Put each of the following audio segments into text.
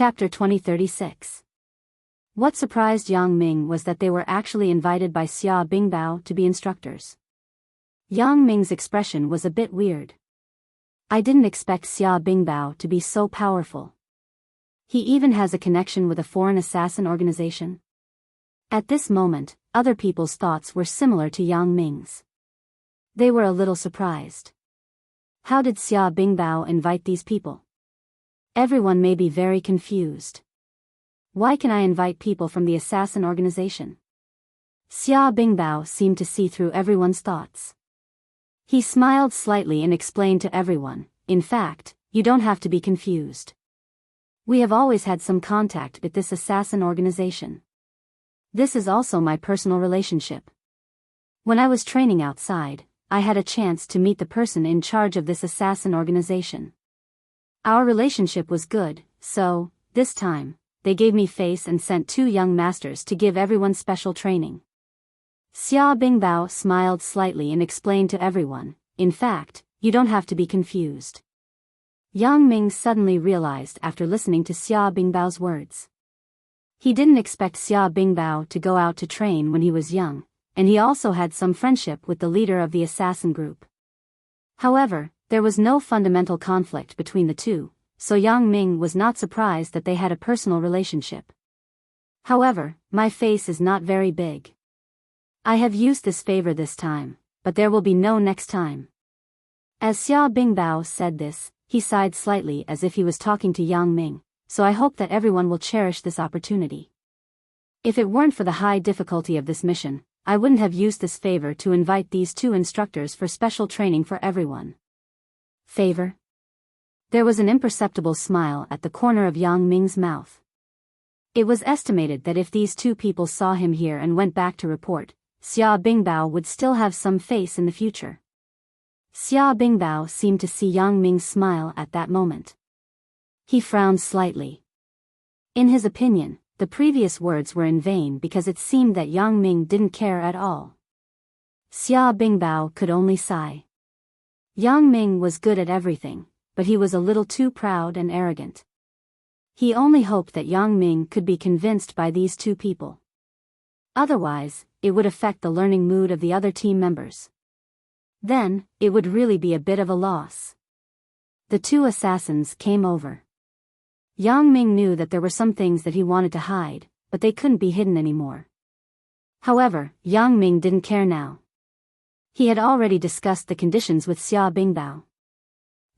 Chapter 2036. What surprised Yang Ming was that they were actually invited by Xia Bingbao to be instructors. Yang Ming's expression was a bit weird. I didn't expect Xia Bingbao to be so powerful. He even has a connection with a foreign assassin organization. At this moment, other people's thoughts were similar to Yang Ming's. They were a little surprised. How did Xia Bingbao invite these people? Everyone may be very confused. Why can I invite people from the assassin organization? Xia Bingbao seemed to see through everyone's thoughts. He smiled slightly and explained to everyone, in fact, you don't have to be confused. We have always had some contact with this assassin organization. This is also my personal relationship. When I was training outside, I had a chance to meet the person in charge of this assassin organization. Our relationship was good, so, this time, they gave me face and sent 2 young masters to give everyone special training. Xia Bingbao smiled slightly and explained to everyone, in fact, you don't have to be confused. Yang Ming suddenly realized after listening to Xia Bingbao's words. He didn't expect Xia Bingbao to go out to train when he was young, and he also had some friendship with the leader of the assassin group. However, there was no fundamental conflict between the two, so Yang Ming was not surprised that they had a personal relationship. However, my face is not very big. I have used this favor this time, but there will be no next time. As Xia Bingbao said this, he sighed slightly as if he was talking to Yang Ming, so I hope that everyone will cherish this opportunity. If it weren't for the high difficulty of this mission, I wouldn't have used this favor to invite these 2 instructors for special training for everyone. Favor? There was an imperceptible smile at the corner of Yang Ming's mouth. It was estimated that if these 2 people saw him here and went back to report, Xia Bingbao would still have some face in the future. Xia Bingbao seemed to see Yang Ming's smile at that moment. He frowned slightly. In his opinion, the previous words were in vain because it seemed that Yang Ming didn't care at all. Xia Bingbao could only sigh. Yang Ming was good at everything, but he was a little too proud and arrogant. He only hoped that Yang Ming could be convinced by these 2 people. Otherwise, it would affect the learning mood of the other team members. Then, it would really be a bit of a loss. The 2 assassins came over. Yang Ming knew that there were some things that he wanted to hide, but they couldn't be hidden anymore. However, Yang Ming didn't care now. He had already discussed the conditions with Xia Bingbao.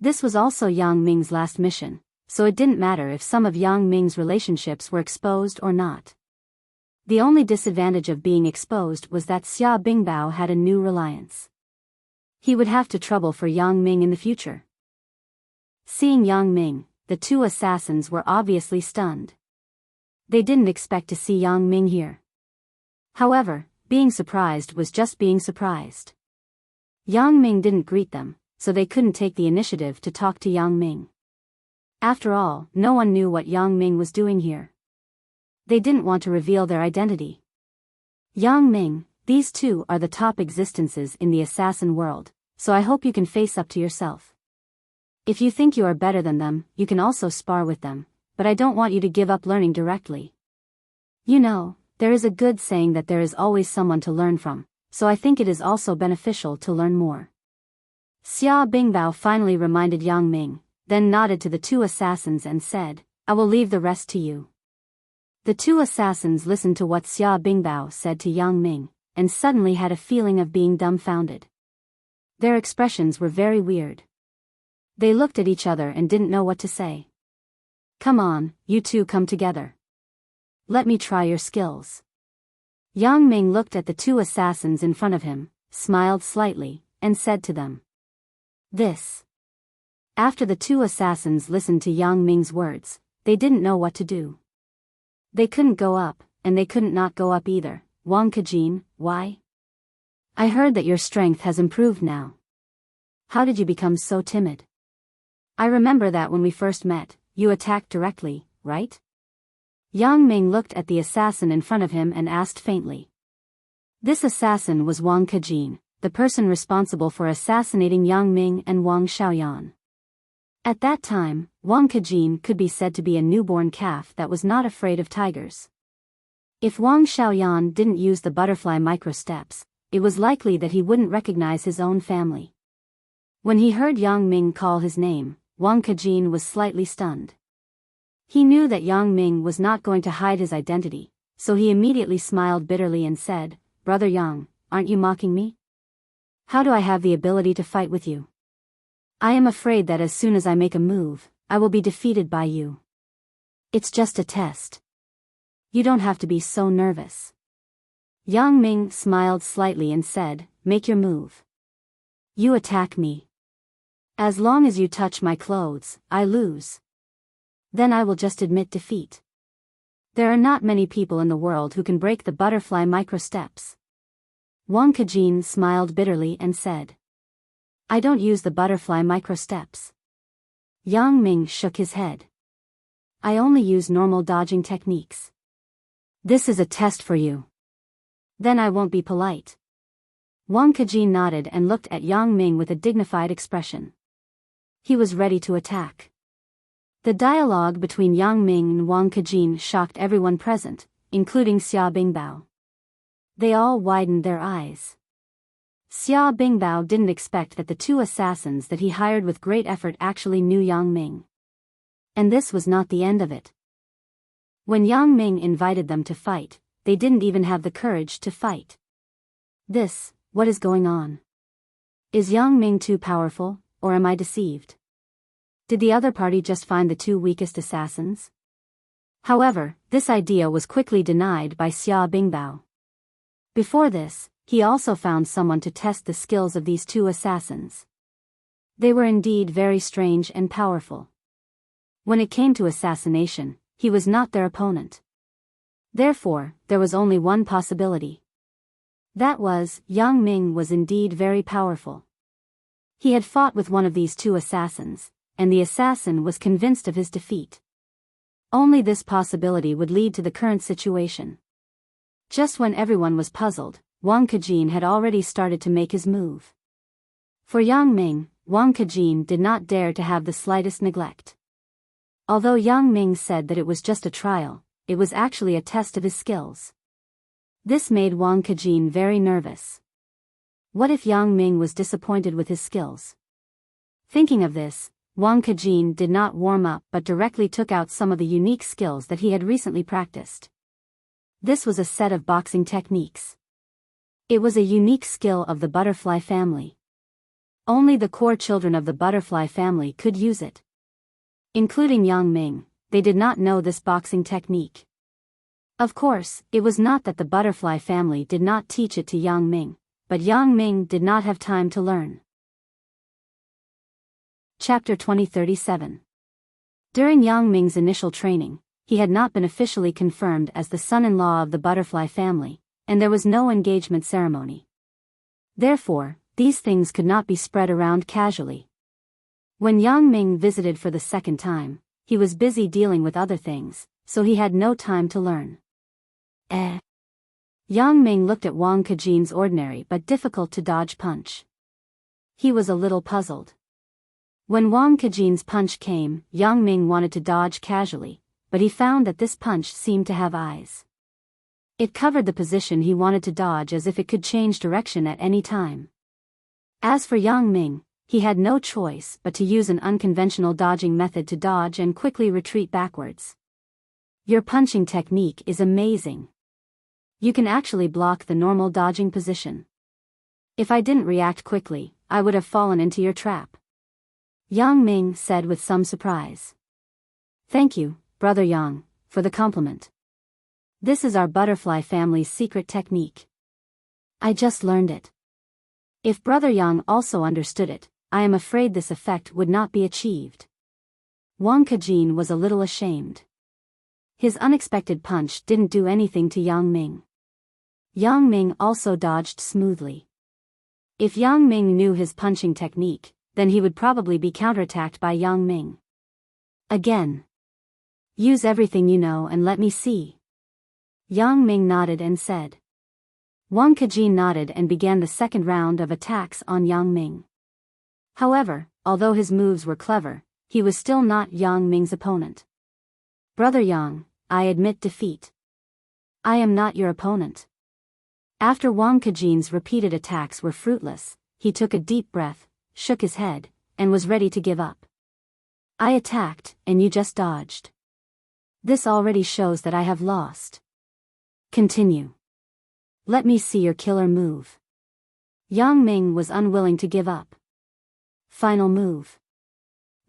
This was also Yang Ming's last mission, so it didn't matter if some of Yang Ming's relationships were exposed or not. The only disadvantage of being exposed was that Xia Bingbao had a new reliance. He would have to trouble for Yang Ming in the future. Seeing Yang Ming, the 2 assassins were obviously stunned. They didn't expect to see Yang Ming here. However, being surprised was just being surprised. Yang Ming didn't greet them, so they couldn't take the initiative to talk to Yang Ming. After all, no one knew what Yang Ming was doing here. They didn't want to reveal their identity. Yang Ming, these 2 are the top existences in the assassin world, so I hope you can face up to yourself. If you think you are better than them, you can also spar with them, but I don't want you to give up learning directly. You know, there is a good saying that there is always someone to learn from, so I think it is also beneficial to learn more. Xia Bingbao finally reminded Yang Ming, then nodded to the 2 assassins and said, I will leave the rest to you. The 2 assassins listened to what Xia Bingbao said to Yang Ming, and suddenly had a feeling of being dumbfounded. Their expressions were very weird. They looked at each other and didn't know what to say. Come on, you 2 come together. Let me try your skills. Yang Ming looked at the 2 assassins in front of him, smiled slightly, and said to them. This. After the 2 assassins listened to Yang Ming's words, they didn't know what to do. They couldn't go up, and they couldn't not go up either. Wang Kejin, why? I heard that your strength has improved now. How did you become so timid? I remember that when we first met, you attacked directly, right? Yang Ming looked at the assassin in front of him and asked faintly. This assassin was Wang Kejin, the person responsible for assassinating Yang Ming and Wang Xiaoyan. At that time, Wang Kejin could be said to be a newborn calf that was not afraid of tigers. If Wang Xiaoyan didn't use the butterfly microsteps, it was likely that he wouldn't recognize his own family. When he heard Yang Ming call his name, Wang Kejin was slightly stunned. He knew that Yang Ming was not going to hide his identity, so he immediately smiled bitterly and said, "Brother Yang, aren't you mocking me? How do I have the ability to fight with you? I am afraid that as soon as I make a move, I will be defeated by you. It's just a test. You don't have to be so nervous." Yang Ming smiled slightly and said, "Make your move. You attack me. As long as you touch my clothes, I lose. Then I will just admit defeat. There are not many people in the world who can break the butterfly microsteps." Wang Kejin smiled bitterly and said, "I don't use the butterfly microsteps." Yang Ming shook his head. "I only use normal dodging techniques. This is a test for you. Then I won't be polite." Wang Kejin nodded and looked at Yang Ming with a dignified expression. He was ready to attack. The dialogue between Yang Ming and Wang Kejin shocked everyone present, including Xia Bingbao. They all widened their eyes. Xia Bingbao didn't expect that the two assassins that he hired with great effort actually knew Yang Ming. And this was not the end of it. When Yang Ming invited them to fight, they didn't even have the courage to fight. What is going on? Is Yang Ming too powerful, or am I deceived? Did the other party just find the two weakest assassins? However, this idea was quickly denied by Xia Bingbao. Before this, he also found someone to test the skills of these two assassins. They were indeed very strange and powerful. When it came to assassination, he was not their opponent. Therefore, there was only one possibility. That was, Yang Ming was indeed very powerful. He had fought with one of these two assassins, and the assassin was convinced of his defeat. Only this possibility would lead to the current situation. Just when everyone was puzzled, Wang Kejin had already started to make his move. For Yang Ming, Wang Kejin did not dare to have the slightest neglect. Although Yang Ming said that it was just a trial, it was actually a test of his skills. This made Wang Kejin very nervous. What if Yang Ming was disappointed with his skills? Thinking of this, Wang Kejin did not warm up but directly took out some of the unique skills that he had recently practiced. This was a set of boxing techniques. It was a unique skill of the butterfly family. Only the core children of the butterfly family could use it. Including Yang Ming, they did not know this boxing technique. Of course, it was not that the butterfly family did not teach it to Yang Ming, but Yang Ming did not have time to learn. Chapter 2037. During Yang Ming's initial training, he had not been officially confirmed as the son-in-law of the butterfly family, and there was no engagement ceremony. Therefore, these things could not be spread around casually. When Yang Ming visited for the second time, he was busy dealing with other things, so he had no time to learn. Yang Ming looked at Wang Kejin's ordinary but difficult to dodge punch. He was a little puzzled. When Wang Kejin's punch came, Yang Ming wanted to dodge casually, but he found that this punch seemed to have eyes. It covered the position he wanted to dodge as if it could change direction at any time. As for Yang Ming, he had no choice but to use an unconventional dodging method to dodge and quickly retreat backwards. "Your punching technique is amazing. You can actually block the normal dodging position. If I didn't react quickly, I would have fallen into your trap," Yang Ming said with some surprise. "Thank you, Brother Yang, for the compliment. This is our butterfly family's secret technique. I just learned it. If Brother Yang also understood it, I am afraid this effect would not be achieved." Wang Kejin was a little ashamed. His unexpected punch didn't do anything to Yang Ming. Yang Ming also dodged smoothly. If Yang Ming knew his punching technique, then he would probably be counterattacked by Yang Ming. Again. "Use everything you know and let me see." Yang Ming nodded and said. Wang Kejin nodded and began the second round of attacks on Yang Ming. However, although his moves were clever, he was still not Yang Ming's opponent. Brother Yang, I admit defeat. I am not your opponent. After Wang Kejin's repeated attacks were fruitless, he took a deep breath, shook his head, and was ready to give up. I attacked, and you just dodged. This already shows that I have lost. Continue. Let me see your killer move. Yang Ming was unwilling to give up. Final move.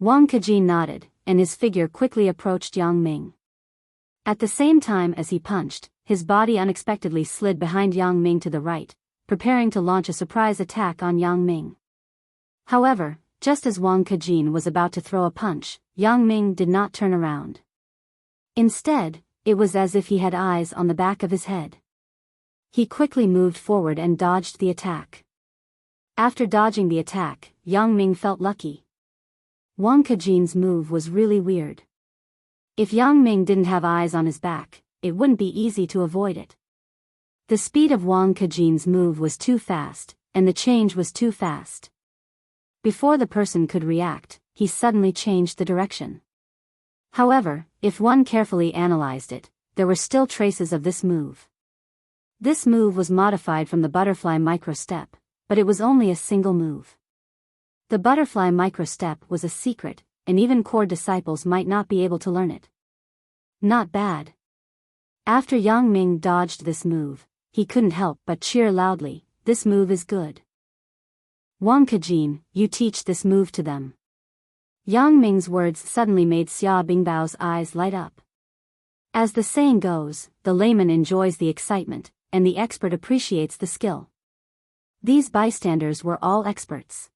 Wang Kejin nodded, and his figure quickly approached Yang Ming. At the same time as he punched, his body unexpectedly slid behind Yang Ming to the right, preparing to launch a surprise attack on Yang Ming. However, just as Wang Kejin was about to throw a punch, Yang Ming did not turn around. Instead, it was as if he had eyes on the back of his head. He quickly moved forward and dodged the attack. After dodging the attack, Yang Ming felt lucky. Wang Kejin's move was really weird. If Yang Ming didn't have eyes on his back, it wouldn't be easy to avoid it. The speed of Wang Kejin's move was too fast, and the change was too fast. Before the person could react, he suddenly changed the direction. However, if one carefully analyzed it, there were still traces of this move. This move was modified from the butterfly micro-step, but it was only a single move. The butterfly micro-step was a secret, and even core disciples might not be able to learn it. Not bad. After Yang Ming dodged this move, he couldn't help but cheer loudly, this move is good. Wang Kejin, you teach this move to them. Yang Ming's words suddenly made Xia Bingbao's eyes light up. As the saying goes, the layman enjoys the excitement, and the expert appreciates the skill. These bystanders were all experts.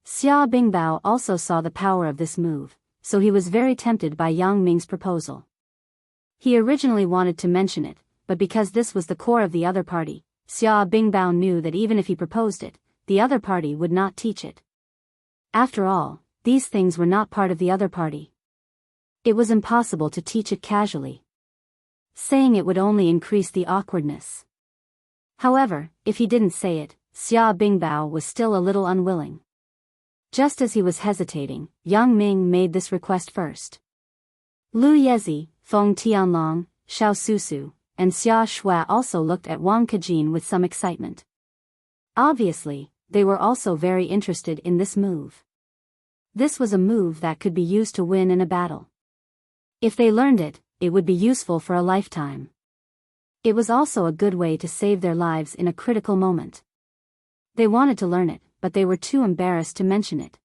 Xia Bingbao also saw the power of this move, so he was very tempted by Yang Ming's proposal. He originally wanted to mention it, but because this was the core of the other party, Xia Bingbao knew that even if he proposed it, the other party would not teach it. After all, these things were not part of the other party. It was impossible to teach it casually. Saying it would only increase the awkwardness. However, if he didn't say it, Xia Bingbao was still a little unwilling. Just as he was hesitating, Yang Ming made this request first. Lu Yezi, Feng Tianlong, Xiao Susu, and Xia Shui also looked at Wang Kejin with some excitement. Obviously, they were also very interested in this move. This was a move that could be used to win in a battle. If they learned it, it would be useful for a lifetime. It was also a good way to save their lives in a critical moment. They wanted to learn it, but they were too embarrassed to mention it.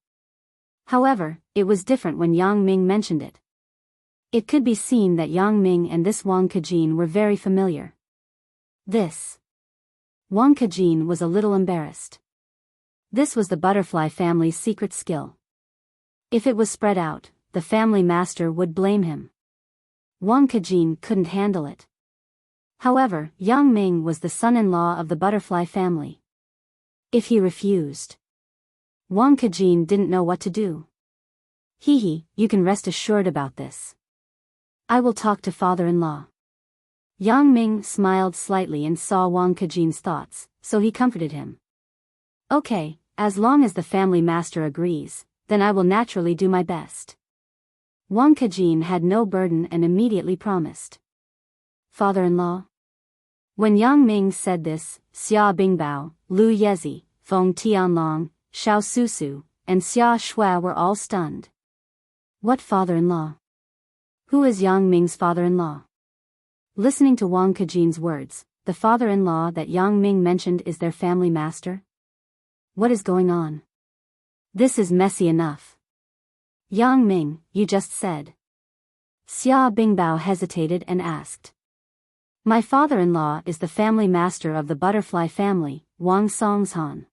However, it was different when Yang Ming mentioned it. It could be seen that Yang Ming and this Wang Kejin were very familiar. Wang Kejin was a little embarrassed. This was the butterfly family's secret skill. If it was spread out, the family master would blame him. Wang Kejin couldn't handle it. However, Yang Ming was the son-in-law of the butterfly family. If he refused, Wang Kejin didn't know what to do. You can rest assured about this. I will talk to father-in-law. Yang Ming smiled slightly and saw Wang Kejin's thoughts, so he comforted him. Okay, as long as the family master agrees, then I will naturally do my best. Wang Kejin had no burden and immediately promised. Father-in-law? When Yang Ming said this, Xia Bingbao, Lu Yezi, Feng Tianlong, Xiao Susu, and Xia Shui were all stunned. What father-in-law? Who is Yang Ming's father-in-law? Listening to Wang Kejin's words, the father-in-law that Yang Ming mentioned is their family master? What is going on? This is messy enough. Yang Ming, you just said. Xia Bingbao hesitated and asked. My father-in-law is the family master of the butterfly family, Wang Songshan.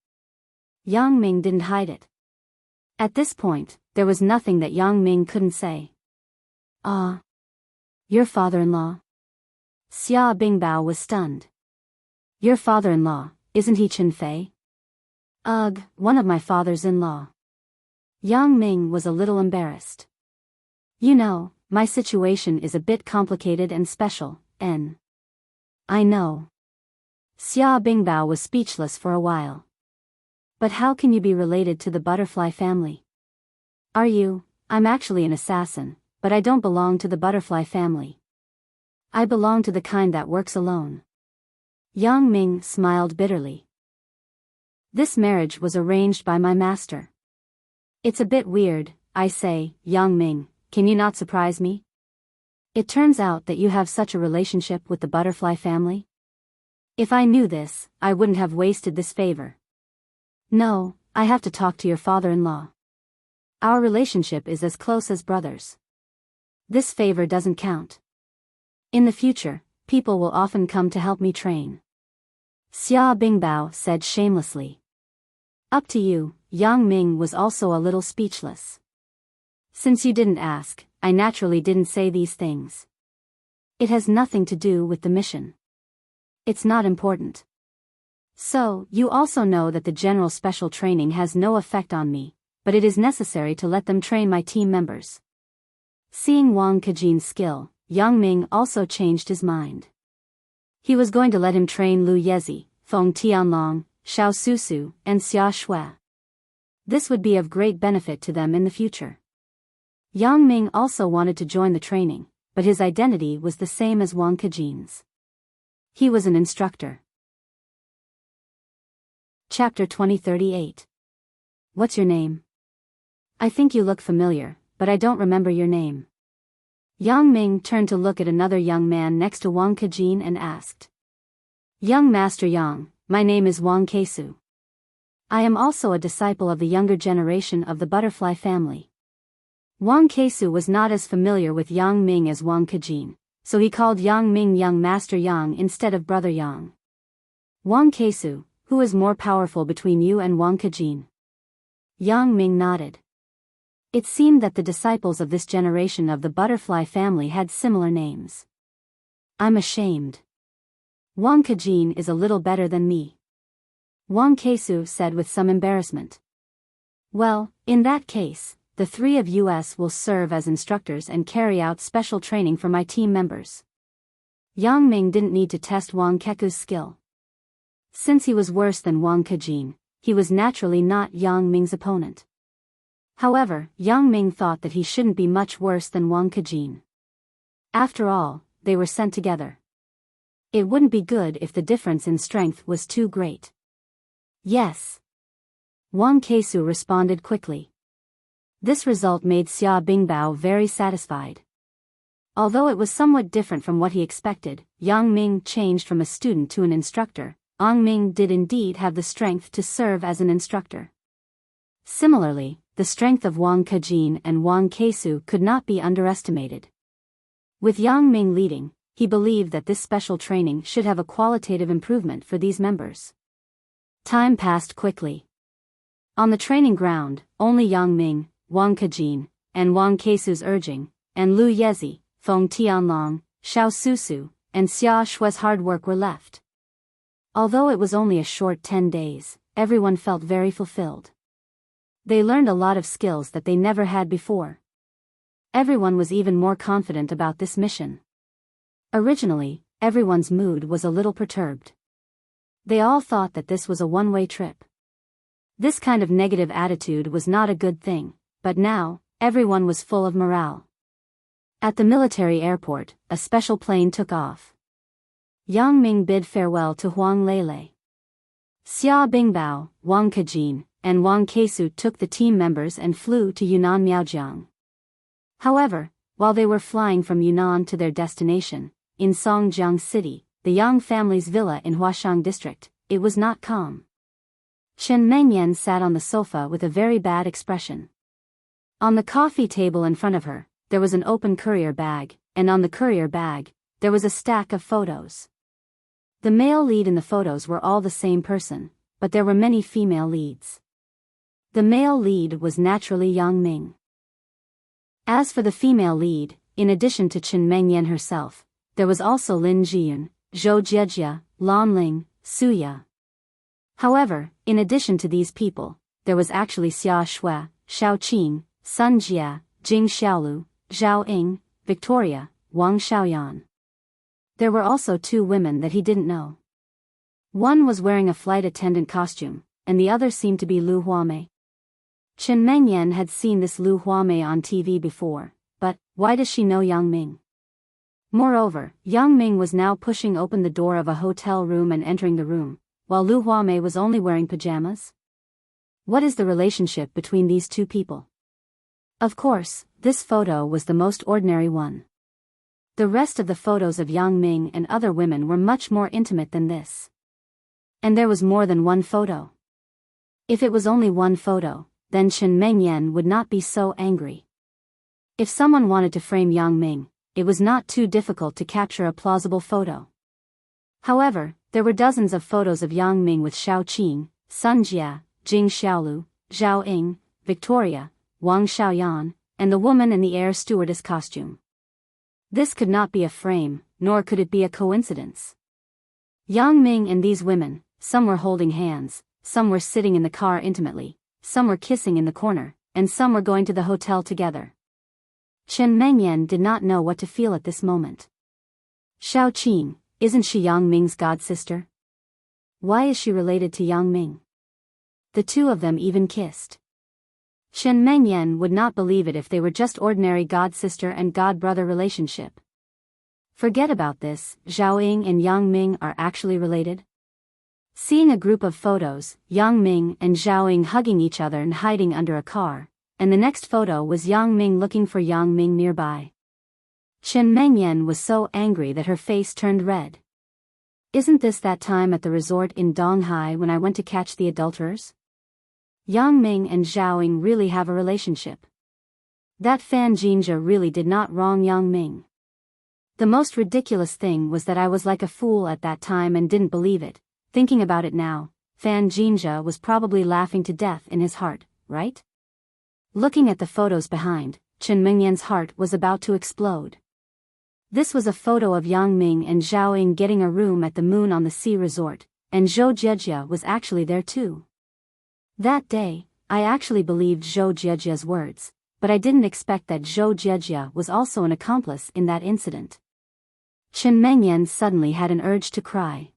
Yang Ming didn't hide it. At this point, there was nothing that Yang Ming couldn't say. Your father-in-law? Xia Bingbao was stunned. Your father-in-law, isn't he Chen Fei? Ugh, one of my fathers-in-law. Yang Ming was a little embarrassed. You know, my situation is a bit complicated and special, I know. Xia Bingbao was speechless for a while. But how can you be related to the butterfly family? Are you I'm actually an assassin, but I don't belong to the butterfly family. I belong to the kind that works alone. Yang Ming smiled bitterly. This marriage was arranged by my master. It's a bit weird, I say, Yang Ming, can you not surprise me? It turns out that you have such a relationship with the butterfly family? If I knew this, I wouldn't have wasted this favor. No, I have to talk to your father-in-law. Our relationship is as close as brothers. This favor doesn't count. In the future, people will often come to help me train. Xia Bingbao said shamelessly. Up to you. Yang Ming was also a little speechless. Since you didn't ask, I naturally didn't say these things. It has nothing to do with the mission. It's not important. So, you also know that the general special training has no effect on me, but it is necessary to let them train my team members. Seeing Wang Kejin's skill, Yang Ming also changed his mind. He was going to let him train Lu Yezi, Feng Tianlong, Xiao Susu, and Xia Shui. This would be of great benefit to them in the future. Yang Ming also wanted to join the training, but his identity was the same as Wang Kejin's. He was an instructor. Chapter 2038. What's your name? I think you look familiar, but I don't remember your name. Yang Ming turned to look at another young man next to Wang Kejin and asked. Young Master Yang, my name is Wang Kesu. I am also a disciple of the younger generation of the butterfly family. Wang Kesu was not as familiar with Yang Ming as Wang Kejin, so he called Yang Ming Young Master Yang instead of Brother Yang. Wang Kesu, who is more powerful between you and Wang Kejin? Yang Ming nodded. It seemed that the disciples of this generation of the butterfly family had similar names. I'm ashamed. Wang Kejin is a little better than me. Wang Kesu said with some embarrassment. Well, in that case, the three of us will serve as instructors and carry out special training for my team members. Yang Ming didn't need to test Wang Keku's skill. Since he was worse than Wang Kejin, he was naturally not Yang Ming's opponent. However, Yang Ming thought that he shouldn't be much worse than Wang Kejin. After all, they were sent together. It wouldn't be good if the difference in strength was too great. Yes. Wang Kesu responded quickly. This result made Xia Bingbao very satisfied. Although it was somewhat different from what he expected, Yang Ming changed from a student to an instructor. Yang Ming did indeed have the strength to serve as an instructor. Similarly, the strength of Wang Kejin and Wang Kesu could not be underestimated. With Yang Ming leading, he believed that this special training should have a qualitative improvement for these members. Time passed quickly. On the training ground, only Yang Ming, Wang Kejin, and Wang Kesu's urging, and Lu Yezi, Feng Tianlong, Xiao Susu, and Xia Shui's hard work were left. Although it was only a short 10 days, everyone felt very fulfilled. They learned a lot of skills that they never had before. Everyone was even more confident about this mission. Originally, everyone's mood was a little perturbed. They all thought that this was a one-way trip. This kind of negative attitude was not a good thing, but now, everyone was full of morale. At the military airport, a special plane took off. Yang Ming bid farewell to Huang Lele. Xia Bingbao, Wang Kejin, and Wang Kesu took the team members and flew to Yunnan Miaojiang. However, while they were flying from Yunnan to their destination, in Songjiang City, the Yang family's villa in Huashang district, it was not calm. Chen Mengyan sat on the sofa with a very bad expression. On the coffee table in front of her, there was an open courier bag, and on the courier bag, there was a stack of photos. The male lead in the photos were all the same person, but there were many female leads. The male lead was naturally Yang Ming. As for the female lead, in addition to Chen Mengyan herself, there was also Lin Jiyun, Zhou Jiejia, Lan Ling, Su Ya. However, in addition to these people, there was actually Xia Shui, Xiao Qing, Sun Jia, Jing Xiaolu, Zhao Ying, Victoria, Wang Xiaoyan. There were also two women that he didn't know. One was wearing a flight attendant costume, and the other seemed to be Lu Huamei. Chen Mengyan had seen this Lu Huamei on TV before, but why does she know Yang Ming? Moreover, Yang Ming was now pushing open the door of a hotel room and entering the room, while Lu Huamei was only wearing pajamas? What is the relationship between these two people? Of course, this photo was the most ordinary one. The rest of the photos of Yang Ming and other women were much more intimate than this. And there was more than one photo. If it was only one photo, then Chen Mengyan would not be so angry. If someone wanted to frame Yang Ming, it was not too difficult to capture a plausible photo. However, there were dozens of photos of Yang Ming with Shao Qing, Sun Jia, Jing Xiaolu, Zhao Ying, Victoria, Wang Xiaoyan, and the woman in the air stewardess costume. This could not be a frame, nor could it be a coincidence. Yang Ming and these women, some were holding hands, some were sitting in the car intimately, some were kissing in the corner, and some were going to the hotel together. Chen Mengyan did not know what to feel at this moment. Shao Qing, isn't she Yang Ming's god-sister? Why is she related to Yang Ming? The two of them even kissed. Chen Mengyan would not believe it if they were just ordinary god-sister and god-brother relationship. Forget about this, Zhao Ying and Yang Ming are actually related? Seeing a group of photos, Yang Ming and Zhao Ying hugging each other and hiding under a car, and the next photo was Yang Ming looking for Yang Ming nearby. Chen Mengyan was so angry that her face turned red. Isn't this that time at the resort in Donghai when I went to catch the adulterers? Yang Ming and Zhao Ying really have a relationship. That Fan Jinja really did not wrong Yang Ming. The most ridiculous thing was that I was like a fool at that time and didn't believe it. Thinking about it now, Fan Jinja was probably laughing to death in his heart, right? Looking at the photos behind, Chen Mengyan's heart was about to explode. This was a photo of Yang Ming and Zhao Ying getting a room at the Moon on the Sea resort, and Zhou Jiejia was actually there too. That day, I actually believed Zhou Jiejia's words, but I didn't expect that Zhou Jiejia was also an accomplice in that incident. Chen Mengyan suddenly had an urge to cry.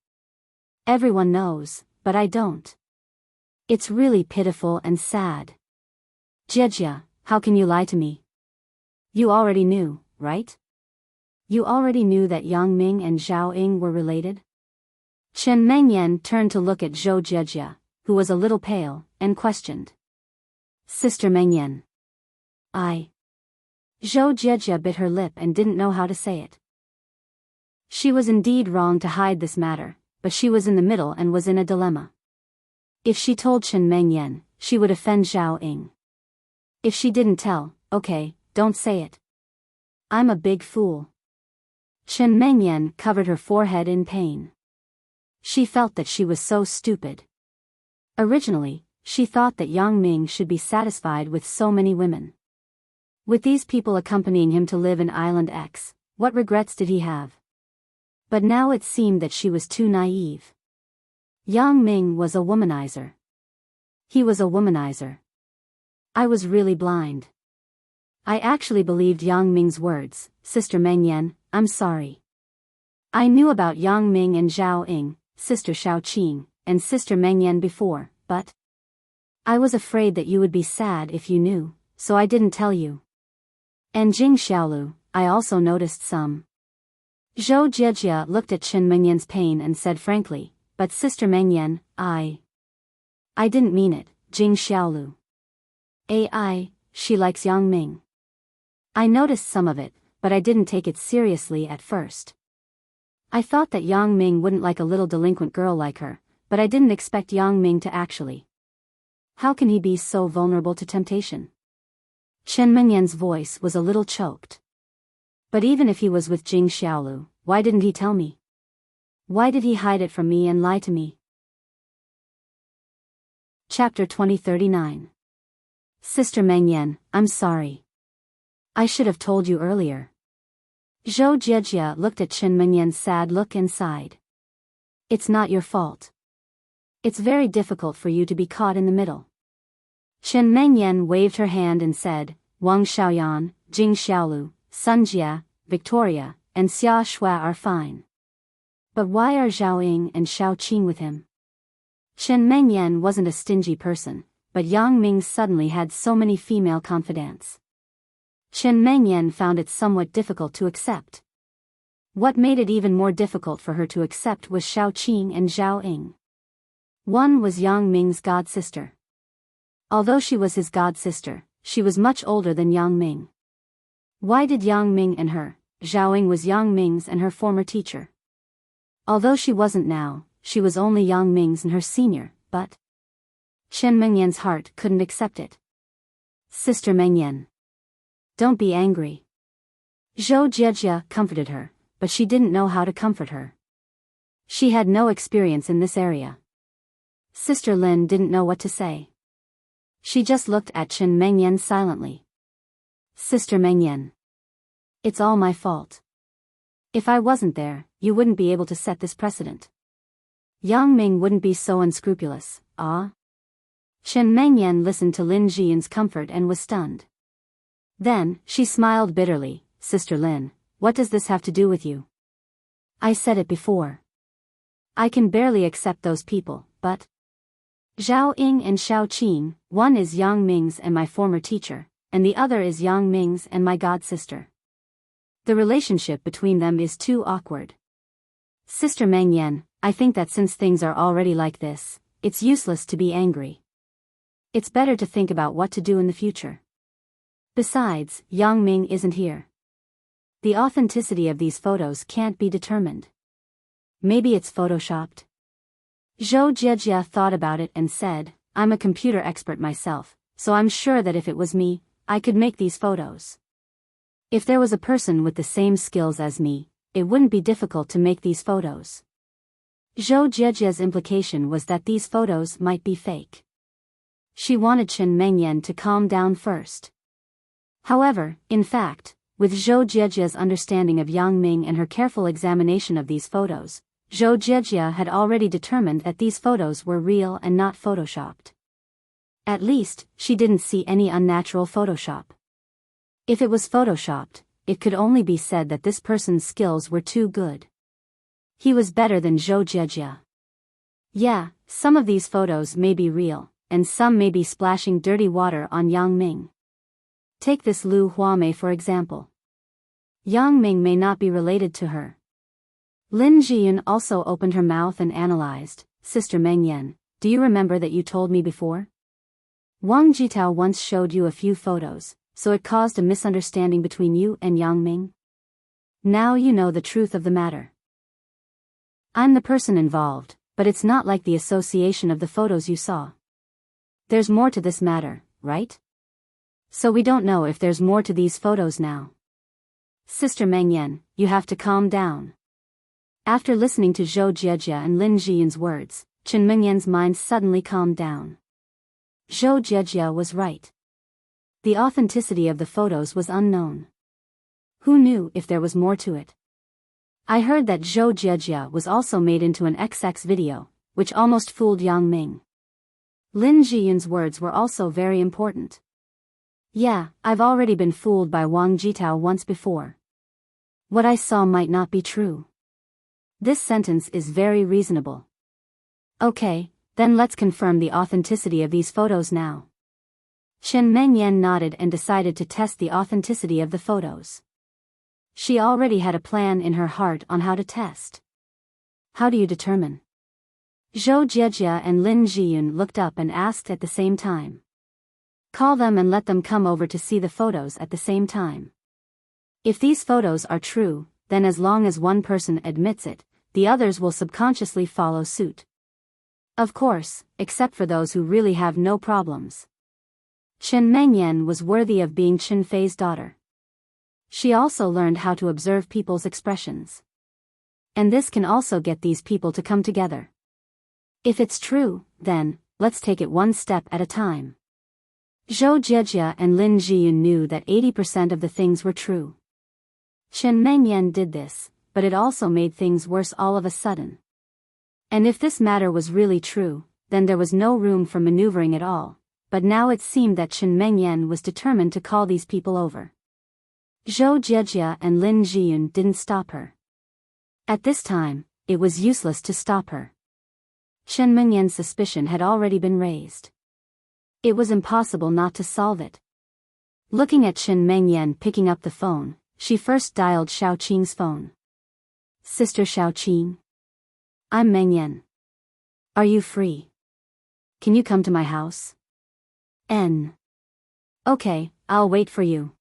Everyone knows, but I don't. It's really pitiful and sad. Jiejia, how can you lie to me? You already knew, right? You already knew that Yang Ming and Zhao Ying were related? Chen Mengyan turned to look at Zhou Jiejia, who was a little pale, and questioned. Sister Mengyan. Zhou Jiejia bit her lip and didn't know how to say it. She was indeed wrong to hide this matter, but she was in the middle and was in a dilemma. If she told Chen Mengyan, she would offend Zhao Ying. If she didn't tell, okay, don't say it. I'm a big fool. Chen Mengyan covered her forehead in pain. She felt that she was so stupid. Originally, she thought that Yang Ming should be satisfied with so many women. With these people accompanying him to live in Island X, what regrets did he have? But now it seemed that she was too naive. Yang Ming was a womanizer. He was a womanizer. I was really blind. I actually believed Yang Ming's words, Sister Mengyan, I'm sorry. I knew about Yang Ming and Zhao Ying, Sister Shao Qing, and Sister Mengyan before, but I was afraid that you would be sad if you knew, so I didn't tell you. And Jing Xiaolu, I also noticed some. Zhou Jiejia looked at Chen Mengyan's pain and said frankly, but Sister Mengyan, I didn't mean it, Jing Xiaolu. She likes Yang Ming. I noticed some of it, but I didn't take it seriously at first. I thought that Yang Ming wouldn't like a little delinquent girl like her, but I didn't expect Yang Ming to actually. How can he be so vulnerable to temptation? Chen Mengyan's voice was a little choked. But even if he was with Jing Xiaolu, why didn't he tell me? Why did he hide it from me and lie to me? Chapter 2039. Sister Mengyan, I'm sorry. I should have told you earlier. Zhou Jiejia looked at Chen Mengyan's sad look and sighed. It's not your fault. It's very difficult for you to be caught in the middle. Chen Mengyan waved her hand and said, Wang Xiaoyan, Jing Xiaolu, Sun Jia, Victoria, and Xia Shui are fine. But why are Zhao Ying and Shao Qing with him? Chen Mengyan wasn't a stingy person, but Yang Ming suddenly had so many female confidants. Chen Mengyan found it somewhat difficult to accept. What made it even more difficult for her to accept was Xiao Qing and Zhao Ying. One was Yang Ming's god-sister. Although she was his god-sister, she was much older than Yang Ming. Why did Yang Ming and her? Zhao Ying was Yang Ming's and her former teacher. Although she wasn't now, she was only Yang Ming's and her senior, but Chen Mengyan's heart couldn't accept it. Sister Mengyan, don't be angry. Zhou Jiejia comforted her, but she didn't know how to comfort her. She had no experience in this area. Sister Lin didn't know what to say. She just looked at Chen Mengyan silently. Sister Mengyan, it's all my fault. If I wasn't there, you wouldn't be able to set this precedent. Yang Ming wouldn't be so unscrupulous, ah? Chen Mengyan listened to Lin Jian's comfort and was stunned. Then, she smiled bitterly. Sister Lin, what does this have to do with you? I said it before. I can barely accept those people, but Zhao Ying and Xiao Qing, one is Yang Ming's and my former teacher, and the other is Yang Ming's and my god-sister. The relationship between them is too awkward. Sister Mengyan, I think that since things are already like this, it's useless to be angry. It's better to think about what to do in the future. Besides, Yang Ming isn't here. The authenticity of these photos can't be determined. Maybe it's photoshopped. Zhou Jiejia thought about it and said, I'm a computer expert myself, so I'm sure that if it was me, I could make these photos. If there was a person with the same skills as me, it wouldn't be difficult to make these photos. Zhou Jiejia's implication was that these photos might be fake. She wanted Chen Mengyan to calm down first. However, in fact, with Zhou Jiejia's understanding of Yang Ming and her careful examination of these photos, Zhou Jiejia had already determined that these photos were real and not photoshopped. At least, she didn't see any unnatural Photoshop. If it was photoshopped, it could only be said that this person's skills were too good. He was better than Zhou Jiejia. Yeah, some of these photos may be real, and some may be splashing dirty water on Yang Ming. Take this Lu Huamei for example. Yang Ming may not be related to her. Lin Jiyun also opened her mouth and analyzed. Sister Mengyan, do you remember that you told me before? Wang Jitao once showed you a few photos, so it caused a misunderstanding between you and Yang Ming? Now you know the truth of the matter. I'm the person involved, but it's not like the association of the photos you saw. There's more to this matter, right? So we don't know if there's more to these photos now. Sister Mengyan, you have to calm down. After listening to Zhou Jiejia and Lin Jiyun's words, Chen Mengyan's mind suddenly calmed down. Zhou Jiejia was right. The authenticity of the photos was unknown. Who knew if there was more to it? I heard that Zhou Jiejia was also made into an XX video, which almost fooled Yang Ming. Lin Jiyun's words were also very important. Yeah, I've already been fooled by Wang Jitao once before. What I saw might not be true. This sentence is very reasonable. Okay, then let's confirm the authenticity of these photos now. Chen Mengyan nodded and decided to test the authenticity of the photos. She already had a plan in her heart on how to test. How do you determine? Zhou Jiejia and Lin Jiyun looked up and asked at the same time. Call them and let them come over to see the photos at the same time. If these photos are true, then as long as one person admits it, the others will subconsciously follow suit. Of course, except for those who really have no problems. Chen Mengyan was worthy of being Chen Fei's daughter. She also learned how to observe people's expressions. And this can also get these people to come together. If it's true, then, let's take it one step at a time. Zhou Jiejia and Lin Jiyun knew that 80% of the things were true. Chen Mengyan did this, but it also made things worse all of a sudden. And if this matter was really true, then there was no room for maneuvering at all, but now it seemed that Chen Mengyan was determined to call these people over. Zhou Jiejia and Lin Jiyun didn't stop her. At this time, it was useless to stop her. Chen Mengyan's suspicion had already been raised. It was impossible not to solve it. Looking at Chen Mengyan picking up the phone, she first dialed Xiaoqing's phone. Sister Xiaoqing. I'm Mengyan. Are you free? Can you come to my house? Okay, I'll wait for you.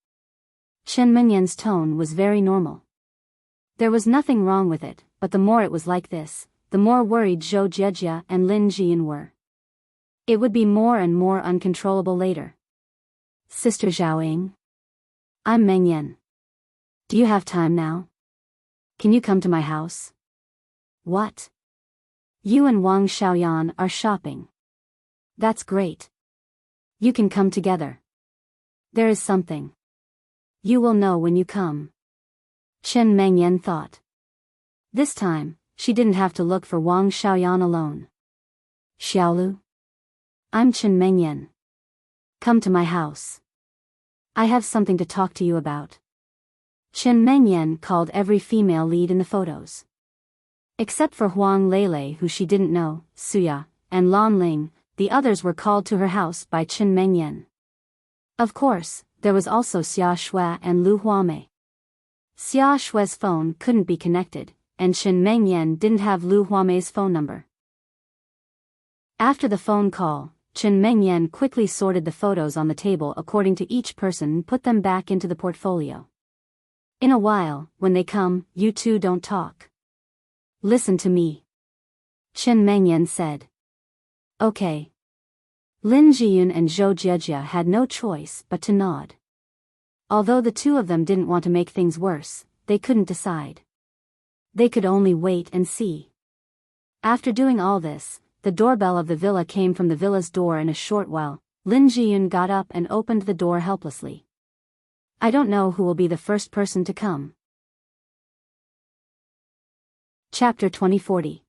Chen Mengyan's tone was very normal. There was nothing wrong with it, but the more it was like this, the more worried Zhou Jiejia and Lin Jian were. It would be more and more uncontrollable later. Sister Xiaoying. I'm Mengyan. Do you have time now? Can you come to my house? What? You and Wang Xiaoyan are shopping. That's great. You can come together. There is something. You will know when you come. Chen Mengyan thought. This time, she didn't have to look for Wang Xiaoyan alone. Xiaolu? I'm Chen Mengyan. Come to my house. I have something to talk to you about. Chen Mengyan called every female lead in the photos. Except for Huang Lele, who she didn't know, Suya, and Lan Ling, the others were called to her house by Chen Mengyan. Of course, there was also Xia Shui and Lu Huamei. Xia Shui's phone couldn't be connected, and Chen Mengyan didn't have Lu Huamei's phone number. After the phone call, Chen Mengyan quickly sorted the photos on the table according to each person and put them back into the portfolio. In a while, when they come, you two don't talk. Listen to me. Chen Mengyan said. Okay. Lin Jiyun and Zhou Jiejia had no choice but to nod. Although the two of them didn't want to make things worse, they couldn't decide. They could only wait and see. After doing all this, the doorbell of the villa came from the villa's door in a short while. Lin Jiyun got up and opened the door helplessly. I don't know who will be the first person to come. Chapter 2040.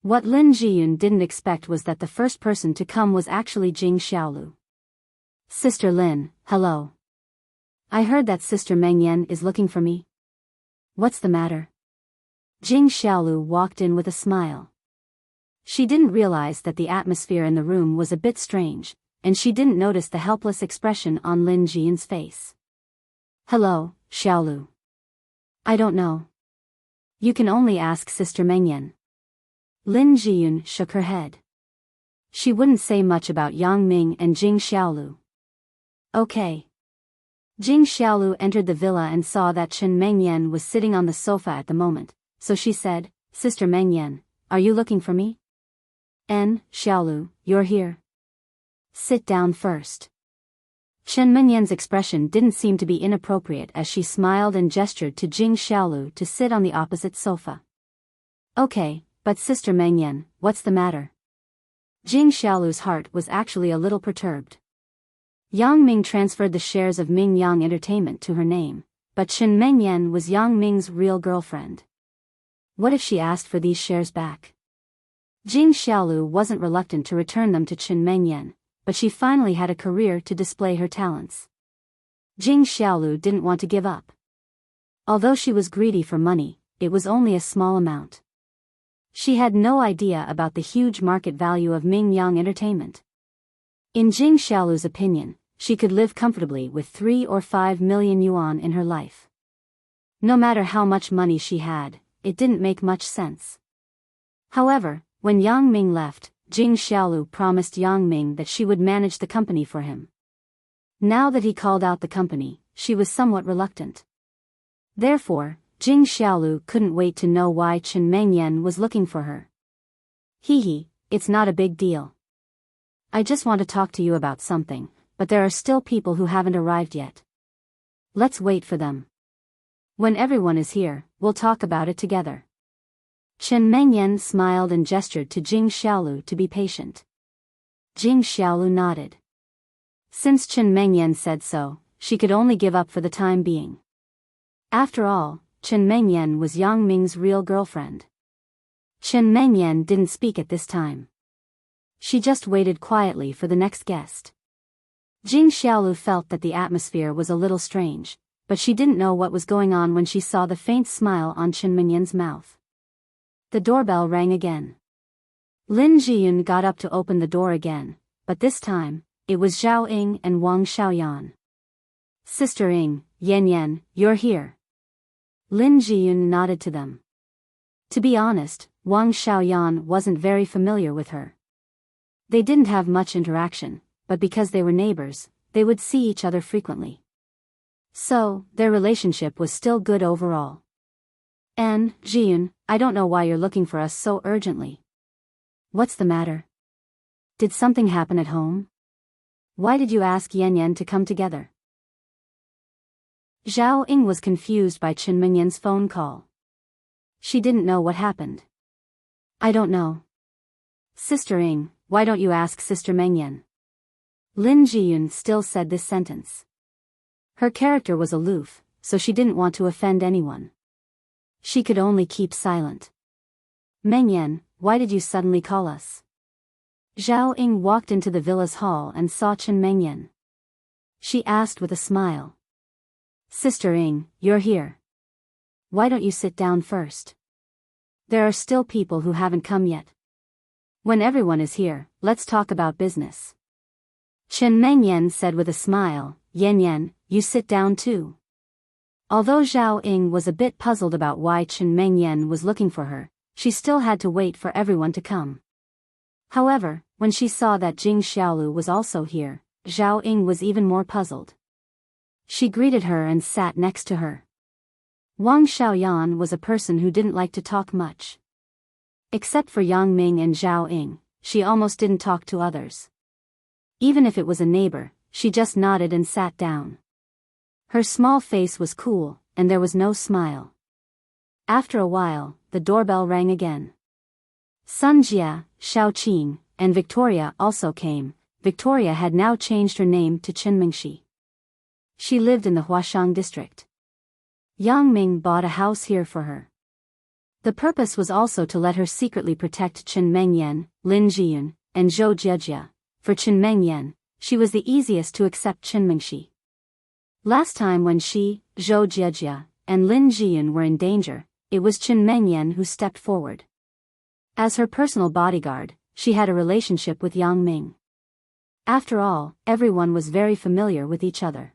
What Lin Jiyun didn't expect was that the first person to come was actually Jing Xiaolu. Sister Lin, hello. I heard that Sister Mengyan is looking for me. What's the matter? Jing Xiaolu walked in with a smile. She didn't realize that the atmosphere in the room was a bit strange, and she didn't notice the helpless expression on Lin Jiyun's face. Hello, Xiaolu. I don't know. You can only ask Sister Mengyan. Lin Jiyun shook her head. She wouldn't say much about Yang Ming and Jing Xiaolu. Okay. Jing Xiaolu entered the villa and saw that Chen Mengyan was sitting on the sofa at the moment, so she said, Sister Mengyan, are you looking for me? Xiaolu, you're here. Sit down first. Chen Mengyan's expression didn't seem to be inappropriate as she smiled and gestured to Jing Xiaolu to sit on the opposite sofa. Okay, but Sister Mengyan, what's the matter? Jing Xiaolu's heart was actually a little perturbed. Yang Ming transferred the shares of Ming Yang Entertainment to her name, but Chen Mengyan was Yang Ming's real girlfriend. What if she asked for these shares back? Jing Xiaolu wasn't reluctant to return them to Chen Mengyan, but she finally had a career to display her talents. Jing Xiaolu didn't want to give up. Although she was greedy for money, it was only a small amount. She had no idea about the huge market value of Ming Yang Entertainment. In Jing Xiaolu's opinion, she could live comfortably with 3 or 5 million yuan in her life. No matter how much money she had, it didn't make much sense. However, when Yang Ming left, Jing Xiaolu promised Yang Ming that she would manage the company for him. Now that he called out the company, she was somewhat reluctant. Therefore, Jing Xiaolu couldn't wait to know why Chen Mengyan was looking for her. It's not a big deal. I just want to talk to you about something, but there are still people who haven't arrived yet. Let's wait for them. When everyone is here, we'll talk about it together. Chen Mengyan smiled and gestured to Jing Xiaolu to be patient. Jing Xiaolu nodded. Since Chen Mengyan said so, she could only give up for the time being. After all, Chen Mengyan was Yang Ming's real girlfriend. Chen Mengyan didn't speak at this time. She just waited quietly for the next guest. Jing Xiaolu felt that the atmosphere was a little strange, but she didn't know what was going on when she saw the faint smile on Chen Mengyan's mouth. The doorbell rang again. Lin Jiyun got up to open the door again, but this time, it was Zhao Ying and Wang Xiaoyan. Sister Ying, Yan Yan, you're here. Lin Jiyun nodded to them. To be honest, Wang Xiaoyan wasn't very familiar with her. They didn't have much interaction, but because they were neighbors, they would see each other frequently. So, their relationship was still good overall. And, Jiyun, I don't know why you're looking for us so urgently. What's the matter? Did something happen at home? Why did you ask Yan Yan to come together? Zhao Ying was confused by Chen Mingyan's phone call. She didn't know what happened. I don't know. Sister Ying, why don't you ask Sister Mengyan? Lin Jiyun still said this sentence. Her character was aloof, so she didn't want to offend anyone. She could only keep silent. Mengyan, why did you suddenly call us? Zhao Ying walked into the villa's hall and saw Chen Mengyan. She asked with a smile. Sister Ying, you're here. Why don't you sit down first? There are still people who haven't come yet. When everyone is here, let's talk about business. Chen Mengyan said with a smile, Yan Yan, you sit down too. Although Zhao Ying was a bit puzzled about why Chen Mengyan was looking for her, she still had to wait for everyone to come. However, when she saw that Jing Xiaolu was also here, Zhao Ying was even more puzzled. She greeted her and sat next to her. Wang Xiaoyan was a person who didn't like to talk much. Except for Yang Ming and Zhao Ying, she almost didn't talk to others. Even if it was a neighbor, she just nodded and sat down. Her small face was cool, and there was no smile. After a while, the doorbell rang again. Sun Jia, Xiao Qing, and Victoria also came. Victoria had now changed her name to Chen Mingxi. She lived in the Huashang district. Yang Ming bought a house here for her. The purpose was also to let her secretly protect Chen Mengyan, Lin Jiyun, and Zhou Jiejia. For Chen Mengyan, she was the easiest to accept Chen Mingxi. Last time when she, Zhou Jiejia, and Lin Jiyun were in danger, it was Chen Mengyan who stepped forward. As her personal bodyguard, she had a relationship with Yang Ming. After all, everyone was very familiar with each other.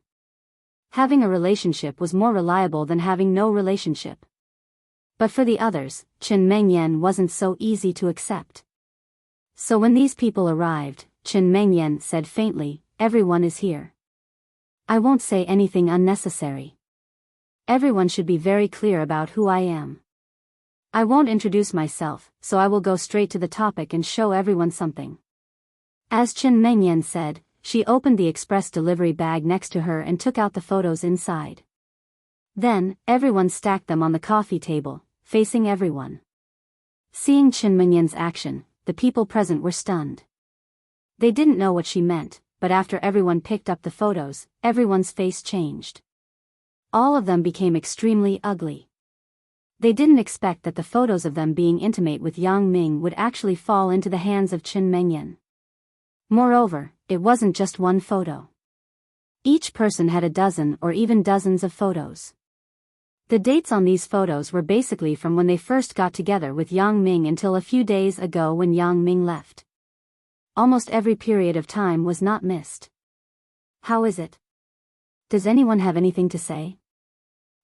Having a relationship was more reliable than having no relationship. But for the others, Chen Mengyan wasn't so easy to accept. So when these people arrived, Chen Mengyan said faintly, everyone is here. I won't say anything unnecessary. Everyone should be very clear about who I am. I won't introduce myself, so I will go straight to the topic and show everyone something. As Chen Mengyan said, she opened the express delivery bag next to her and took out the photos inside. Then, everyone stacked them on the coffee table, facing everyone. Seeing Chen Mengyan's action, the people present were stunned. They didn't know what she meant, but after everyone picked up the photos, everyone's face changed. All of them became extremely ugly. They didn't expect that the photos of them being intimate with Yang Ming would actually fall into the hands of Chen Mengyan. Moreover, it wasn't just one photo. Each person had a dozen or even dozens of photos. The dates on these photos were basically from when they first got together with Yang Ming until a few days ago when Yang Ming left. Almost every period of time was not missed. How is it? Does anyone have anything to say?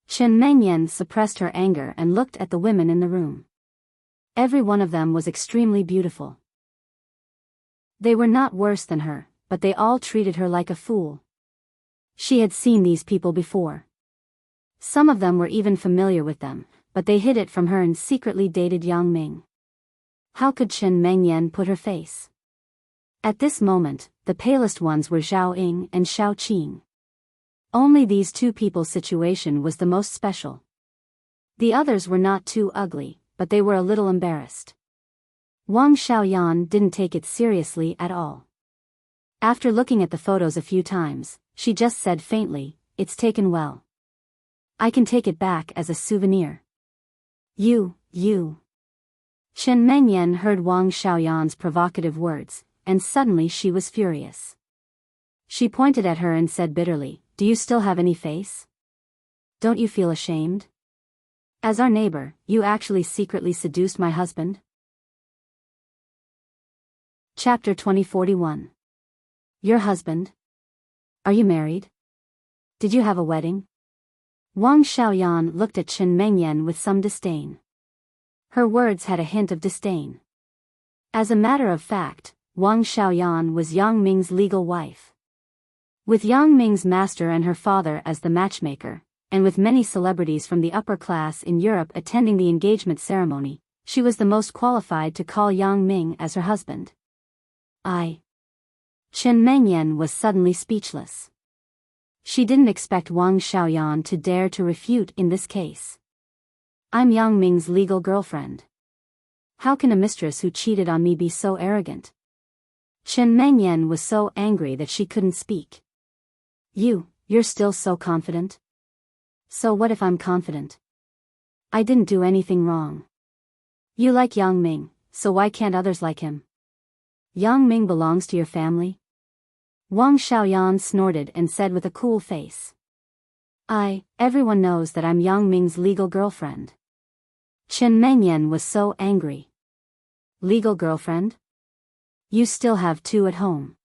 Chen Mengyan suppressed her anger and looked at the women in the room. Every one of them was extremely beautiful. They were not worse than her, but they all treated her like a fool. She had seen these people before. Some of them were even familiar with them, but they hid it from her and secretly dated Yang Ming. How could Chen Mengyan put her face? At this moment, the palest ones were Zhao Ying and Xiao Qing. Only these two people's situation was the most special. The others were not too ugly, but they were a little embarrassed. Wang Xiaoyan didn't take it seriously at all. After looking at the photos a few times, she just said faintly, "It's taken well. I can take it back as a souvenir." You. Chen Mengyan heard Wang Xiaoyan's provocative words, and suddenly she was furious. She pointed at her and said bitterly, "Do you still have any face? Don't you feel ashamed? As our neighbor, you actually secretly seduced my husband?" Chapter 2041. Your husband? Are you married? Did you have a wedding? Wang Xiaoyan looked at Chen Mengyan with some disdain. Her words had a hint of disdain. As a matter of fact, Wang Xiaoyan was Yang Ming's legal wife. With Yang Ming's master and her father as the matchmaker, and with many celebrities from the upper class in Europe attending the engagement ceremony, she was the most qualified to call Yang Ming as her husband. Chen Mengyan was suddenly speechless. She didn't expect Wang Xiaoyan to dare to refute in this case. I'm Yang Ming's legal girlfriend. How can a mistress who cheated on me be so arrogant? Chen Mengyan was so angry that she couldn't speak. You're still so confident? So what if I'm confident? I didn't do anything wrong. You like Yang Ming, so why can't others like him? Yang Ming belongs to your family? Wang Xiaoyan snorted and said with a cool face. Everyone knows that I'm Yang Ming's legal girlfriend. Chen Mengyan was so angry. Legal girlfriend? You still have two at home.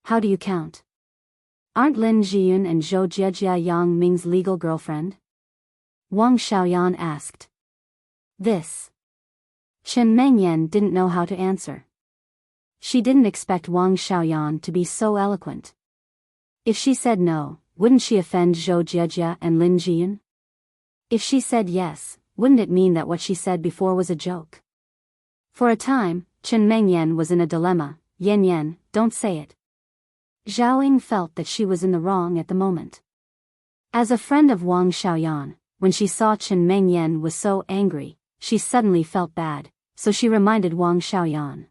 How do you count? Aren't Lin Jiyun and Zhou Jiejia Yang Ming's legal girlfriend? Wang Xiaoyan asked. Chen Mengyan didn't know how to answer. She didn't expect Wang Xiaoyan to be so eloquent. If she said no, wouldn't she offend Zhou Jiejia and Lin Jiyun? If she said yes, wouldn't it mean that what she said before was a joke? For a time, Chen Mengyan was in a dilemma. Yan, don't say it. Zhao Ying felt that she was in the wrong at the moment. As a friend of Wang Xiaoyan, when she saw Chen Mengyan was so angry, she suddenly felt bad, so she reminded Wang Xiaoyan.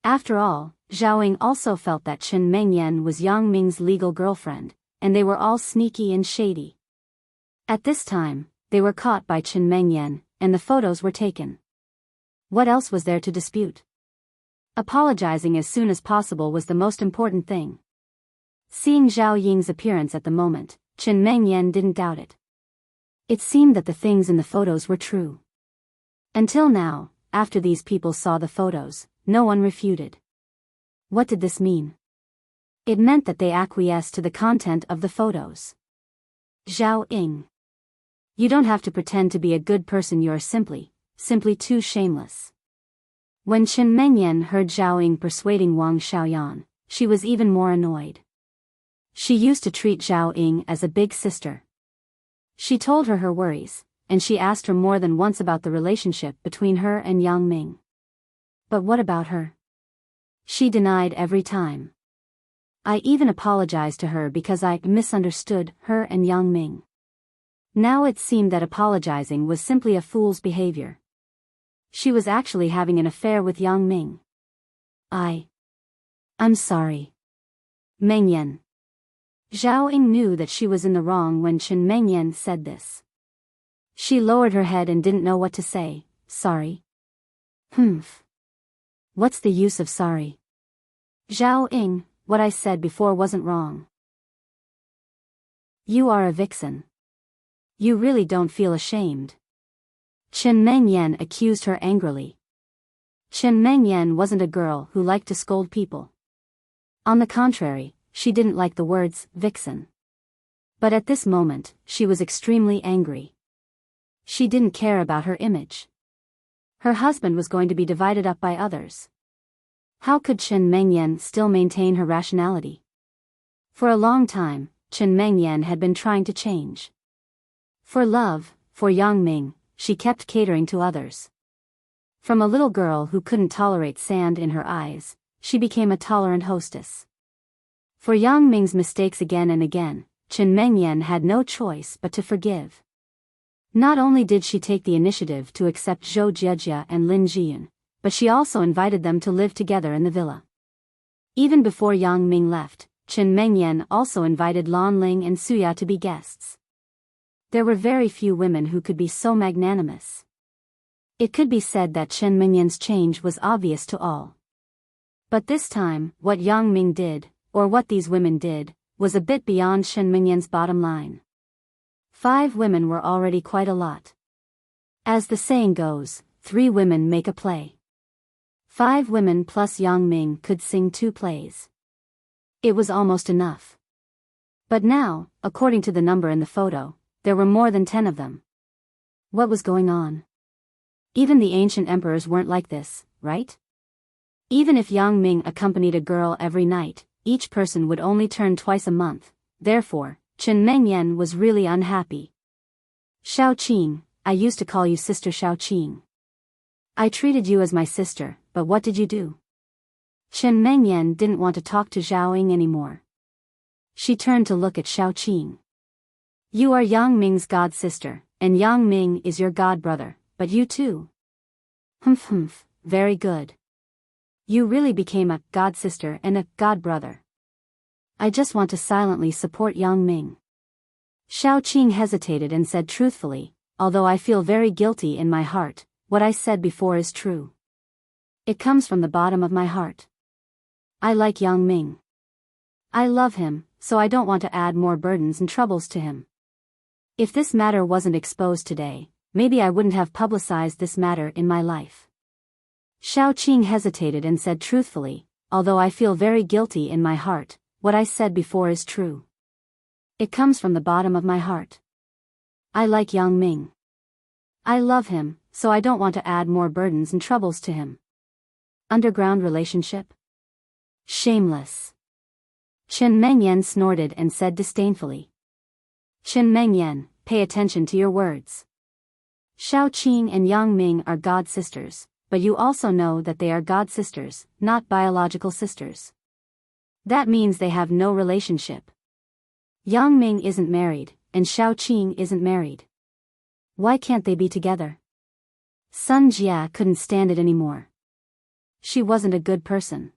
After all, Zhao Ying also felt that Chen Mengyan was Yang Ming's legal girlfriend, and they were all sneaky and shady. At this time, they were caught by Chen Mengyan, and the photos were taken. What else was there to dispute? Apologizing as soon as possible was the most important thing. Seeing Zhao Ying's appearance at the moment, Chen Mengyan didn't doubt it. It seemed that the things in the photos were true. Until now, after these people saw the photos, no one refuted. What did this mean? It meant that they acquiesced to the content of the photos. Zhao Ying. You don't have to pretend to be a good person, you're simply too shameless. When Chen Mengyan heard Zhao Ying persuading Wang Xiaoyan, she was even more annoyed. She used to treat Zhao Ying as a big sister. She told her worries, and she asked her more than once about the relationship between her and Yang Ming. But what about her? She denied every time. I even apologized to her because I misunderstood her and Yang Ming. Now it seemed that apologizing was simply a fool's behavior. She was actually having an affair with Yang Ming. I'm sorry. Mengyan. Zhao Ying knew that she was in the wrong when Chen Mengyan said this. She lowered her head and didn't know what to say. Sorry? What's the use of sorry? Zhao Ying, what I said before wasn't wrong. You are a vixen. You really don't feel ashamed. Chen Mengyan accused her angrily. Chen Mengyan wasn't a girl who liked to scold people. On the contrary, she didn't like the words vixen. But at this moment, she was extremely angry. She didn't care about her image. Her husband was going to be divided up by others. How could Chen Mengyan still maintain her rationality? For a long time, Chen Mengyan had been trying to change. For love, for Yang Ming, she kept catering to others. From a little girl who couldn't tolerate sand in her eyes, she became a tolerant hostess. For Yang Ming's mistakes again and again, Chen Mengyan had no choice but to forgive. Not only did she take the initiative to accept Zhou Jiejia and Lin Jiyun, but she also invited them to live together in the villa. Even before Yang Ming left, Chen Mengyan also invited Lan Ling and Suya to be guests. There were very few women who could be so magnanimous. It could be said that Chen Mengyan's change was obvious to all. But this time, what Yang Ming did, or what these women did, was a bit beyond Chen Mengyan's bottom line. 5 women were already quite a lot. As the saying goes, 3 women make a play. 5 women plus Yang Ming could sing 2 plays. It was almost enough. But now, according to the number in the photo, there were more than 10 of them. What was going on? Even the ancient emperors weren't like this, right? Even if Yang Ming accompanied a girl every night, each person would only turn twice a month. Therefore, Chen Mengyan was really unhappy. Xiao Qing, I used to call you Sister Xiao Qing. I treated you as my sister, but what did you do? Chen Mengyan didn't want to talk to Zhao Ying anymore. She turned to look at Xiao Qing. You are Yang Ming's god sister, and Yang Ming is your god brother, but you too. Humph, very good. You really became a god sister and a god brother. I just want to silently support Yang Ming. Xiao Qing hesitated and said truthfully, although I feel very guilty in my heart, what I said before is true. It comes from the bottom of my heart. I like Yang Ming. I love him, so I don't want to add more burdens and troubles to him. If this matter wasn't exposed today, maybe I wouldn't have publicized this matter in my life. Xiao Qing hesitated and said truthfully, although I feel very guilty in my heart, what I said before is true. It comes from the bottom of my heart. I like Yang Ming. I love him, so I don't want to add more burdens and troubles to him. Underground relationship? Shameless. Chen Mengyan snorted and said disdainfully. Chen Mengyan, pay attention to your words. Xiao Qing and Yang Ming are god sisters, but you also know that they are god sisters, not biological sisters. That means they have no relationship. Yang Ming isn't married, and Xiao Qing isn't married. Why can't they be together? Sun Jia couldn't stand it anymore. She wasn't a good person.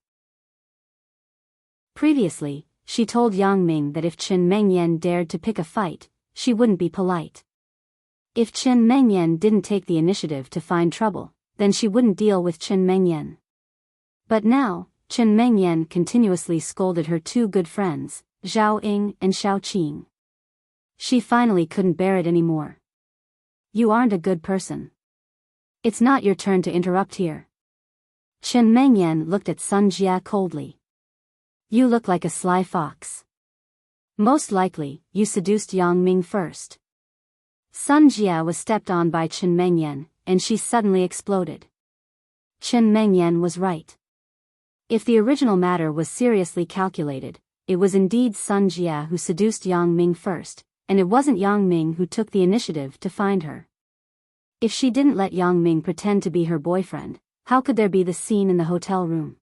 Previously, she told Yang Ming that if Chen Mengyan dared to pick a fight, she wouldn't be polite. If Chen Mengyan didn't take the initiative to find trouble, then she wouldn't deal with Chen Mengyan. But now, Chen Mengyan continuously scolded her two good friends, Zhao Ying and Xiao Qing. She finally couldn't bear it anymore. You aren't a good person. It's not your turn to interrupt here. Chen Mengyan looked at Sun Jia coldly. You look like a sly fox. Most likely, you seduced Yang Ming first. Sun Jia was stepped on by Chen Mengyan, and she suddenly exploded. Chen Mengyan was right. If the original matter was seriously calculated, it was indeed Sun Jia who seduced Yang Ming first, and it wasn't Yang Ming who took the initiative to find her. If she didn't let Yang Ming pretend to be her boyfriend, how could there be the scene in the hotel room?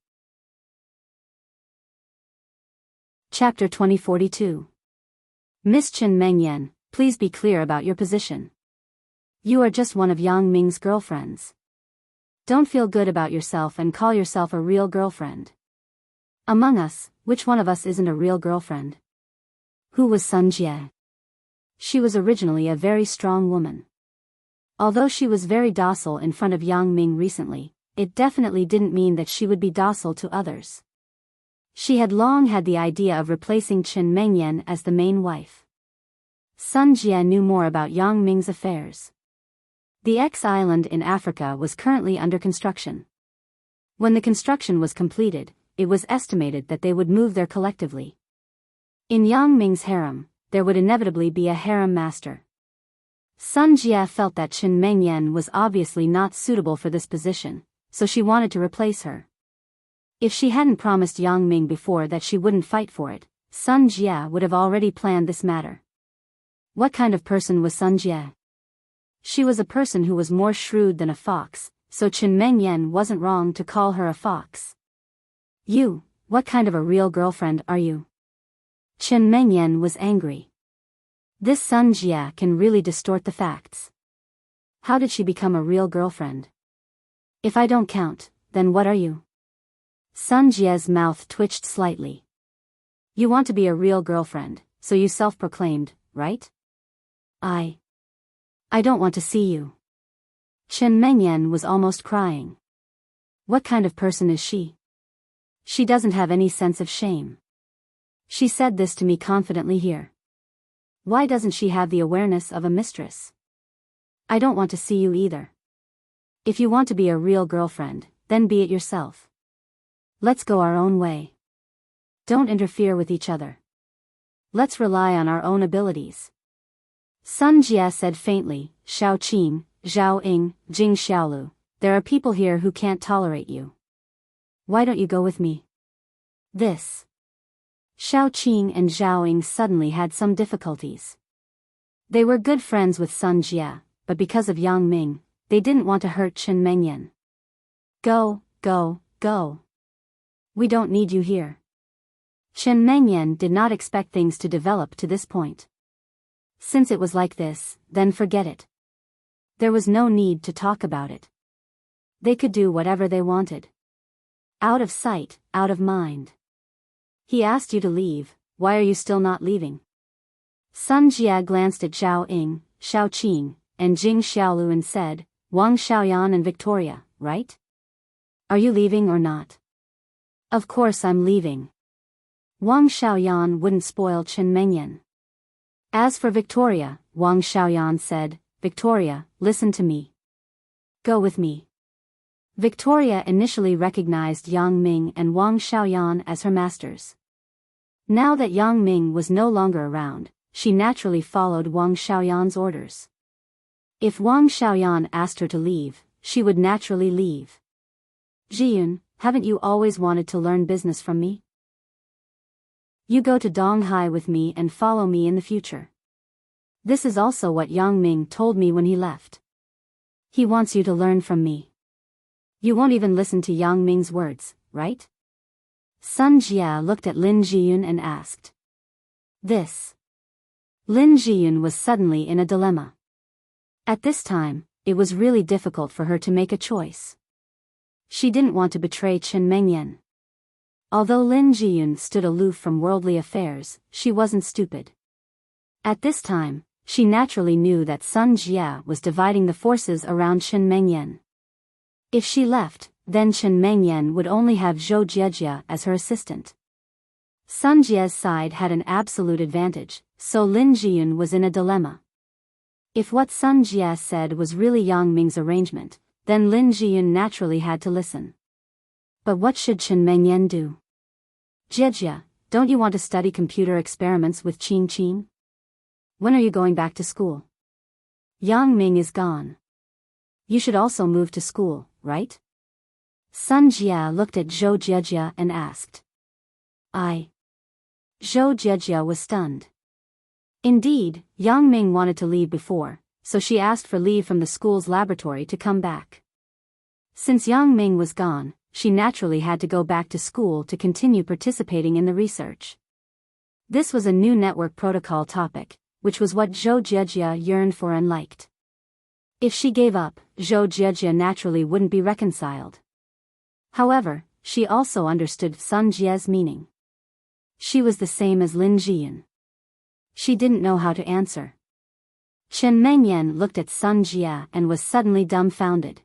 Chapter 2042. Miss Chen Mengyan, please be clear about your position. You are just one of Yang Ming's girlfriends. Don't feel good about yourself and call yourself a real girlfriend. Among us, which one of us isn't a real girlfriend? Who was Sun Jie? She was originally a very strong woman. Although she was very docile in front of Yang Ming recently, it definitely didn't mean that she would be docile to others. She had long had the idea of replacing Chen Mengyan as the main wife. Sun Jie knew more about Yang Ming's affairs. The X-island in Africa was currently under construction. When the construction was completed, it was estimated that they would move there collectively. In Yang Ming's harem, there would inevitably be a harem master. Sun Jie felt that Chen Mengyan was obviously not suitable for this position, so she wanted to replace her. If she hadn't promised Yang Ming before that she wouldn't fight for it, Sun Jie would have already planned this matter. What kind of person was Sun Jie? She was a person who was more shrewd than a fox, so Chen Mengyan wasn't wrong to call her a fox. You, what kind of a real girlfriend are you? Chen Mengyan was angry. This Sun Jie can really distort the facts. How did she become a real girlfriend? If I don't count, then what are you? Sun Jie's mouth twitched slightly. You want to be a real girlfriend, so you self-proclaimed, right? I don't want to see you. Chen Mengyan was almost crying. What kind of person is she? She doesn't have any sense of shame. She said this to me confidently here. Why doesn't she have the awareness of a mistress? I don't want to see you either. If you want to be a real girlfriend, then be it yourself. Let's go our own way. Don't interfere with each other. Let's rely on our own abilities. Sun Jie said faintly, Xiao Qing, Zhao Ying, Jing Xiaolu, there are people here who can't tolerate you. Why don't you go with me? This. Xiao Qing and Zhao Ying suddenly had some difficulties. They were good friends with Sun Jie, but because of Yang Ming, they didn't want to hurt Chen Mengyan. Go, go, go. We don't need you here. Chen Mengyan did not expect things to develop to this point. Since it was like this, then forget it. There was no need to talk about it. They could do whatever they wanted. Out of sight, out of mind. He asked you to leave, why are you still not leaving? Sun Jie glanced at Zhao Ying, Xiao Qing, and Jing Xiaolu and said, Wang Xiaoyan and Victoria, right? Are you leaving or not? Of course I'm leaving. Wang Xiaoyan wouldn't spoil Chen Mengyan. As for Victoria, Wang Xiaoyan said, Victoria, listen to me. Go with me. Victoria initially recognized Yang Ming and Wang Xiaoyan as her masters. Now that Yang Ming was no longer around, she naturally followed Wang Xiaoyan's orders. If Wang Xiaoyan asked her to leave, she would naturally leave. Jiyun, haven't you always wanted to learn business from me? You go to Donghai with me and follow me in the future. This is also what Yang Ming told me when he left. He wants you to learn from me. You won't even listen to Yang Ming's words, right? Sun Jie looked at Lin Jiyun and asked. This. Lin Jiyun was suddenly in a dilemma. At this time, it was really difficult for her to make a choice. She didn't want to betray Chen Mengyan. Although Lin Jiyun stood aloof from worldly affairs, she wasn't stupid. At this time, she naturally knew that Sun Jie was dividing the forces around Chen Mengyan. If she left, then Chen Mengyan would only have Zhou Jiejie as her assistant. Sun Jie's side had an absolute advantage, so Lin Jiyun was in a dilemma. If what Sun Jie said was really Yang Ming's arrangement, then Lin Jiyun naturally had to listen. But what should Chen Mengyan do? Jiejie, don't you want to study computer experiments with Qing Qing? When are you going back to school? Yang Ming is gone. You should also move to school, right? Sun Jie looked at Zhou Jiejie and asked. Zhou Jiejie was stunned. Indeed, Yang Ming wanted to leave before, so she asked for leave from the school's laboratory to come back. Since Yang Ming was gone, she naturally had to go back to school to continue participating in the research. This was a new network protocol topic, which was what Zhou Jiejie yearned for and liked. If she gave up, Zhou Jiejie naturally wouldn't be reconciled. However, she also understood Sun Jie's meaning. She was the same as Lin Jiyun. She didn't know how to answer. Chen Mengyan looked at Sun Jie and was suddenly dumbfounded.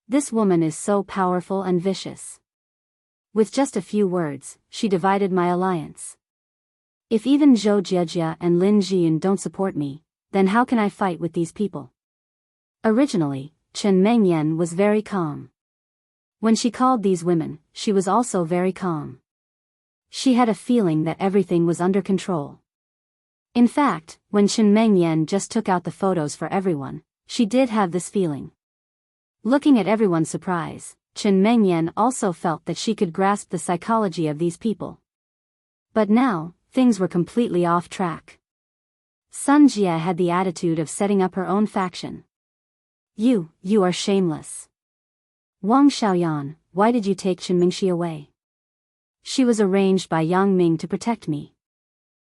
This woman is so powerful and vicious. With just a few words, she divided my alliance. If even Zhou Jiejie and Lin Jiyun don't support me, then how can I fight with these people? Originally, Chen Mengyan was very calm. When she called these women, she was also very calm. She had a feeling that everything was under control. In fact, when Chen Mengyan just took out the photos for everyone, she did have this feeling. Looking at everyone's surprise, Chen Mengyan also felt that she could grasp the psychology of these people. But now, things were completely off track. Sun Jie had the attitude of setting up her own faction. You are shameless. Wang Xiaoyan, why did you take Chen Mingxi away? She was arranged by Yang Ming to protect me.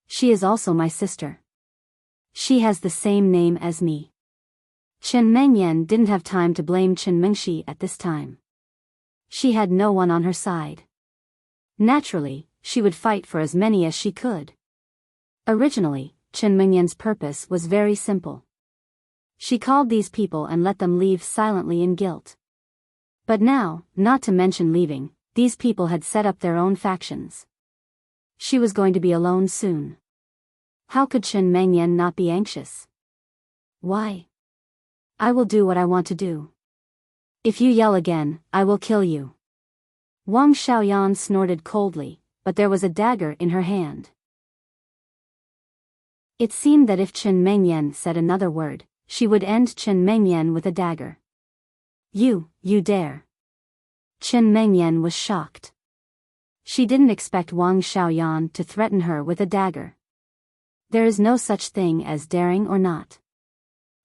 She is also my sister. She has the same name as me. Chen Mengyan didn't have time to blame Chen Mingxi at this time. She had no one on her side. Naturally, she would fight for as many as she could. Originally, Chen Mengyan's purpose was very simple. She called these people and let them leave silently in guilt. But now, not to mention leaving, these people had set up their own factions. She was going to be alone soon. How could Chen Mengyan not be anxious? Why? I will do what I want to do. If you yell again, I will kill you. Wang Xiaoyan snorted coldly, but there was a dagger in her hand. It seemed that if Chen Mengyan said another word, she would end Chen Mengyan with a dagger. You dare. Chen Mengyan was shocked. She didn't expect Wang Xiaoyan to threaten her with a dagger. There is no such thing as daring or not.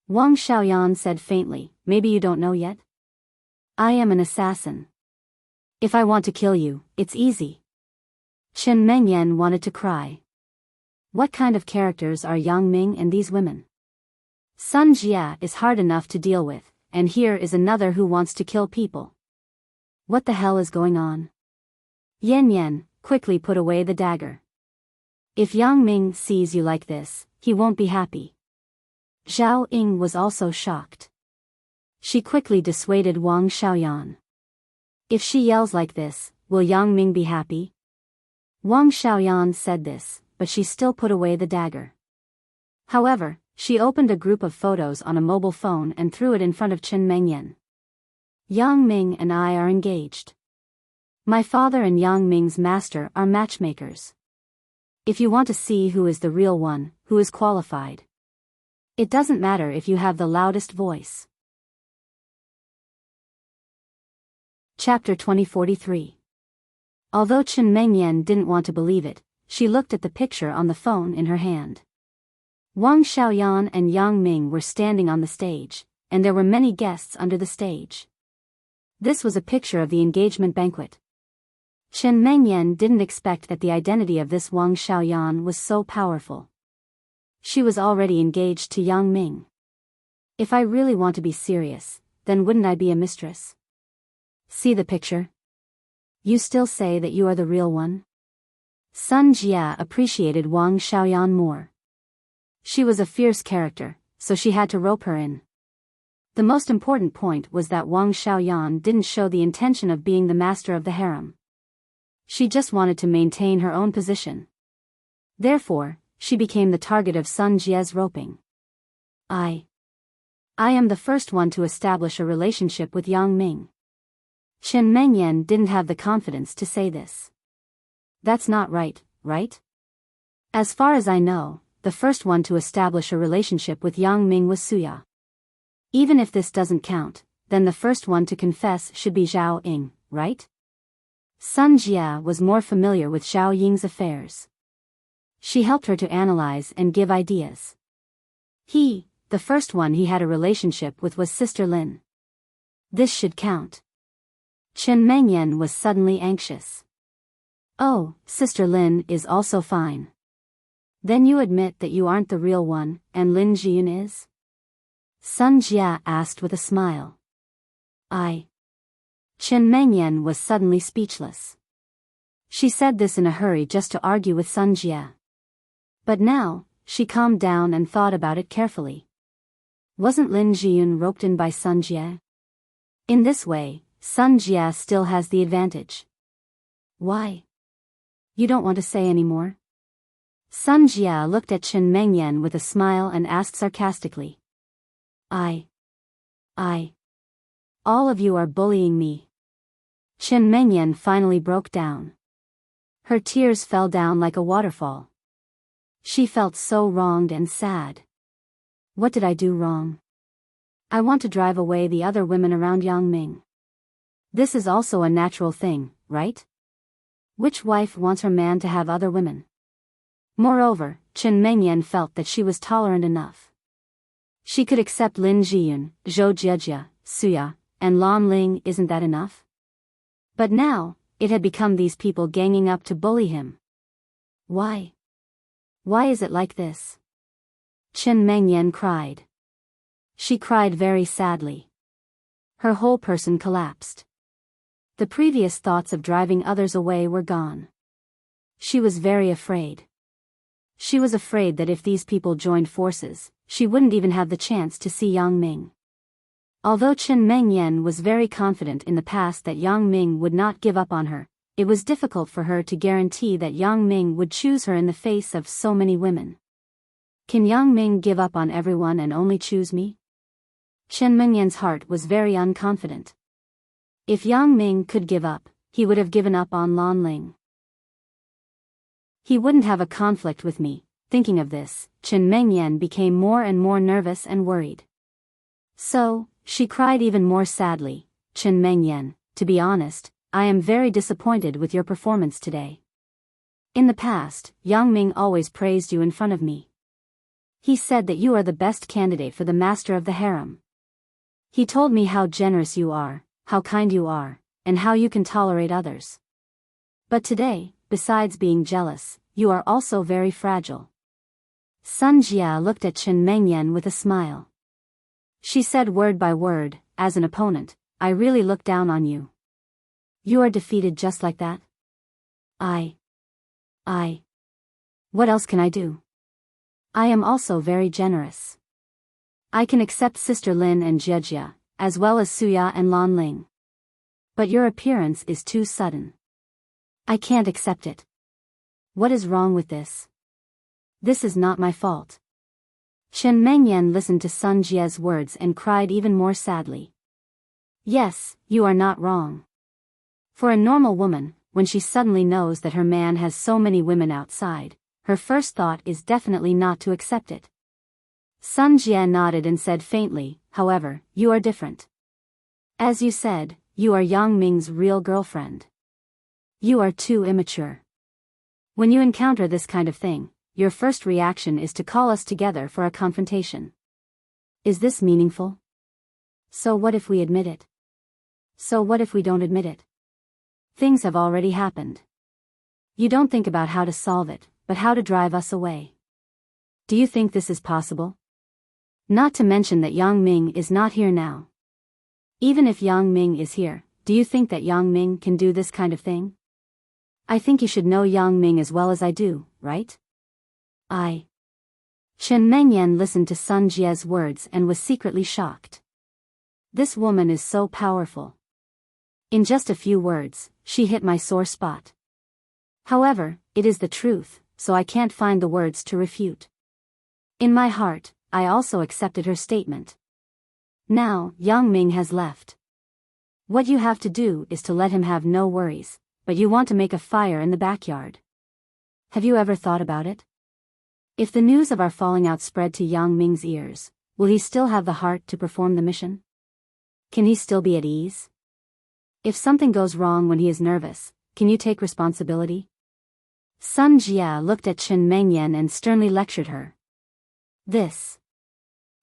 Wang Xiaoyan said faintly, maybe you don't know yet? I am an assassin. If I want to kill you, it's easy. Chen Mengyan wanted to cry. What kind of characters are Yang Ming and these women? Sun Jia is hard enough to deal with, and here is another who wants to kill people. What the hell is going on? Yan Yan, quickly put away the dagger. If Yang Ming sees you like this, he won't be happy. Zhao Ying was also shocked. She quickly dissuaded Wang Xiaoyan. If she yells like this, will Yang Ming be happy? Wang Xiaoyan said this, but she still put away the dagger. However, she opened a group of photos on a mobile phone and threw it in front of Chen Mengyan. Yang Ming and I are engaged. My father and Yang Ming's master are matchmakers. If you want to see who is the real one, who is qualified. It doesn't matter if you have the loudest voice. Chapter 2043. Although Chen Mengyan didn't want to believe it, she looked at the picture on the phone in her hand. Wang Xiaoyan and Yang Ming were standing on the stage, and there were many guests under the stage. This was a picture of the engagement banquet. Chen Mengyan didn't expect that the identity of this Wang Xiaoyan was so powerful. She was already engaged to Yang Ming. If I really want to be serious, then wouldn't I be a mistress? See the picture? You still say that you are the real one? Sun Jia appreciated Wang Xiaoyan more. She was a fierce character, so she had to rope her in. The most important point was that Wang Xiaoyan didn't show the intention of being the master of the harem. She just wanted to maintain her own position. Therefore, she became the target of Sun Jia's roping. I am the first one to establish a relationship with Yang Ming. Chen Mengyan didn't have the confidence to say this. That's not right, right? As far as I know, the first one to establish a relationship with Yang Ming was Suya. Even if this doesn't count, then the first one to confess should be Zhao Ying, right? Sun Jia was more familiar with Zhao Ying's affairs. She helped her to analyze and give ideas. The first one he had a relationship with was Sister Lin. This should count. Chen Mengyan was suddenly anxious. Oh, Sister Lin is also fine. Then you admit that you aren't the real one, and Lin Jiyun is? Sun Jia asked with a smile. Chen Mengyan was suddenly speechless. She said this in a hurry just to argue with Sun Jia. But now, she calmed down and thought about it carefully. Wasn't Lin Jiyun roped in by Sun Jia? In this way, Sun Jia still has the advantage. Why? You don't want to say any more? Sun Jia looked at Chen Mengyan with a smile and asked sarcastically. All of you are bullying me. Chen Mengyan finally broke down. Her tears fell down like a waterfall. She felt so wronged and sad. What did I do wrong? I want to drive away the other women around Yang Ming. This is also a natural thing, right? Which wife wants her man to have other women? Moreover, Chen Mengyan felt that she was tolerant enough. She could accept Lin Jiyun, Zhou Jiejia, Suya, and Lan Ling. Isn't that enough? But now, it had become these people ganging up to bully him. Why? Why is it like this? Chen Mengyan cried. She cried very sadly. Her whole person collapsed. The previous thoughts of driving others away were gone. She was very afraid. She was afraid that if these people joined forces, she wouldn't even have the chance to see Yang Ming. Although Chen Mengyan was very confident in the past that Yang Ming would not give up on her, it was difficult for her to guarantee that Yang Ming would choose her in the face of so many women. Can Yang Ming give up on everyone and only choose me? Chen Mengyan's heart was very unconfident. If Yang Ming could give up, he would have given up on Lan Ling. He wouldn't have a conflict with me. Thinking of this, Chen Mengyan became more and more nervous and worried. So, she cried even more sadly. Chen Mengyan, to be honest, I am very disappointed with your performance today. In the past, Yang Ming always praised you in front of me. He said that you are the best candidate for the master of the harem. He told me how generous you are, how kind you are, and how you can tolerate others. But today, besides being jealous, you are also very fragile. Sun Jia looked at Chen Mengyan with a smile. She said word by word, as an opponent, I really look down on you. You are defeated just like that? What else can I do? I am also very generous. I can accept Sister Lin and Jiejia, as well as Suya and Lan Ling. But your appearance is too sudden. I can't accept it. What is wrong with this? This is not my fault. Chen Mengyan listened to Sun Jia's words and cried even more sadly. Yes, you are not wrong. For a normal woman, when she suddenly knows that her man has so many women outside, her first thought is definitely not to accept it. Sun Jia nodded and said faintly, however, you are different. As you said, you are Yang Ming's real girlfriend. You are too immature. When you encounter this kind of thing, your first reaction is to call us together for a confrontation. Is this meaningful? So what if we admit it? So what if we don't admit it? Things have already happened. You don't think about how to solve it, but how to drive us away. Do you think this is possible? Not to mention that Yang Ming is not here now. Even if Yang Ming is here, do you think that Yang Ming can do this kind of thing? I think you should know Yang Ming as well as I do, right? Chen Mengyan listened to Sun Jia's words and was secretly shocked. This woman is so powerful. In just a few words, she hit my sore spot. However, it is the truth, so I can't find the words to refute. In my heart, I also accepted her statement. Now, Yang Ming has left. What you have to do is to let him have no worries, but you want to make a fire in the backyard. Have you ever thought about it? If the news of our falling out spread to Yang Ming's ears, will he still have the heart to perform the mission? Can he still be at ease? If something goes wrong when he is nervous, can you take responsibility? Sun Jia looked at Chen Mengyan and sternly lectured her. This.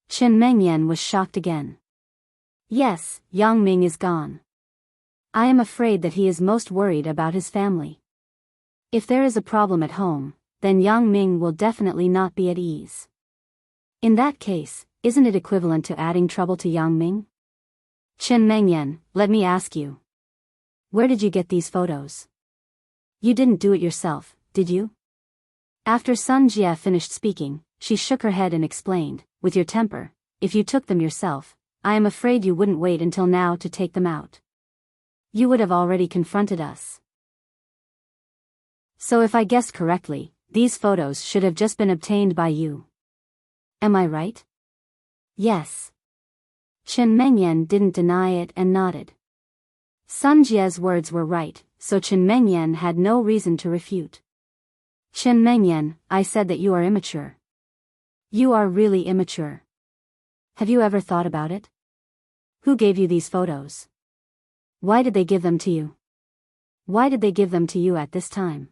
Chen Mengyan was shocked again. Yes, Yang Ming is gone. I am afraid that he is most worried about his family. If there is a problem at home, then Yang Ming will definitely not be at ease. In that case, isn't it equivalent to adding trouble to Yang Ming? Chen Mengyan, let me ask you. Where did you get these photos? You didn't do it yourself, did you? After Sun Jia finished speaking, she shook her head and explained, with your temper, if you took them yourself, I am afraid you wouldn't wait until now to take them out. You would have already confronted us. So if I guessed correctly, these photos should have just been obtained by you. Am I right? Yes. Chen Mengyan didn't deny it and nodded. Sun Jia's words were right, so Chen Mengyan had no reason to refute. Chen Mengyan, I said that you are immature. You are really immature. Have you ever thought about it? Who gave you these photos? Why did they give them to you? Why did they give them to you at this time?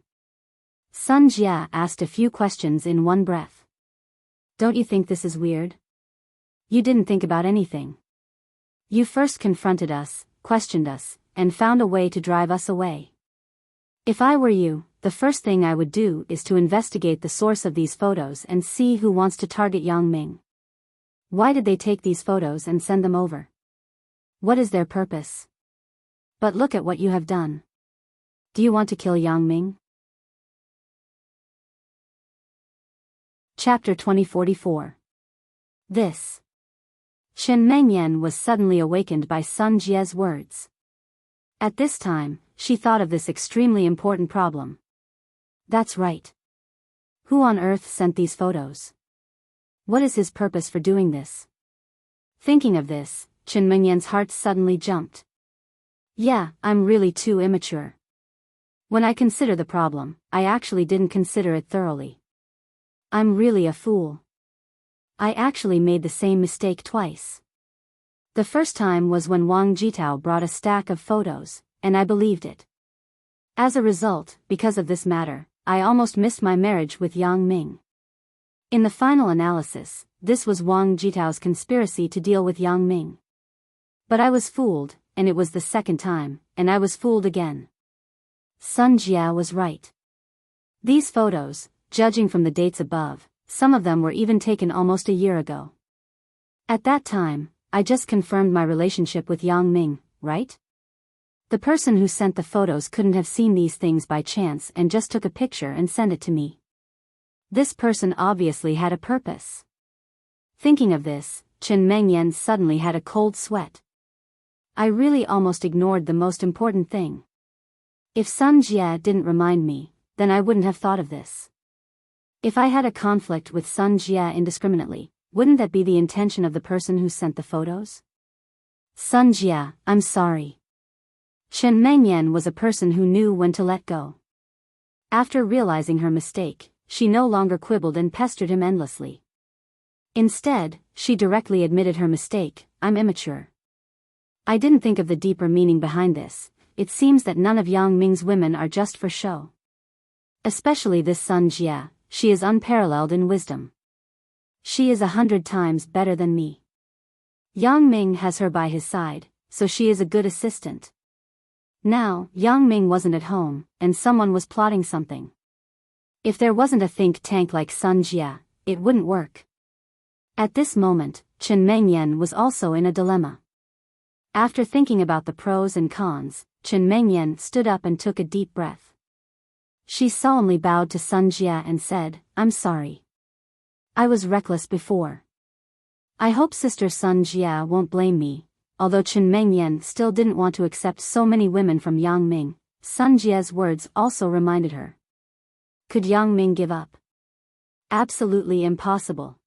Sun Jia asked a few questions in one breath. Don't you think this is weird? You didn't think about anything. You first confronted us, questioned us, and found a way to drive us away. If I were you, the first thing I would do is to investigate the source of these photos and see who wants to target Yang Ming. Why did they take these photos and send them over? What is their purpose? But look at what you have done. Do you want to kill Yang Ming? Chapter 2044. This. Chen Mengyan was suddenly awakened by Sun Jia's words. At this time, she thought of this extremely important problem. That's right. Who on earth sent these photos? What is his purpose for doing this? Thinking of this, Chen Mengyan's heart suddenly jumped. Yeah, I'm really too immature. When I consider the problem, I actually didn't consider it thoroughly. I'm really a fool. I actually made the same mistake twice. The first time was when Wang Jitao brought a stack of photos, and I believed it. As a result, because of this matter, I almost missed my marriage with Yang Ming. In the final analysis, this was Wang Jitao's conspiracy to deal with Yang Ming. But I was fooled, and it was the second time, and I was fooled again. Sun Jia was right. These photos, judging from the dates above, some of them were even taken almost a year ago. At that time, I just confirmed my relationship with Yang Ming, right? The person who sent the photos couldn't have seen these things by chance and just took a picture and sent it to me. This person obviously had a purpose. Thinking of this, Chen Mengyan suddenly had a cold sweat. I really almost ignored the most important thing. If Sun Jia didn't remind me, then I wouldn't have thought of this. If I had a conflict with Sun Jia indiscriminately, wouldn't that be the intention of the person who sent the photos? Sun Jia, I'm sorry. Chen Mengyan was a person who knew when to let go. After realizing her mistake, she no longer quibbled and pestered him endlessly. Instead, she directly admitted her mistake, I'm immature. I didn't think of the deeper meaning behind this. It seems that none of Yang Ming's women are just for show. Especially this Sun Jia, she is unparalleled in wisdom. She is 100 times better than me. Yang Ming has her by his side, so she is a good assistant. Now, Yang Ming wasn't at home, and someone was plotting something. If there wasn't a think tank like Sun Jia, it wouldn't work. At this moment, Chen Mengyan was also in a dilemma. After thinking about the pros and cons, Chen Mengyan stood up and took a deep breath. She solemnly bowed to Sun Jia and said, I'm sorry. I was reckless before. I hope Sister Sun Jia won't blame me. Although Chen Mengyan still didn't want to accept so many women from Yang Ming, Sun Jia's words also reminded her. Could Yang Ming give up? Absolutely impossible.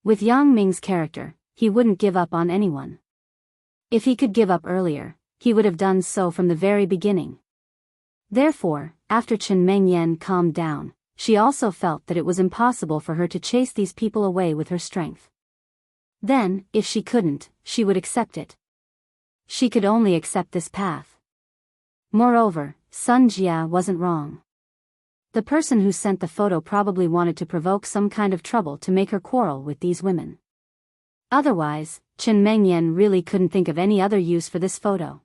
With Yang Ming's character, he wouldn't give up on anyone. If he could give up earlier, he would have done so from the very beginning. Therefore, after Chen Mengyan calmed down, she also felt that it was impossible for her to chase these people away with her strength. Then, if she couldn't, she would accept it. She could only accept this path. Moreover, Sun Jia wasn't wrong. The person who sent the photo probably wanted to provoke some kind of trouble to make her quarrel with these women. Otherwise, Chen Mengyan really couldn't think of any other use for this photo.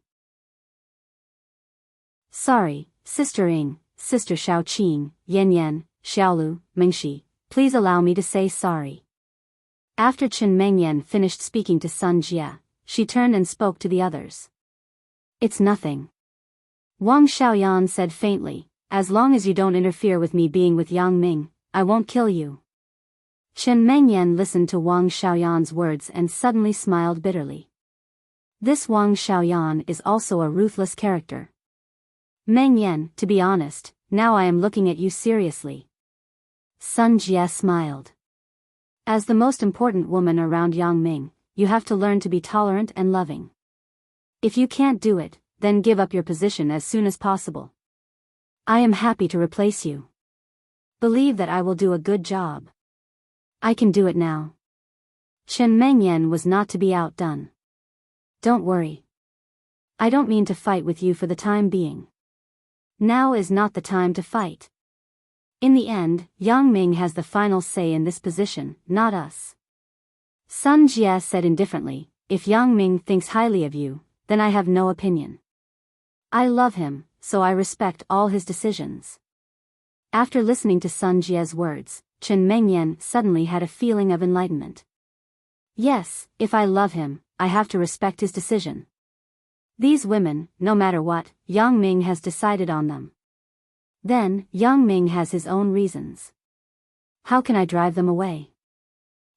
Sorry, Sister Ying, Sister Shaoqing, Yan Yan, Xiaolu, Mingxi, please allow me to say sorry. After Chen Mengyan finished speaking to Sun Jia, she turned and spoke to the others. It's nothing. Wang Xiaoyan said faintly, as long as you don't interfere with me being with Yang Ming, I won't kill you. Chen Mengyan listened to Wang Xiaoyan's words and suddenly smiled bitterly. This Wang Xiaoyan is also a ruthless character. Mengyan, to be honest, now I am looking at you seriously. Sun Jia smiled. As the most important woman around Yang Ming, you have to learn to be tolerant and loving. If you can't do it, then give up your position as soon as possible. I am happy to replace you. Believe that I will do a good job. I can do it now. Chen Mengyan was not to be outdone. Don't worry. I don't mean to fight with you for the time being. Now is not the time to fight. In the end, Yang Ming has the final say in this position, not us. Sun Jia said indifferently, if Yang Ming thinks highly of you, then I have no opinion. I love him, so I respect all his decisions. After listening to Sun Jia's words, Chen Mengyan suddenly had a feeling of enlightenment. Yes, if I love him, I have to respect his decision. These women, no matter what, Yang Ming has decided on them. Then, Yang Ming has his own reasons. How can I drive them away?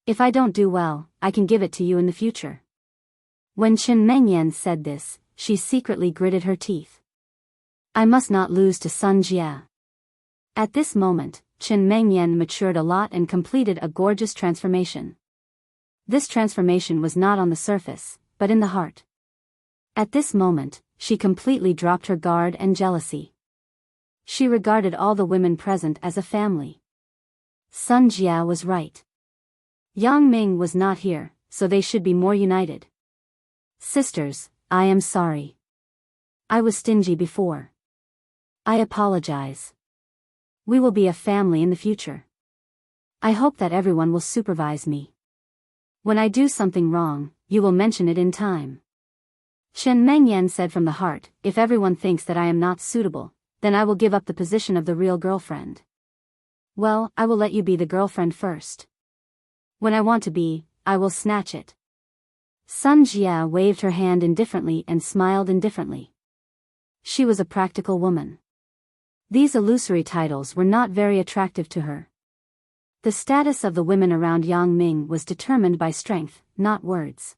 If I don't do well, I can give it to you in the future. When Chen Mengyan said this, she secretly gritted her teeth. I must not lose to Sun Jia. At this moment, Chen Mengyan matured a lot and completed a gorgeous transformation. This transformation was not on the surface, but in the heart. At this moment, she completely dropped her guard and jealousy. She regarded all the women present as a family. Sun Jia was right. Yang Ming was not here, so they should be more united. Sisters, I am sorry. I was stingy before. I apologize. We will be a family in the future. I hope that everyone will supervise me. When I do something wrong, you will mention it in time. Chen Mengyan said from the heart, if everyone thinks that I am not suitable, then I will give up the position of the real girlfriend. Well, I will let you be the girlfriend first. When I want to be, I will snatch it. Sun Jia waved her hand indifferently and smiled indifferently. She was a practical woman. These illusory titles were not very attractive to her. The status of the women around Yang Ming was determined by strength, not words.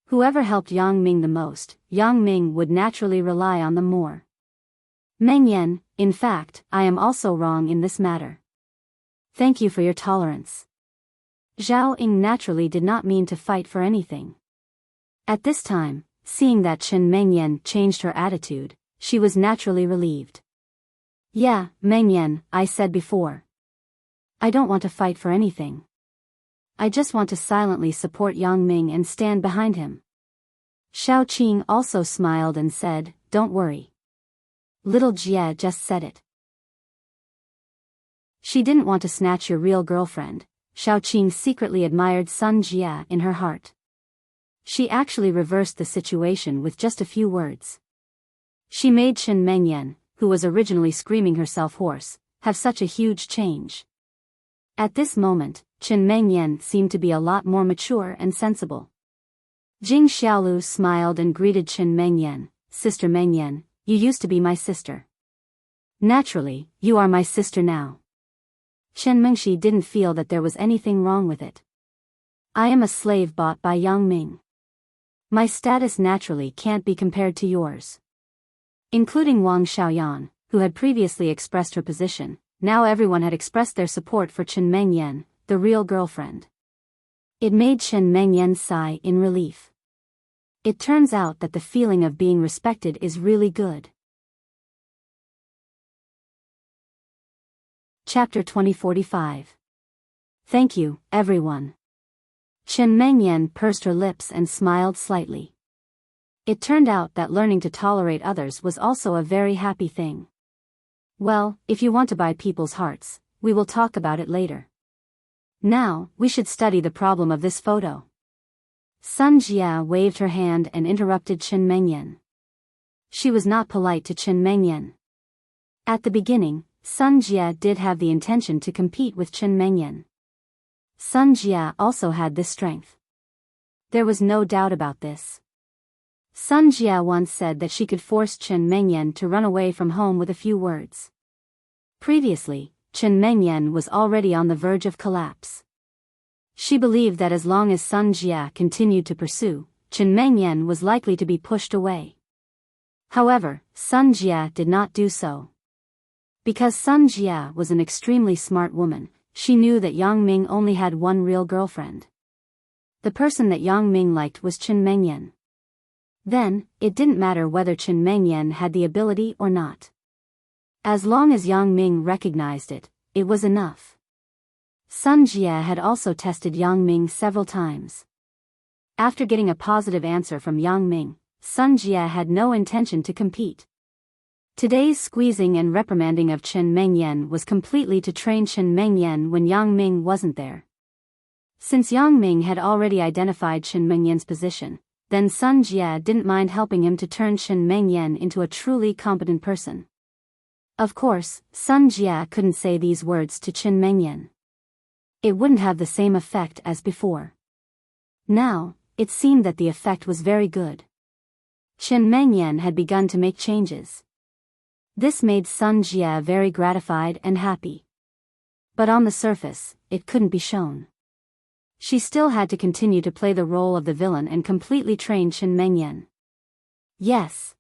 Whoever helped Yang Ming the most, Yang Ming would naturally rely on them more. Mengyan, in fact, I am also wrong in this matter. Thank you for your tolerance. Zhao Ying naturally did not mean to fight for anything. At this time, seeing that Chen Mengyan changed her attitude, she was naturally relieved. Yeah, Mengyan, I said before. I don't want to fight for anything. I just want to silently support Yang Ming and stand behind him. Xiao Qing also smiled and said, don't worry. Little Jia just said it. She didn't want to snatch your real girlfriend. Xiao Qing secretly admired Sun Jia in her heart. She actually reversed the situation with just a few words. She made Chen Mengyan, who was originally screaming herself hoarse, have such a huge change. At this moment, Chen Mengyan seemed to be a lot more mature and sensible. Jing Xiaolu smiled and greeted Chen Mengyan, Sister Mengyan, you used to be my sister. Naturally, you are my sister now. Chen Mengshi didn't feel that there was anything wrong with it. I am a slave bought by Yang Ming. My status naturally can't be compared to yours. Including Wang Xiaoyan, who had previously expressed her position, now everyone had expressed their support for Chen Mengyan, the real girlfriend. It made Chen Mengyan sigh in relief. It turns out that the feeling of being respected is really good. Chapter 2045. Thank you, everyone. Chen Mengyan pursed her lips and smiled slightly. It turned out that learning to tolerate others was also a very happy thing. Well, if you want to buy people's hearts, we will talk about it later. Now, we should study the problem of this photo. Sun Jia waved her hand and interrupted Chen Mengyan. She was not polite to Chen Mengyan. At the beginning, Sun Jia did have the intention to compete with Chen Mengyan. Sun Jia also had this strength. There was no doubt about this. Sun Jia once said that she could force Chen Mengyan to run away from home with a few words. Previously, Chen Mengyan was already on the verge of collapse. She believed that as long as Sun Jia continued to pursue, Chen Mengyan was likely to be pushed away. However, Sun Jia did not do so. Because Sun Jia was an extremely smart woman, she knew that Yang Ming only had one real girlfriend. The person that Yang Ming liked was Chen Mengyan. Then, it didn't matter whether Chen Mengyan had the ability or not. As long as Yang Ming recognized it, it was enough. Sun Jia had also tested Yang Ming several times. After getting a positive answer from Yang Ming, Sun Jia had no intention to compete. Today's squeezing and reprimanding of Chen Mengyan was completely to train Chen Mengyan when Yang Ming wasn't there. Since Yang Ming had already identified Chen Mengyan's position, then Sun Jia didn't mind helping him to turn Chen Mengyan into a truly competent person. Of course, Sun Jia couldn't say these words to Chen Mengyan. It wouldn't have the same effect as before. Now, it seemed that the effect was very good. Chen Mengyan had begun to make changes. This made Sun Jia very gratified and happy. But on the surface, it couldn't be shown. She still had to continue to play the role of the villain and completely train Chen Mengyan. Yes.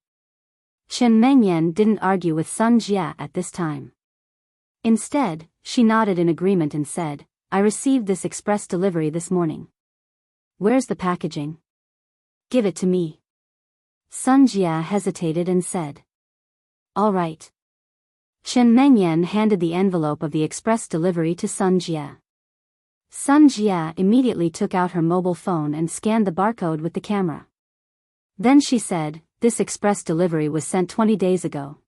Chen Mengyan didn't argue with Sun Jia at this time. Instead, she nodded in agreement and said, I received this express delivery this morning. Where's the packaging? Give it to me. Sun Jia hesitated and said. All right. Chen Mengyan handed the envelope of the express delivery to Sun Jia. Sun Jia immediately took out her mobile phone and scanned the barcode with the camera. Then she said, "This express delivery was sent 20 days ago.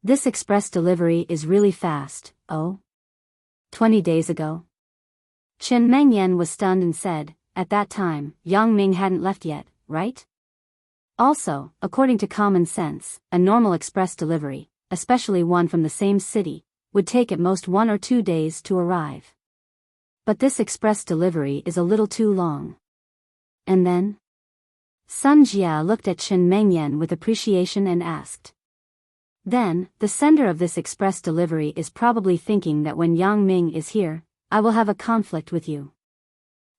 This express delivery is really fast." "Oh? 20 days ago?" Chen Mengyan was stunned and said, "At that time, Yang Ming hadn't left yet, right? Also, according to common sense, a normal express delivery, especially one from the same city, would take at most 1 or 2 days to arrive. But this express delivery is a little too long." "And then?" Sun Jia looked at Chen Mengyan with appreciation and asked. "Then, the sender of this express delivery is probably thinking that when Yang Ming is here, I will have a conflict with you."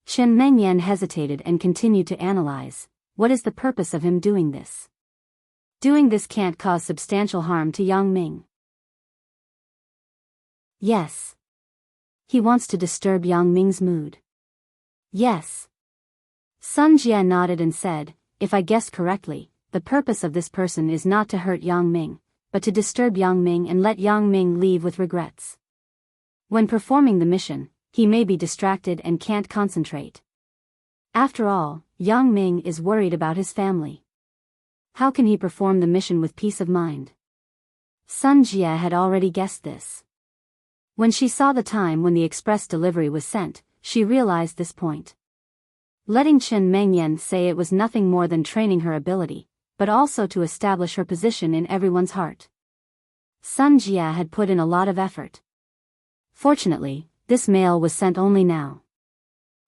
Chen Mengyan hesitated and continued to analyze. What is the purpose of him doing this? Doing this can't cause substantial harm to Yang Ming. Yes. He wants to disturb Yang Ming's mood. Yes. Sun Jia nodded and said, "If I guessed correctly, the purpose of this person is not to hurt Yang Ming, but to disturb Yang Ming and let Yang Ming leave with regrets. When performing the mission, he may be distracted and can't concentrate. After all, Yang Ming is worried about his family. How can he perform the mission with peace of mind?" Sun Jia had already guessed this. When she saw the time when the express delivery was sent, she realized this point. Letting Chen Mengyan say it was nothing more than training her ability, but also to establish her position in everyone's heart. Sun Jia had put in a lot of effort. Fortunately, this mail was sent only now.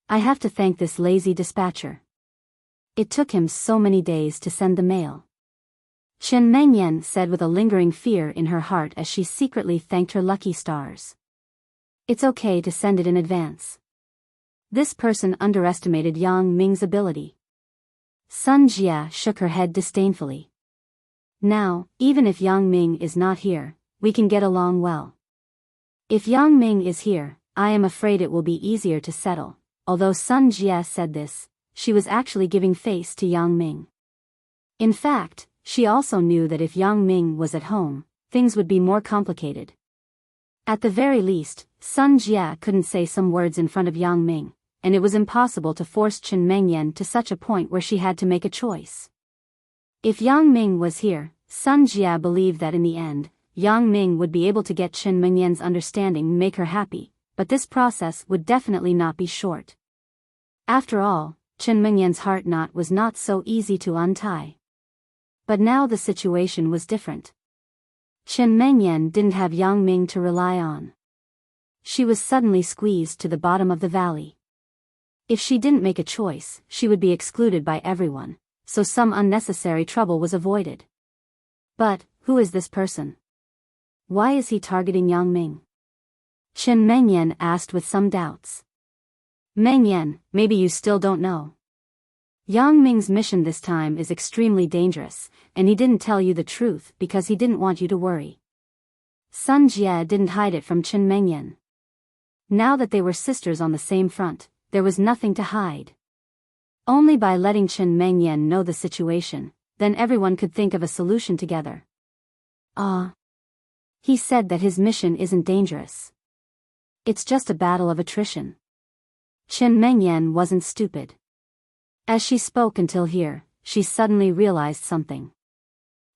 I have to thank this lazy dispatcher. It took him so many days to send the mail. Chen Mengyan said with a lingering fear in her heart as she secretly thanked her lucky stars. It's okay to send it in advance. This person underestimated Yang Ming's ability. Sun Jia shook her head disdainfully. Now, even if Yang Ming is not here, we can get along well. If Yang Ming is here, I am afraid it will be easier to settle. Although Sun Jia said this, she was actually giving face to Yang Ming. In fact, she also knew that if Yang Ming was at home, things would be more complicated. At the very least, Sun Jia couldn't say some words in front of Yang Ming, and it was impossible to force Chen Mengyan to such a point where she had to make a choice. If Yang Ming was here, Sun Jia believed that in the end, Yang Ming would be able to get Chen Mengyan's understanding and make her happy, but this process would definitely not be short. After all, Chen Mengyan's heart knot was not so easy to untie. But now the situation was different. Chen Mengyan didn't have Yang Ming to rely on. She was suddenly squeezed to the bottom of the valley. If she didn't make a choice, she would be excluded by everyone, so some unnecessary trouble was avoided. But, who is this person? Why is he targeting Yang Ming? Chen Mengyan asked with some doubts. Mengyan, maybe you still don't know. Yang Ming's mission this time is extremely dangerous, and he didn't tell you the truth because he didn't want you to worry. Sun Jia didn't hide it from Chen Mengyan. Now that they were sisters on the same front, there was nothing to hide. Only by letting Chen Mengyan know the situation, then everyone could think of a solution together. He said that his mission isn't dangerous. It's just a battle of attrition. Chen Mengyan wasn't stupid. As she spoke until here, she suddenly realized something.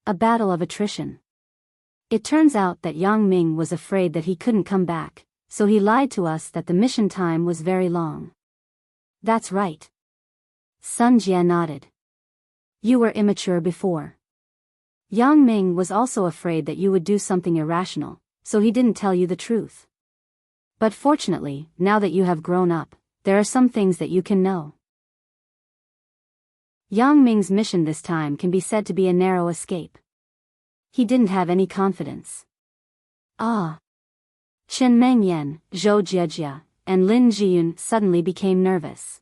A battle of attrition. It turns out that Yang Ming was afraid that he couldn't come back, so he lied to us that the mission time was very long. That's right. Sun Jia nodded. You were immature before. Yang Ming was also afraid that you would do something irrational, so he didn't tell you the truth. But fortunately, now that you have grown up, there are some things that you can know. Yang Ming's mission this time can be said to be a narrow escape. He didn't have any confidence. Chen Mengyan, Zhou Jiajia, and Lin Jiyun suddenly became nervous.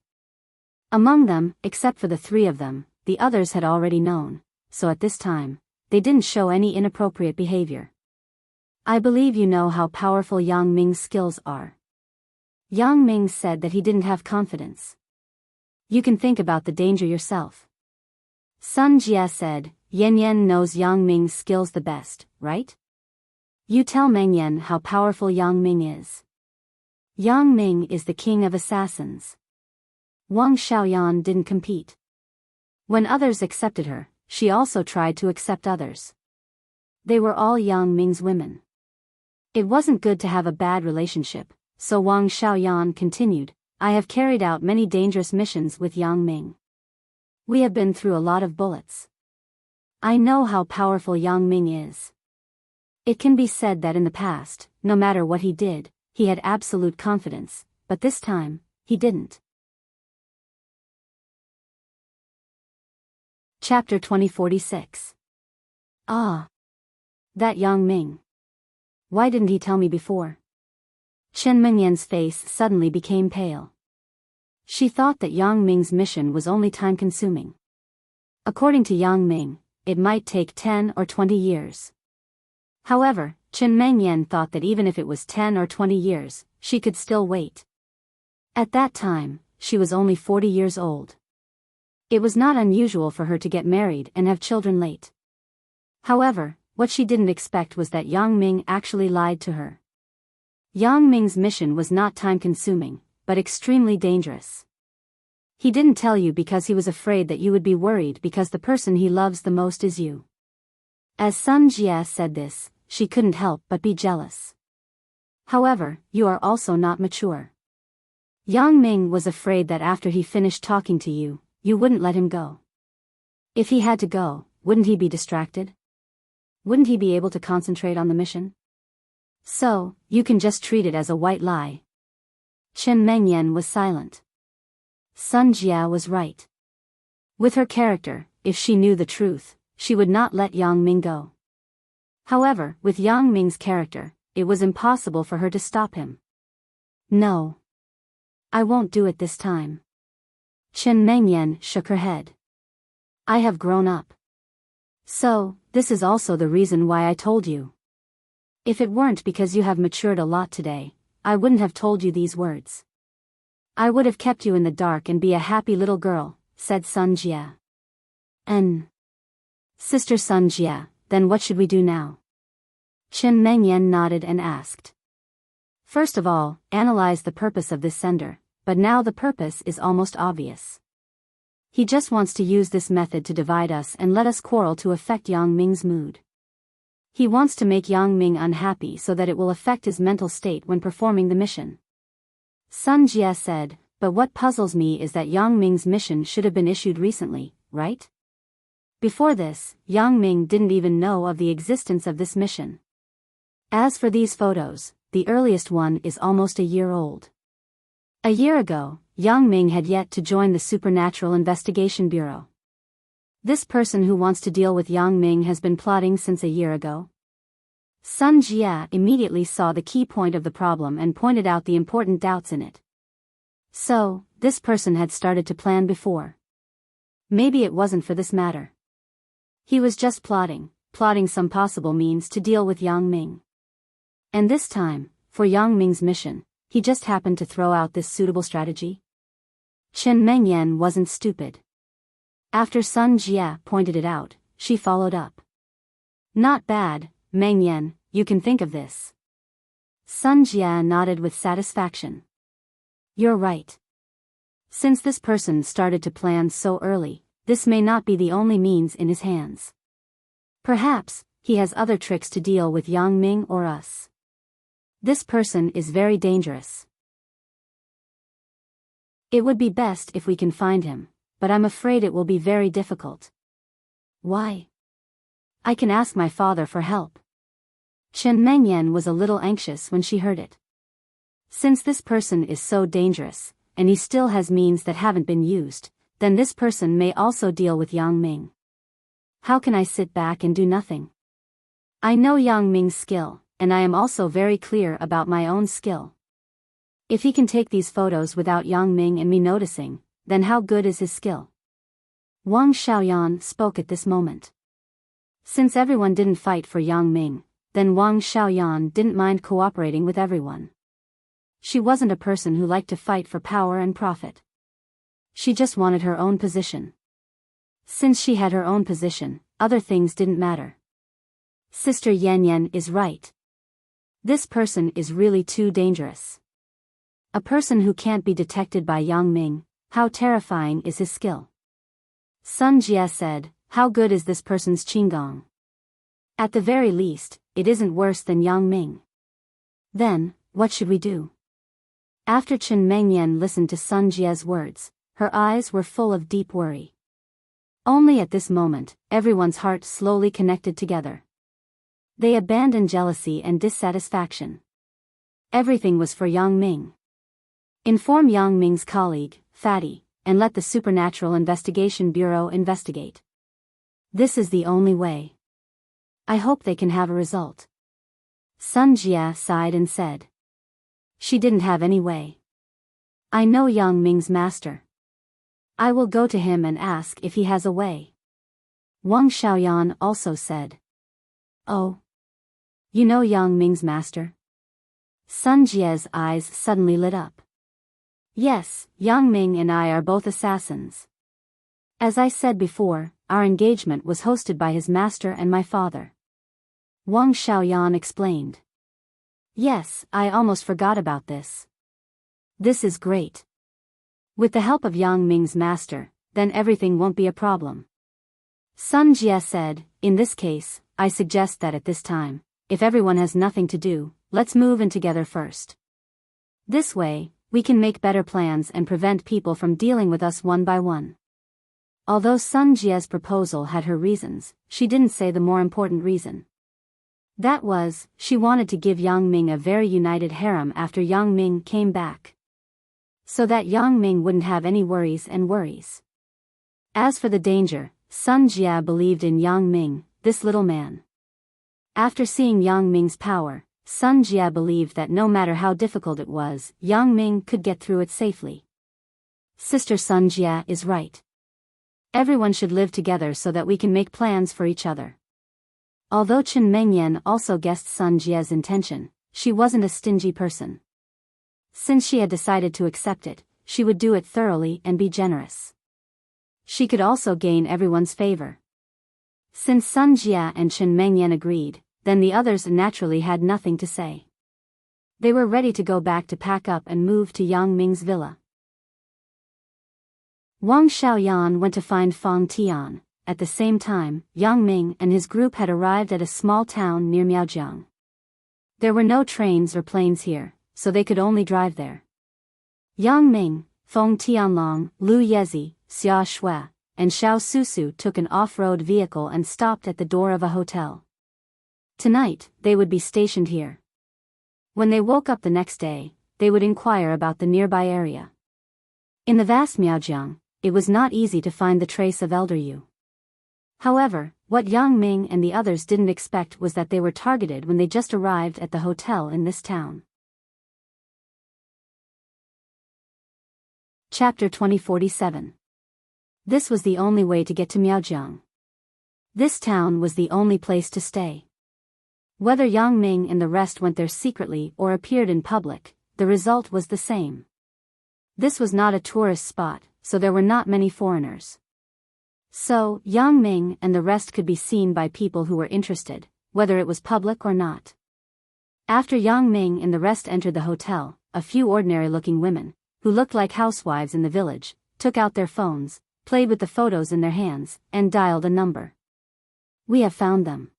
Among them, except for the three of them, the others had already known, so at this time, they didn't show any inappropriate behavior. I believe you know how powerful Yang Ming's skills are. Yang Ming said that he didn't have confidence. You can think about the danger yourself. Sun Jia said, Yan Yan knows Yang Ming's skills the best, right? You tell Meng Yan how powerful Yang Ming is. Yang Ming is the king of assassins. Wang Xiaoyan didn't compete. When others accepted her, she also tried to accept others. They were all Yang Ming's women. It wasn't good to have a bad relationship, so Wang Xiaoyan continued, I have carried out many dangerous missions with Yang Ming. We have been through a lot of bullets. I know how powerful Yang Ming is. It can be said that in the past, no matter what he did, he had absolute confidence, but this time, he didn't. Chapter 2046. Ah. That Yang Ming. Why didn't he tell me before? Chen Mengyan's face suddenly became pale. She thought that Yang Ming's mission was only time-consuming. According to Yang Ming, it might take 10 or 20 years. However, Chen Mengyan thought that even if it was 10 or 20 years, she could still wait. At that time, she was only 40 years old. It was not unusual for her to get married and have children late. However, what she didn't expect was that Yang Ming actually lied to her. Yang Ming's mission was not time-consuming, but extremely dangerous. He didn't tell you because he was afraid that you would be worried because the person he loves the most is you. As Sun Jia said this, she couldn't help but be jealous. However, you are also not mature. Yang Ming was afraid that after he finished talking to you, you wouldn't let him go. If he had to go, wouldn't he be distracted? Wouldn't he be able to concentrate on the mission? So, you can just treat it as a white lie. Chen Mengyan was silent. Sun Jia was right. With her character, if she knew the truth, she would not let Yang Ming go. However, with Yang Ming's character, it was impossible for her to stop him. No. I won't do it this time. Chen Mengyan shook her head. I have grown up. So, this is also the reason why I told you. If it weren't because you have matured a lot today, I wouldn't have told you these words. I would have kept you in the dark and be a happy little girl, said Sun Jia. Sister Sun Jia, then what should we do now? Chen Mengyan nodded and asked. First of all, analyze the purpose of this sender, but now the purpose is almost obvious. He just wants to use this method to divide us and let us quarrel to affect Yang Ming's mood. He wants to make Yang Ming unhappy so that it will affect his mental state when performing the mission. Sun Jia said, but what puzzles me is that Yang Ming's mission should have been issued recently, right? Before this, Yang Ming didn't even know of the existence of this mission. As for these photos, the earliest one is almost a year old. A year ago, Yang Ming had yet to join the Supernatural Investigation Bureau. This person who wants to deal with Yang Ming has been plotting since a year ago. Sun Jia immediately saw the key point of the problem and pointed out the important doubts in it. So, this person had started to plan before. Maybe it wasn't for this matter. He was just plotting some possible means to deal with Yang Ming. And this time, for Yang Ming's mission, he just happened to throw out this suitable strategy. Chen Mengyan wasn't stupid. After Sun Jia pointed it out, she followed up. Not bad, Mengyan, you can think of this. Sun Jia nodded with satisfaction. You're right. Since this person started to plan so early, this may not be the only means in his hands. Perhaps, he has other tricks to deal with Yang Ming or us. This person is very dangerous. It would be best if we can find him, but I'm afraid it will be very difficult. Why? I can ask my father for help. Chen Mengyan was a little anxious when she heard it. Since this person is so dangerous, and he still has means that haven't been used, then this person may also deal with Yang Ming. How can I sit back and do nothing? I know Yang Ming's skill, and I am also very clear about my own skill. If he can take these photos without Yang Ming and me noticing, then how good is his skill? Wang Xiaoyan spoke at this moment. Since everyone didn't fight for Yang Ming, then Wang Xiaoyan didn't mind cooperating with everyone. She wasn't a person who liked to fight for power and profit. She just wanted her own position. Since she had her own position, other things didn't matter. Sister Yan Yan is right. This person is really too dangerous. A person who can't be detected by Yang Ming, how terrifying is his skill? Sun Jie said, how good is this person's qigong? At the very least, it isn't worse than Yang Ming. Then, what should we do? After Chen Mengyan listened to Sun Jie's words, her eyes were full of deep worry. Only at this moment, everyone's heart slowly connected together. They abandoned jealousy and dissatisfaction. Everything was for Yang Ming. Inform Yang Ming's colleague, Fatty, and let the Supernatural Investigation Bureau investigate. This is the only way. I hope they can have a result. Sun Jie sighed and said. She didn't have any way. I know Yang Ming's master. I will go to him and ask if he has a way. Wang Xiaoyan also said. Oh. You know Yang Ming's master? Sun Jie's eyes suddenly lit up. Yes, Yang Ming and I are both assassins. As I said before, our engagement was hosted by his master and my father. Wang Xiaoyan explained. Yes, I almost forgot about this. This is great. With the help of Yang Ming's master, then everything won't be a problem. Sun Jie said, in this case, I suggest that at this time, if everyone has nothing to do, let's move in together first. This way, we can make better plans and prevent people from dealing with us one by one. Although Sun Jie's proposal had her reasons, she didn't say the more important reason. That was, she wanted to give Yang Ming a very united harem after Yang Ming came back. So that Yang Ming wouldn't have any worries. As for the danger, Sun Jie believed in Yang Ming, this little man. After seeing Yang Ming's power, Sun Jie believed that no matter how difficult it was, Yang Ming could get through it safely. Sister Sun Jie is right. Everyone should live together so that we can make plans for each other. Although Chen Mengyan also guessed Sun Jie's intention, she wasn't a stingy person. Since she had decided to accept it, she would do it thoroughly and be generous. She could also gain everyone's favor. Since Sun Jie and Chen Mengyan agreed, then the others naturally had nothing to say. They were ready to go back to pack up and move to Yang Ming's villa. Wang Xiaoyan went to find Fang Tian. At the same time, Yang Ming and his group had arrived at a small town near Miaojiang. There were no trains or planes here, so they could only drive there. Yang Ming, Feng Tianlong, Lu Yezi, Xia Shui, and Xiao Susu took an off-road vehicle and stopped at the door of a hotel. Tonight, they would be stationed here. When they woke up the next day, they would inquire about the nearby area. In the vast Miaojiang, it was not easy to find the trace of Elder Yu. However, what Yang Ming and the others didn't expect was that they were targeted when they just arrived at the hotel in this town. Chapter 2047. This was the only way to get to Miaojiang. This town was the only place to stay. Whether Yang Ming and the rest went there secretly or appeared in public, the result was the same. This was not a tourist spot, so there were not many foreigners. So, Yang Ming and the rest could be seen by people who were interested, whether it was public or not. After Yang Ming and the rest entered the hotel, a few ordinary-looking women, who looked like housewives in the village, took out their phones, played with the photos in their hands, and dialed a number. We have found them.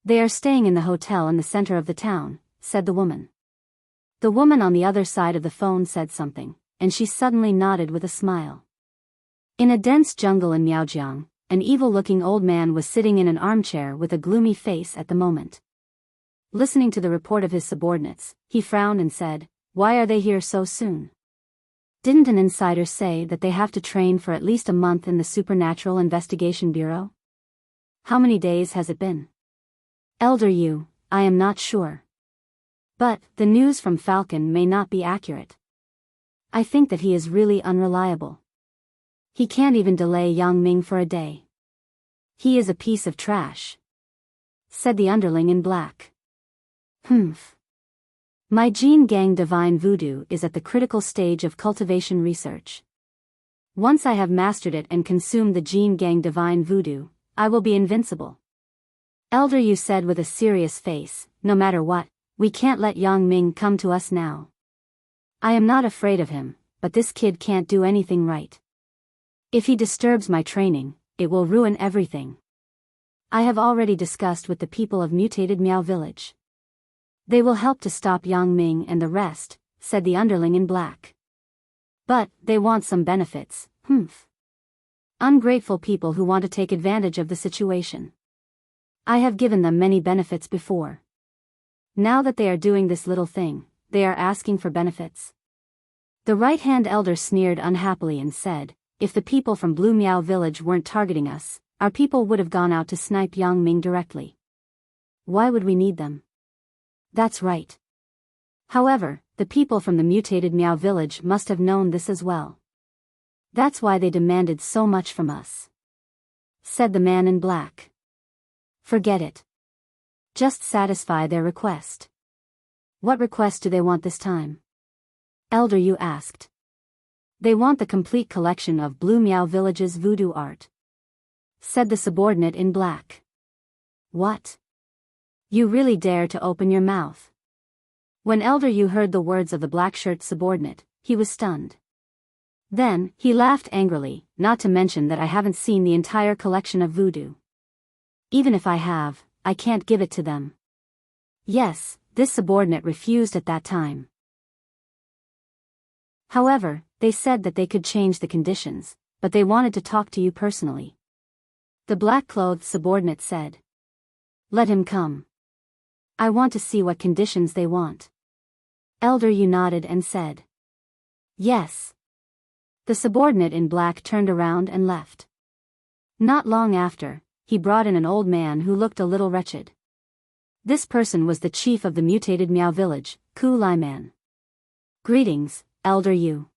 They are staying in the hotel in the center of the town, said the woman. The woman on the other side of the phone said something, and she suddenly nodded with a smile. In a dense jungle in Miaojiang, an evil-looking old man was sitting in an armchair with a gloomy face at the moment. Listening to the report of his subordinates, he frowned and said, "Why are they here so soon? Didn't an insider say that they have to train for at least a month in the Supernatural Investigation Bureau? How many days has it been?" "Elder Yu, I am not sure. But, the news from Falcon may not be accurate. I think that he is really unreliable. He can't even delay Yang Ming for a day. He is a piece of trash," said the underling in black. "Humph. My Gene Gang Divine Voodoo is at the critical stage of cultivation research. Once I have mastered it and consumed the Gene Gang Divine Voodoo, I will be invincible." Elder Yu said with a serious face, "No matter what, We can't let Yang Ming come to us now. I am not afraid of him, but this kid can't do anything right. If he disturbs my training, it will ruin everything. I have already discussed with the people of mutated Miao Village. They will help to stop Yang Ming and the rest, said the underling in black. But, they want some benefits, Ungrateful people who want to take advantage of the situation. I have given them many benefits before. Now that they are doing this little thing, they are asking for benefits. The right-hand elder sneered unhappily and said, if the people from Blue Miao Village weren't targeting us, our people would have gone out to snipe Yang Ming directly. Why would we need them? That's right. However, the people from the mutated Miao Village must have known this as well. That's why they demanded so much from us, said the man in black. Forget it. Just satisfy their request. What request do they want this time? Elder Yu asked. They want the complete collection of Blue Miao Village's voodoo art, said the subordinate in black. What? You really dare to open your mouth? When Elder Yu heard the words of the black-shirt subordinate, he was stunned. Then, he laughed angrily, not to mention that I haven't seen the entire collection of voodoo. Even if I have, I can't give it to them. Yes, this subordinate refused at that time. However, they said that they could change the conditions, but they wanted to talk to you personally. The black-clothed subordinate said. Let him come. I want to see what conditions they want. Elder Yu nodded and said. Yes. The subordinate in black turned around and left. Not long after, he brought in an old man who looked a little wretched. This person was the chief of the mutated Miao Village, Ku Lai Man. Greetings, Elder Yu.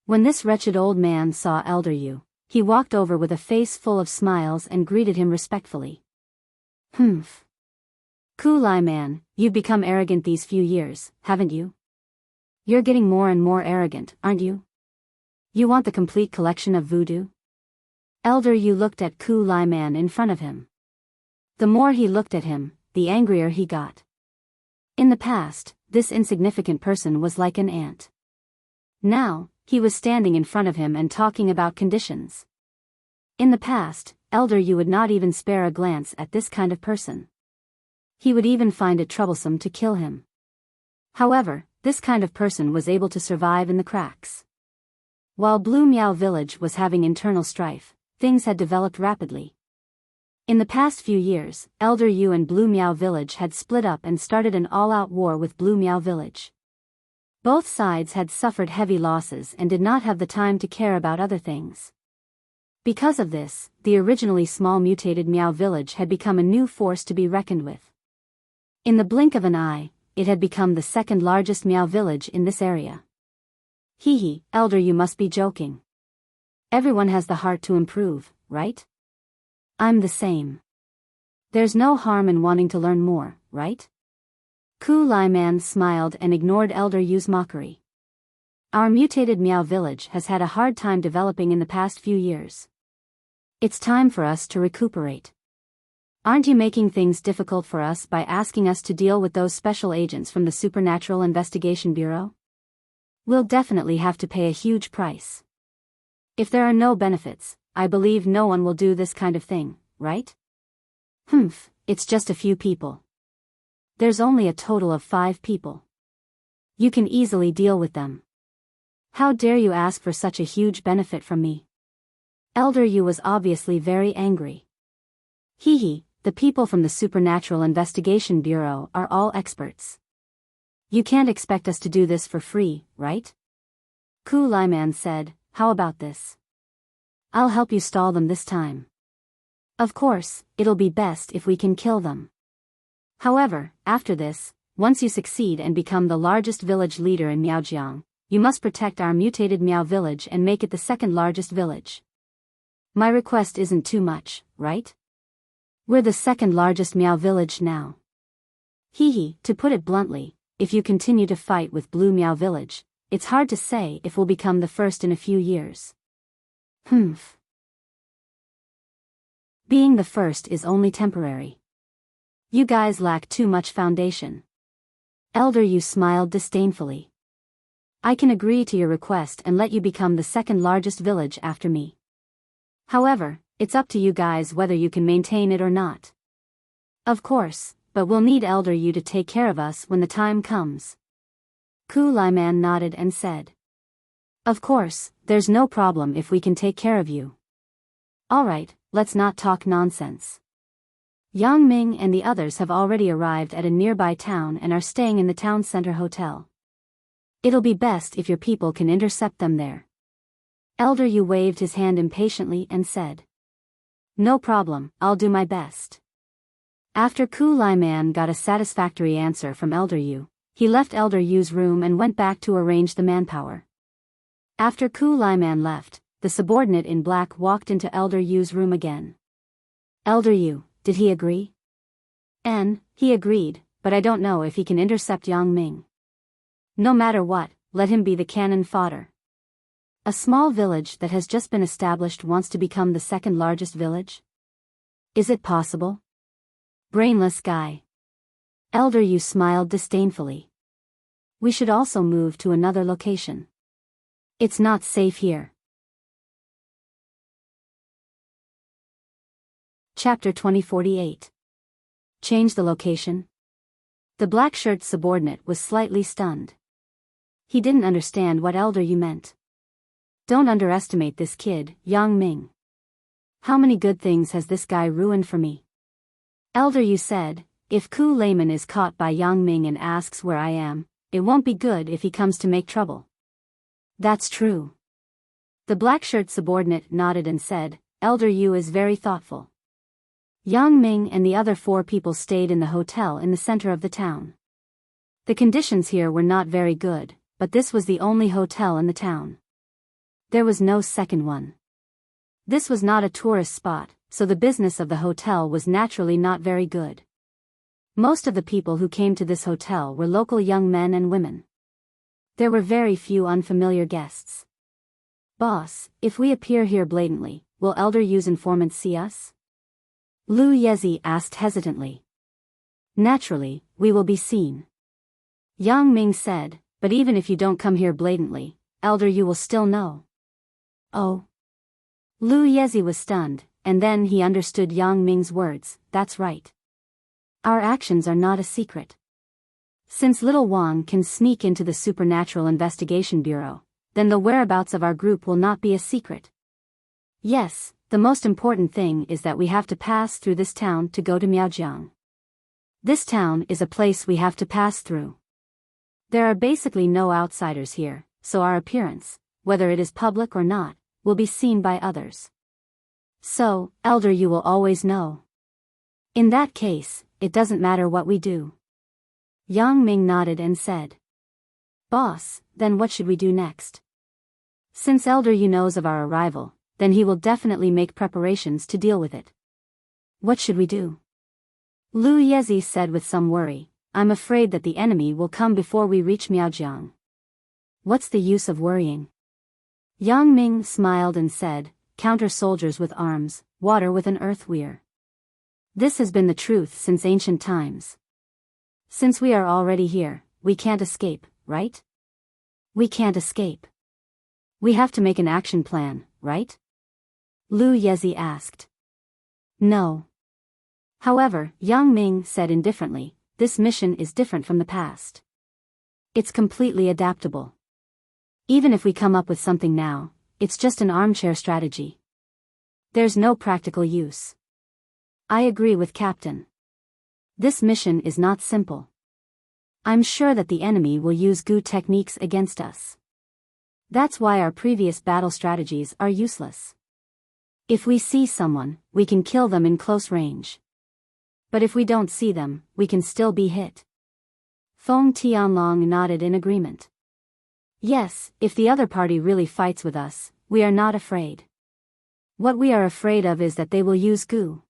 When this wretched old man saw Elder Yu, he walked over with a face full of smiles and greeted him respectfully. Ku Lai Man, you've become arrogant these few years, haven't you? You're getting more and more arrogant, aren't you? You want the complete collection of voodoo? Elder Yu looked at Ku Lai Man in front of him. The more he looked at him, the angrier he got. In the past, this insignificant person was like an ant. Now, he was standing in front of him and talking about conditions. In the past, Elder Yu would not even spare a glance at this kind of person. He would even find it troublesome to kill him. However, this kind of person was able to survive in the cracks. While Blue Miao Village was having internal strife, things had developed rapidly. In the past few years, Elder Yu and Blue Miao Village had split up and started an all-out war with Blue Miao Village. Both sides had suffered heavy losses and did not have the time to care about other things. Because of this, the originally small mutated Miao Village had become a new force to be reckoned with. In the blink of an eye, it had become the second largest Miao Village in this area. Elder Yu must be joking. Everyone has the heart to improve, right? I'm the same. There's no harm in wanting to learn more, right? Ku Lai Man smiled and ignored Elder Yu's mockery. Our mutated Miao Village has had a hard time developing in the past few years. It's time for us to recuperate. Aren't you making things difficult for us by asking us to deal with those special agents from the Supernatural Investigation Bureau? We'll definitely have to pay a huge price. If there are no benefits, I believe no one will do this kind of thing, right? It's just a few people. There's only a total of 5 people. You can easily deal with them. How dare you ask for such a huge benefit from me? Elder Yu was obviously very angry. The people from the Supernatural Investigation Bureau are all experts. You can't expect us to do this for free, right? Ku Lai Man said, how about this? I'll help you stall them this time. Of course, it'll be best if we can kill them. However, after this, once you succeed and become the largest village leader in Miaojiang, you must protect our mutated Miao Village and make it the second largest village. My request isn't too much, right? We're the second largest Miao Village now. To put it bluntly, if you continue to fight with Blue Miao Village, it's hard to say if we'll become the first in a few years. Being the first is only temporary. You guys lack too much foundation. Elder Yu smiled disdainfully. I can agree to your request and let you become the second largest village after me. However, it's up to you guys whether you can maintain it or not. Of course, but we'll need Elder Yu to take care of us when the time comes. Ku Lai Man nodded and said. Of course, there's no problem if we can take care of you. Alright, let's not talk nonsense. Yang Ming and the others have already arrived at a nearby town and are staying in the town center hotel. It'll be best if your people can intercept them there. Elder Yu waved his hand impatiently and said. No problem, I'll do my best. After Ku Lai Man got a satisfactory answer from Elder Yu, he left Elder Yu's room and went back to arrange the manpower. After Ku Lai Man left, the subordinate in black walked into Elder Yu's room again. Elder Yu, did he agree? He agreed, but I don't know if he can intercept Yang Ming. No matter what, let him be the cannon fodder. A small village that has just been established wants to become the second largest village? Is it possible? Brainless guy. Elder Yu smiled disdainfully. We should also move to another location. It's not safe here. Chapter 2048. Change the location? The black-shirt subordinate was slightly stunned. He didn't understand what Elder Yu meant. Don't underestimate this kid, Yang Ming. How many good things has this guy ruined for me? Elder Yu said, if Ku Layman is caught by Yang Ming and asks where I am, it won't be good if he comes to make trouble. That's true. The black-shirt subordinate nodded and said, Elder Yu is very thoughtful. Yang Ming and the other 4 people stayed in the hotel in the center of the town. The conditions here were not very good, but this was the only hotel in the town. There was no second one. This was not a tourist spot, so the business of the hotel was naturally not very good. Most of the people who came to this hotel were local young men and women. There were very few unfamiliar guests. Boss, if we appear here blatantly, will Elder Yu's informants see us? Lu Yezi asked hesitantly. Naturally, we will be seen. Yang Ming said, but even if you don't come here blatantly, Elder Yu will still know. Oh. Lu Yezi was stunned, and then he understood Yang Ming's words, that's right. Our actions are not a secret. Since Little Wang can sneak into the Supernatural Investigation Bureau, then the whereabouts of our group will not be a secret. Yes, the most important thing is that we have to pass through this town to go to Miaojiang. This town is a place we have to pass through. There are basically no outsiders here, so our appearance, whether it is public or not, will be seen by others. So, Elder Yu will always know. In that case, it doesn't matter what we do. Yang Ming nodded and said. Boss, then what should we do next? Since Elder Yu knows of our arrival, then he will definitely make preparations to deal with it. What should we do? Lu Yezi said with some worry, I'm afraid that the enemy will come before we reach Miaojiang. What's the use of worrying? Yang Ming smiled and said, counter soldiers with arms, water with an earth weir. This has been the truth since ancient times. Since we are already here, we can't escape, right? We can't escape. We have to make an action plan, right? Lu Yezi asked. No. However, Yang Ming said indifferently, this mission is different from the past. It's completely adaptable. Even if we come up with something now, it's just an armchair strategy. There's no practical use. I agree with Captain. This mission is not simple. I'm sure that the enemy will use Gu techniques against us. That's why our previous battle strategies are useless. If we see someone, we can kill them in close range. But if we don't see them, we can still be hit. Feng Tianlong nodded in agreement. Yes, if the other party really fights with us, we are not afraid. What we are afraid of is that they will use Gu.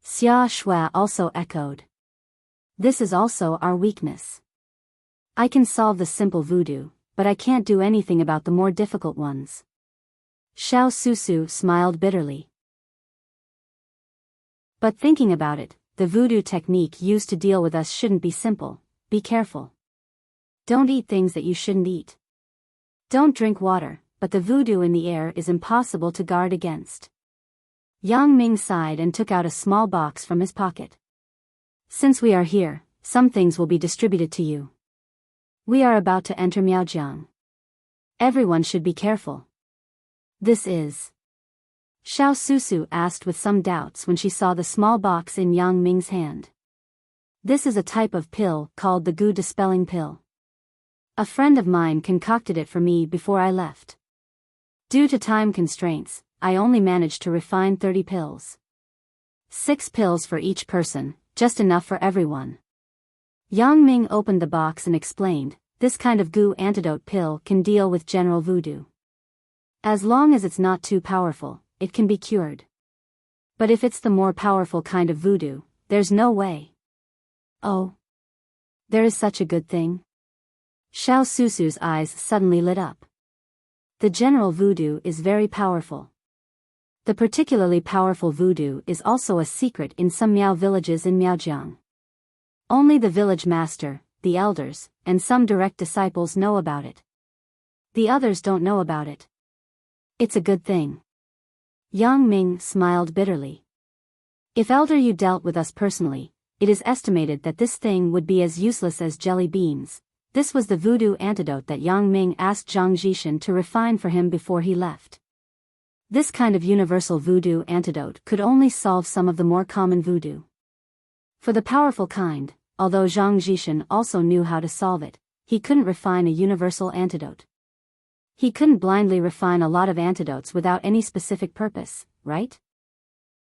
Xia Shui also echoed. This is also our weakness. I can solve the simple voodoo, but I can't do anything about the more difficult ones. Xiao Susu smiled bitterly. But thinking about it, the voodoo technique used to deal with us shouldn't be simple, be careful. Don't eat things that you shouldn't eat. Don't drink water, but the voodoo in the air is impossible to guard against. Yang Ming sighed and took out a small box from his pocket. Since we are here, some things will be distributed to you. We are about to enter Miaojiang. Everyone should be careful. This is... Xiao Susu asked with some doubts when she saw the small box in Yang Ming's hand. This is a type of pill called the goo dispelling pill. A friend of mine concocted it for me before I left. Due to time constraints, I only managed to refine 30 pills. 6 pills for each person, just enough for everyone. Yang Ming opened the box and explained, this kind of goo antidote pill can deal with general voodoo. As long as it's not too powerful, it can be cured. But if it's the more powerful kind of voodoo, there's no way. Oh. There is such a good thing? Xiao Susu's eyes suddenly lit up. The general voodoo is very powerful. The particularly powerful voodoo is also a secret in some Miao villages in Miaojiang. Only the village master, the elders, and some direct disciples know about it. The others don't know about it. It's a good thing. Yang Ming smiled bitterly. If Elder Yu dealt with us personally, it is estimated that this thing would be as useless as jelly beans. This was the voodoo antidote that Yang Ming asked Zhang Jishan to refine for him before he left. This kind of universal voodoo antidote could only solve some of the more common voodoo. For the powerful kind, although Zhang Jishan also knew how to solve it, he couldn't refine a universal antidote. He couldn't blindly refine a lot of antidotes without any specific purpose, right?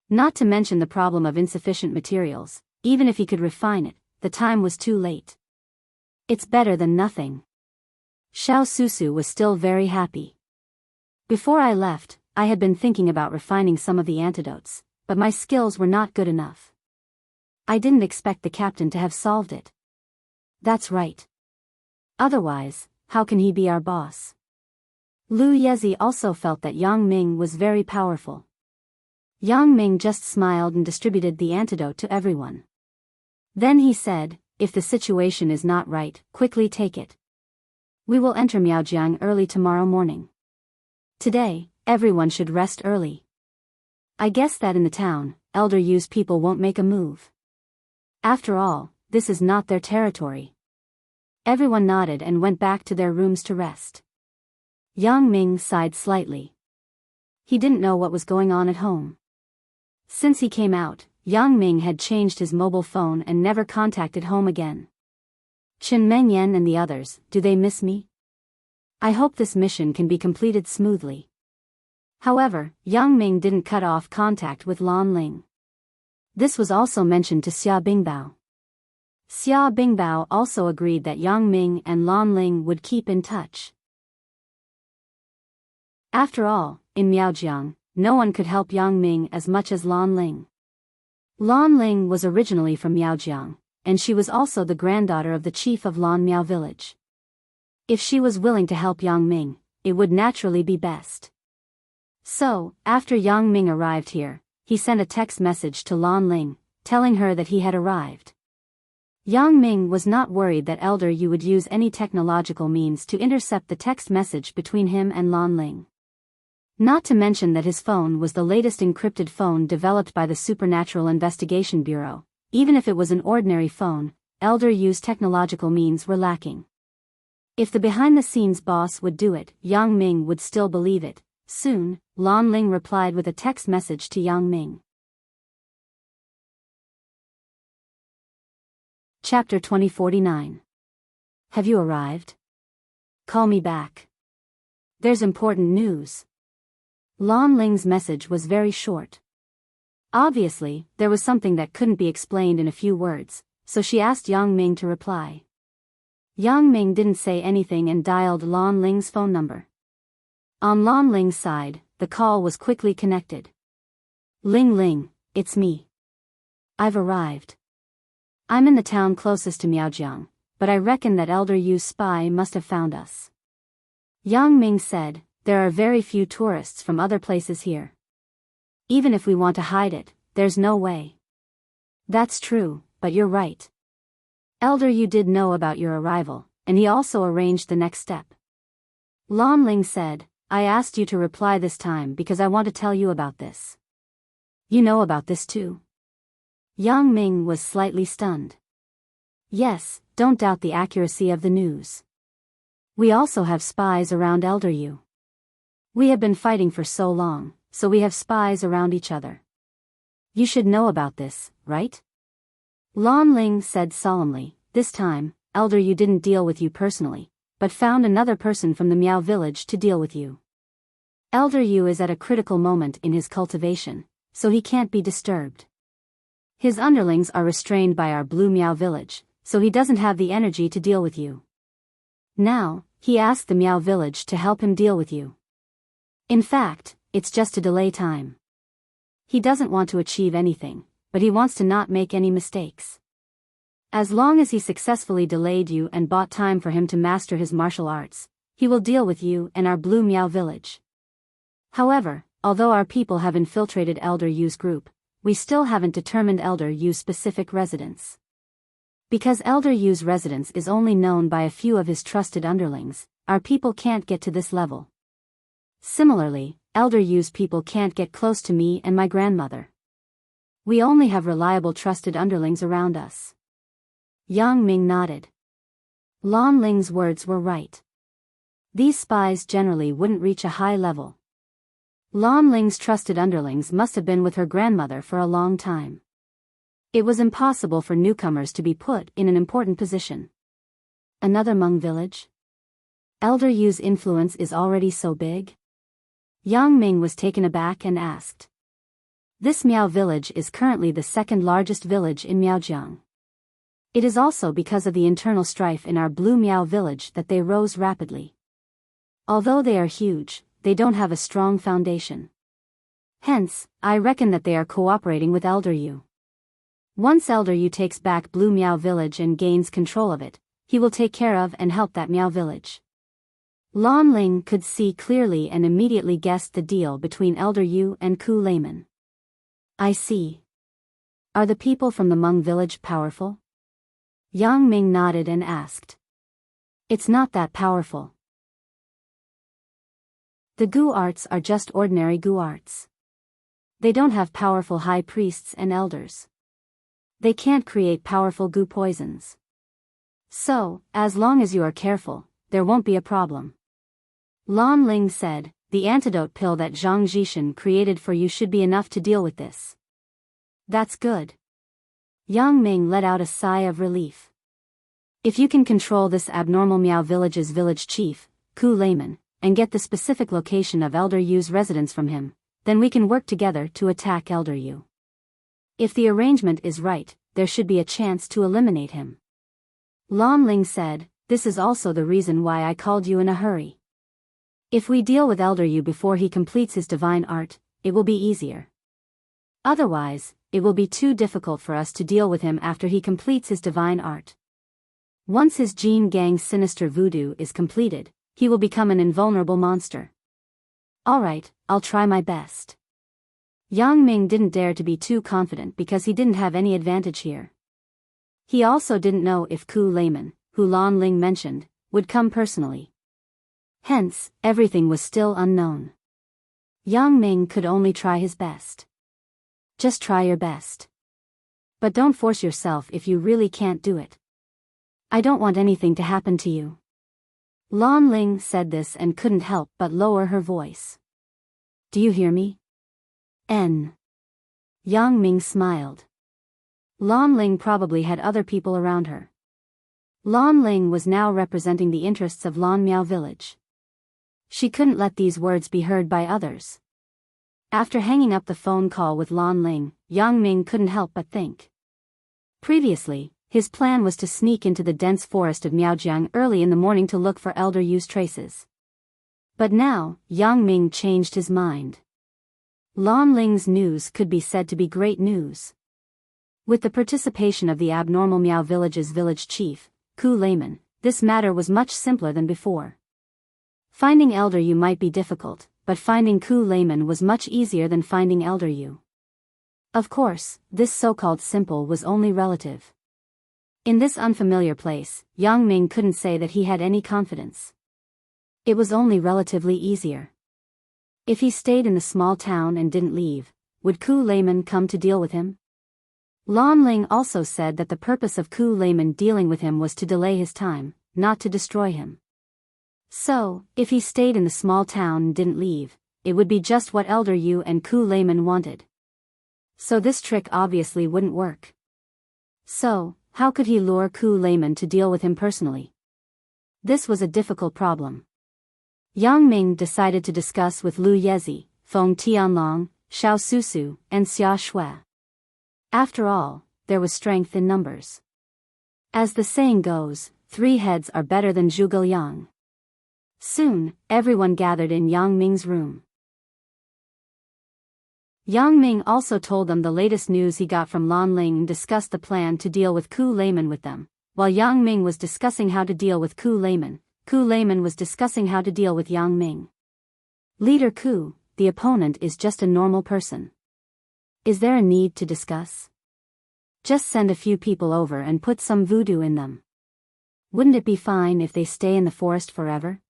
Not to mention the problem of insufficient materials. Even if he could refine it, the time was too late. It's better than nothing. Xiao Susu was still very happy. Before I left, I had been thinking about refining some of the antidotes, but my skills were not good enough. I didn't expect the captain to have solved it. That's right. Otherwise, how can he be our boss? Lu Yezi also felt that Yang Ming was very powerful. Yang Ming just smiled and distributed the antidote to everyone. Then he said, if the situation is not right, quickly take it. We will enter Miaojiang early tomorrow morning. Today, everyone should rest early. I guess that in the town, Elder Yu's people won't make a move. After all, this is not their territory. Everyone nodded and went back to their rooms to rest. Yang Ming sighed slightly. He didn't know what was going on at home. Since he came out, Yang Ming had changed his mobile phone and never contacted home again. Chen Mengyan and the others, do they miss me? I hope this mission can be completed smoothly. However, Yang Ming didn't cut off contact with Lan Ling. This was also mentioned to Xia Bingbao. Xia Bingbao also agreed that Yang Ming and Lan Ling would keep in touch. After all, in Miaojiang, no one could help Yang Ming as much as Lan Ling. Lan Ling was originally from Miaojiang, and she was also the granddaughter of the chief of Lan Miao village. If she was willing to help Yang Ming, it would naturally be best. So, after Yang Ming arrived here, he sent a text message to Lan Ling, telling her that he had arrived. Yang Ming was not worried that Elder Yu would use any technological means to intercept the text message between him and Lan Ling. Not to mention that his phone was the latest encrypted phone developed by the Supernatural Investigation Bureau. Even if it was an ordinary phone, Elder Yu's technological means were lacking. If the behind-the-scenes boss would do it, Yang Ming would still believe it. Soon, Lan Ling replied with a text message to Yang Ming. Chapter 2049. Have you arrived? Call me back. There's important news. Lan Ling's message was very short. Obviously, there was something that couldn't be explained in a few words, so she asked Yang Ming to reply. Yang Ming didn't say anything and dialed Lan Ling's phone number. On Lan Ling's side, the call was quickly connected. Ling Ling, it's me. I've arrived. I'm in the town closest to Miaojiang, but I reckon that Elder Yu's spy must have found us. Yang Ming said, there are very few tourists from other places here. Even if we want to hide it, there's no way. That's true, but you're right. Elder Yu did know about your arrival, and he also arranged the next step. Lan Ling said, I asked you to reply this time because I want to tell you about this. You know about this too? Yang Ming was slightly stunned. Yes, don't doubt the accuracy of the news. We also have spies around Elder Yu. We have been fighting for so long, so we have spies around each other. You should know about this, right? Lan Ling said solemnly, this time, Elder Yu didn't deal with you personally, but found another person from the Miao village to deal with you. Elder Yu is at a critical moment in his cultivation, so he can't be disturbed. His underlings are restrained by our Blue Miao village, so he doesn't have the energy to deal with you. Now, he asked the Miao village to help him deal with you. In fact, it's just to delay time. He doesn't want to achieve anything, but he wants to not make any mistakes. As long as he successfully delayed you and bought time for him to master his martial arts, he will deal with you and our Blue Miao village. However, although our people have infiltrated Elder Yu's group, we still haven't determined Elder Yu's specific residence. Because Elder Yu's residence is only known by a few of his trusted underlings, our people can't get to this level. Similarly, Elder Yu's people can't get close to me and my grandmother. We only have reliable trusted underlings around us. Yang Ming nodded. Lan Ling's words were right. These spies generally wouldn't reach a high level. Lan Ling's trusted underlings must have been with her grandmother for a long time. It was impossible for newcomers to be put in an important position. Another Hmong village? Elder Yu's influence is already so big? Yang Ming was taken aback and asked. This Miao village is currently the second largest village in Miaojiang. It is also because of the internal strife in our Blue Miao village that they rose rapidly. Although they are huge, they don't have a strong foundation. Hence, I reckon that they are cooperating with Elder Yu. Once Elder Yu takes back Blue Miao village and gains control of it, he will take care of and help that Miao village. Lan Ling could see clearly and immediately guessed the deal between Elder Yu and Ku Layman. I see. Are the people from the Hmong village powerful? Yang Ming nodded and asked. It's not that powerful. The Gu arts are just ordinary Gu arts. They don't have powerful high priests and elders. They can't create powerful Gu poisons. So, as long as you are careful, there won't be a problem. Lan Ling said, the antidote pill that Zhang Jishan created for you should be enough to deal with this. That's good. Yang Ming let out a sigh of relief. If you can control this abnormal Miao village's village chief, Ku Layman, and get the specific location of Elder Yu's residence from him, then we can work together to attack Elder Yu. If the arrangement is right, there should be a chance to eliminate him. Lan Ling said, this is also the reason why I called you in a hurry. If we deal with Elder Yu before he completes his divine art, it will be easier. Otherwise, it will be too difficult for us to deal with him after he completes his divine art. Once his Jin Gang's sinister voodoo is completed, he will become an invulnerable monster. Alright, I'll try my best. Yang Ming didn't dare to be too confident because he didn't have any advantage here. He also didn't know if Ku Layman, who Lan Ling mentioned, would come personally. Hence, everything was still unknown. Yang Ming could only try his best. Just try your best. But don't force yourself if you really can't do it. I don't want anything to happen to you. Lan Ling said this and couldn't help but lower her voice. Do you hear me? Yang Ming smiled. Lan Ling probably had other people around her. Lan Ling was now representing the interests of Lan Miao village. She couldn't let these words be heard by others. After hanging up the phone call with Lan Ling, Yang Ming couldn't help but think. Previously, his plan was to sneak into the dense forest of Miaojiang early in the morning to look for Elder Yu's traces. But now, Yang Ming changed his mind. Lan Ling's news could be said to be great news. With the participation of the abnormal Miao village's village chief, Ku Layman, this matter was much simpler than before. Finding Elder Yu might be difficult, but finding Ku Layman was much easier than finding Elder Yu. Of course, this so-called simple was only relative. In this unfamiliar place, Yang Ming couldn't say that he had any confidence. It was only relatively easier. If he stayed in the small town and didn't leave, would Ku Layman come to deal with him? Lan Ling also said that the purpose of Ku Layman dealing with him was to delay his time, not to destroy him. So, if he stayed in the small town and didn't leave, it would be just what Elder Yu and Ku Layman wanted. So this trick obviously wouldn't work. So, how could he lure Ku Layman to deal with him personally? This was a difficult problem. Yang Ming decided to discuss with Lu Yezi, Feng Tianlong, Xiao Susu, and Xia Shui. After all, there was strength in numbers. As the saying goes, 3 heads are better than Zhuge Liang. Soon, everyone gathered in Yang Ming's room. Yang Ming also told them the latest news he got from Lan Ling and discussed the plan to deal with Ku Layman with them. While Yang Ming was discussing how to deal with Ku Layman was discussing how to deal with Yang Ming. Leader Ku, the opponent is just a normal person. Is there a need to discuss? Just send a few people over and put some voodoo in them. Wouldn't it be fine if they stay in the forest forever?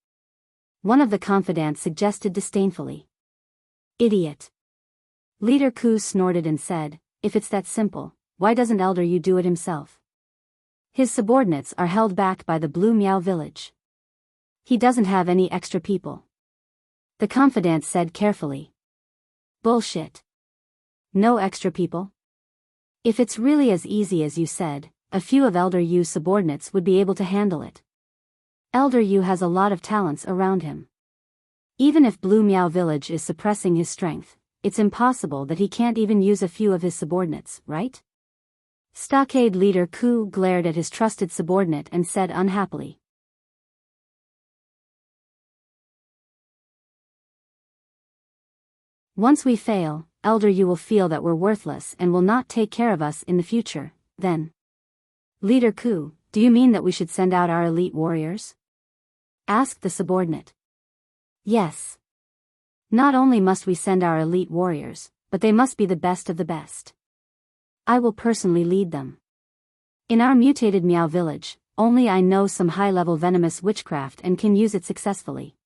One of the confidants suggested disdainfully. Idiot. Leader Ku snorted and said, if it's that simple, why doesn't Elder Yu do it himself? His subordinates are held back by the Blue Miao village. He doesn't have any extra people. The confidant said carefully. Bullshit. No extra people? If it's really as easy as you said, a few of Elder Yu's subordinates would be able to handle it. Elder Yu has a lot of talents around him. Even if Blue Miao village is suppressing his strength, it's impossible that he can't even use a few of his subordinates, right? Stockade leader Ku glared at his trusted subordinate and said unhappily. Once we fail, Elder Yu will feel that we're worthless and will not take care of us in the future, then. Leader Ku, do you mean that we should send out our elite warriors? Asked the subordinate. Yes. Not only must we send our elite warriors, but they must be the best of the best. I will personally lead them. In our mutated Miao village, only I know some high-level venomous witchcraft and can use it successfully.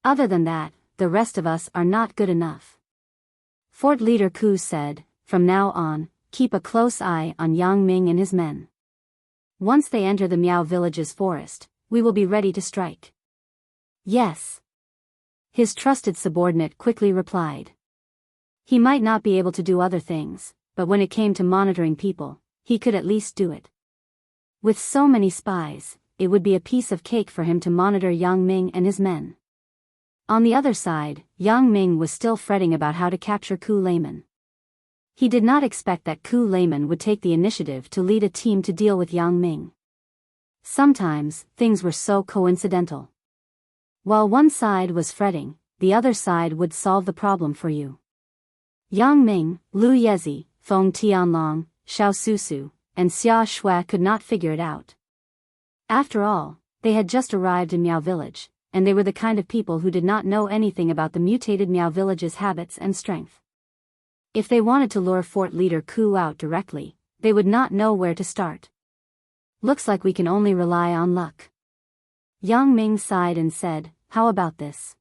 Other than that, the rest of us are not good enough. Fort Leader Ku said, from now on, keep a close eye on Yang Ming and his men. Once they enter the Miao village's forest, we will be ready to strike. Yes. His trusted subordinate quickly replied. He might not be able to do other things, but when it came to monitoring people, he could at least do it. With so many spies, it would be a piece of cake for him to monitor Yang Ming and his men. On the other side, Yang Ming was still fretting about how to capture Ku Layman. He did not expect that Ku Layman would take the initiative to lead a team to deal with Yang Ming. Sometimes, things were so coincidental. While one side was fretting, the other side would solve the problem for you. Yang Ming, Lu Yezi, Feng Tianlong, Xiao Susu, and Xia Shui could not figure it out. After all, they had just arrived in Miao village, and they were the kind of people who did not know anything about the mutated Miao village's habits and strength. If they wanted to lure Fort Leader Ku out directly, they would not know where to start. Looks like we can only rely on luck. Yang Ming sighed and said, how about this?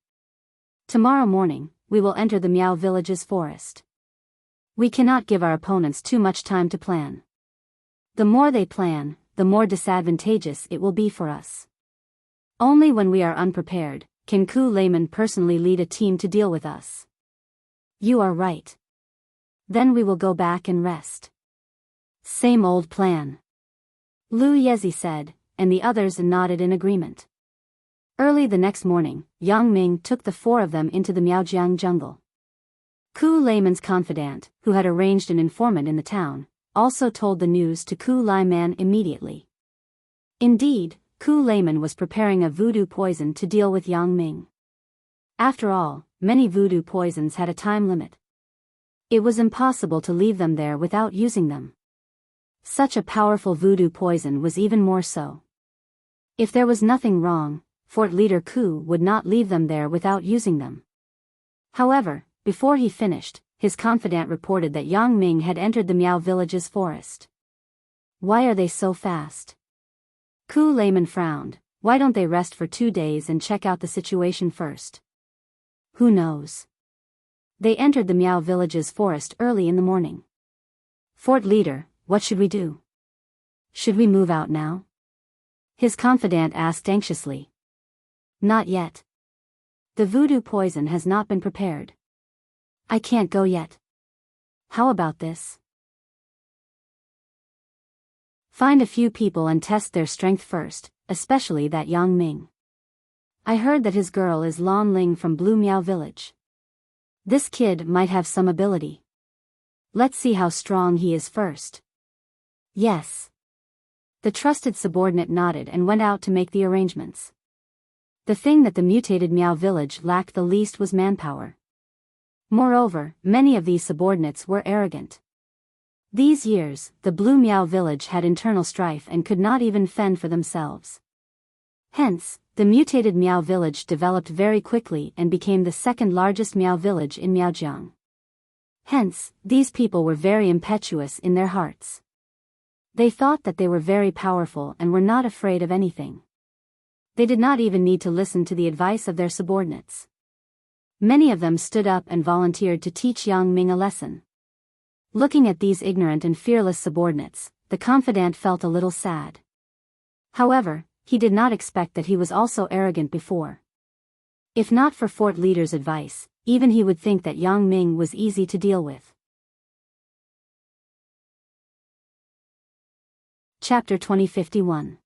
Tomorrow morning, we will enter the Miao village's forest. We cannot give our opponents too much time to plan. The more they plan, the more disadvantageous it will be for us. Only when we are unprepared, can Ku Layman personally lead a team to deal with us. You are right. Then we will go back and rest. Same old plan. Lu Yezi said, and the others nodded in agreement. Early the next morning, Yang Ming took the 4 of them into the Miaojiang jungle. Ku Layman's confidant, who had arranged an informant in the town, also told the news to Ku Layman immediately. Indeed, Ku Layman was preparing a voodoo poison to deal with Yang Ming. After all, many voodoo poisons had a time limit. It was impossible to leave them there without using them. Such a powerful voodoo poison was even more so. If there was nothing wrong, Fort Leader Ku would not leave them there without using them. However, before he finished, his confidant reported that Yang Ming had entered the Miao village's forest. Why are they so fast? Ku Layman frowned. Why don't they rest for 2 days and check out the situation first? Who knows? They entered the Miao village's forest early in the morning. Fort leader, what should we do? Should we move out now? His confidant asked anxiously. Not yet. The voodoo poison has not been prepared. I can't go yet. How about this? Find a few people and test their strength first, especially that Yang Ming. I heard that his girl is Lan Ling from Blue Miao Village. This kid might have some ability. Let's see how strong he is first. Yes. The trusted subordinate nodded and went out to make the arrangements. The thing that the mutated Miao village lacked the least was manpower. Moreover, many of these subordinates were arrogant. These years, the Blue Miao village had internal strife and could not even fend for themselves. Hence, the mutated Miao village developed very quickly and became the second largest Miao village in Miaojiang. Hence, these people were very impetuous in their hearts. They thought that they were very powerful and were not afraid of anything. They did not even need to listen to the advice of their subordinates. Many of them stood up and volunteered to teach Yang Ming a lesson. Looking at these ignorant and fearless subordinates, the confidant felt a little sad. However, he did not expect that he was also arrogant before. If not for Fort Leader's advice, even he would think that Yang Ming was easy to deal with. Chapter 2051.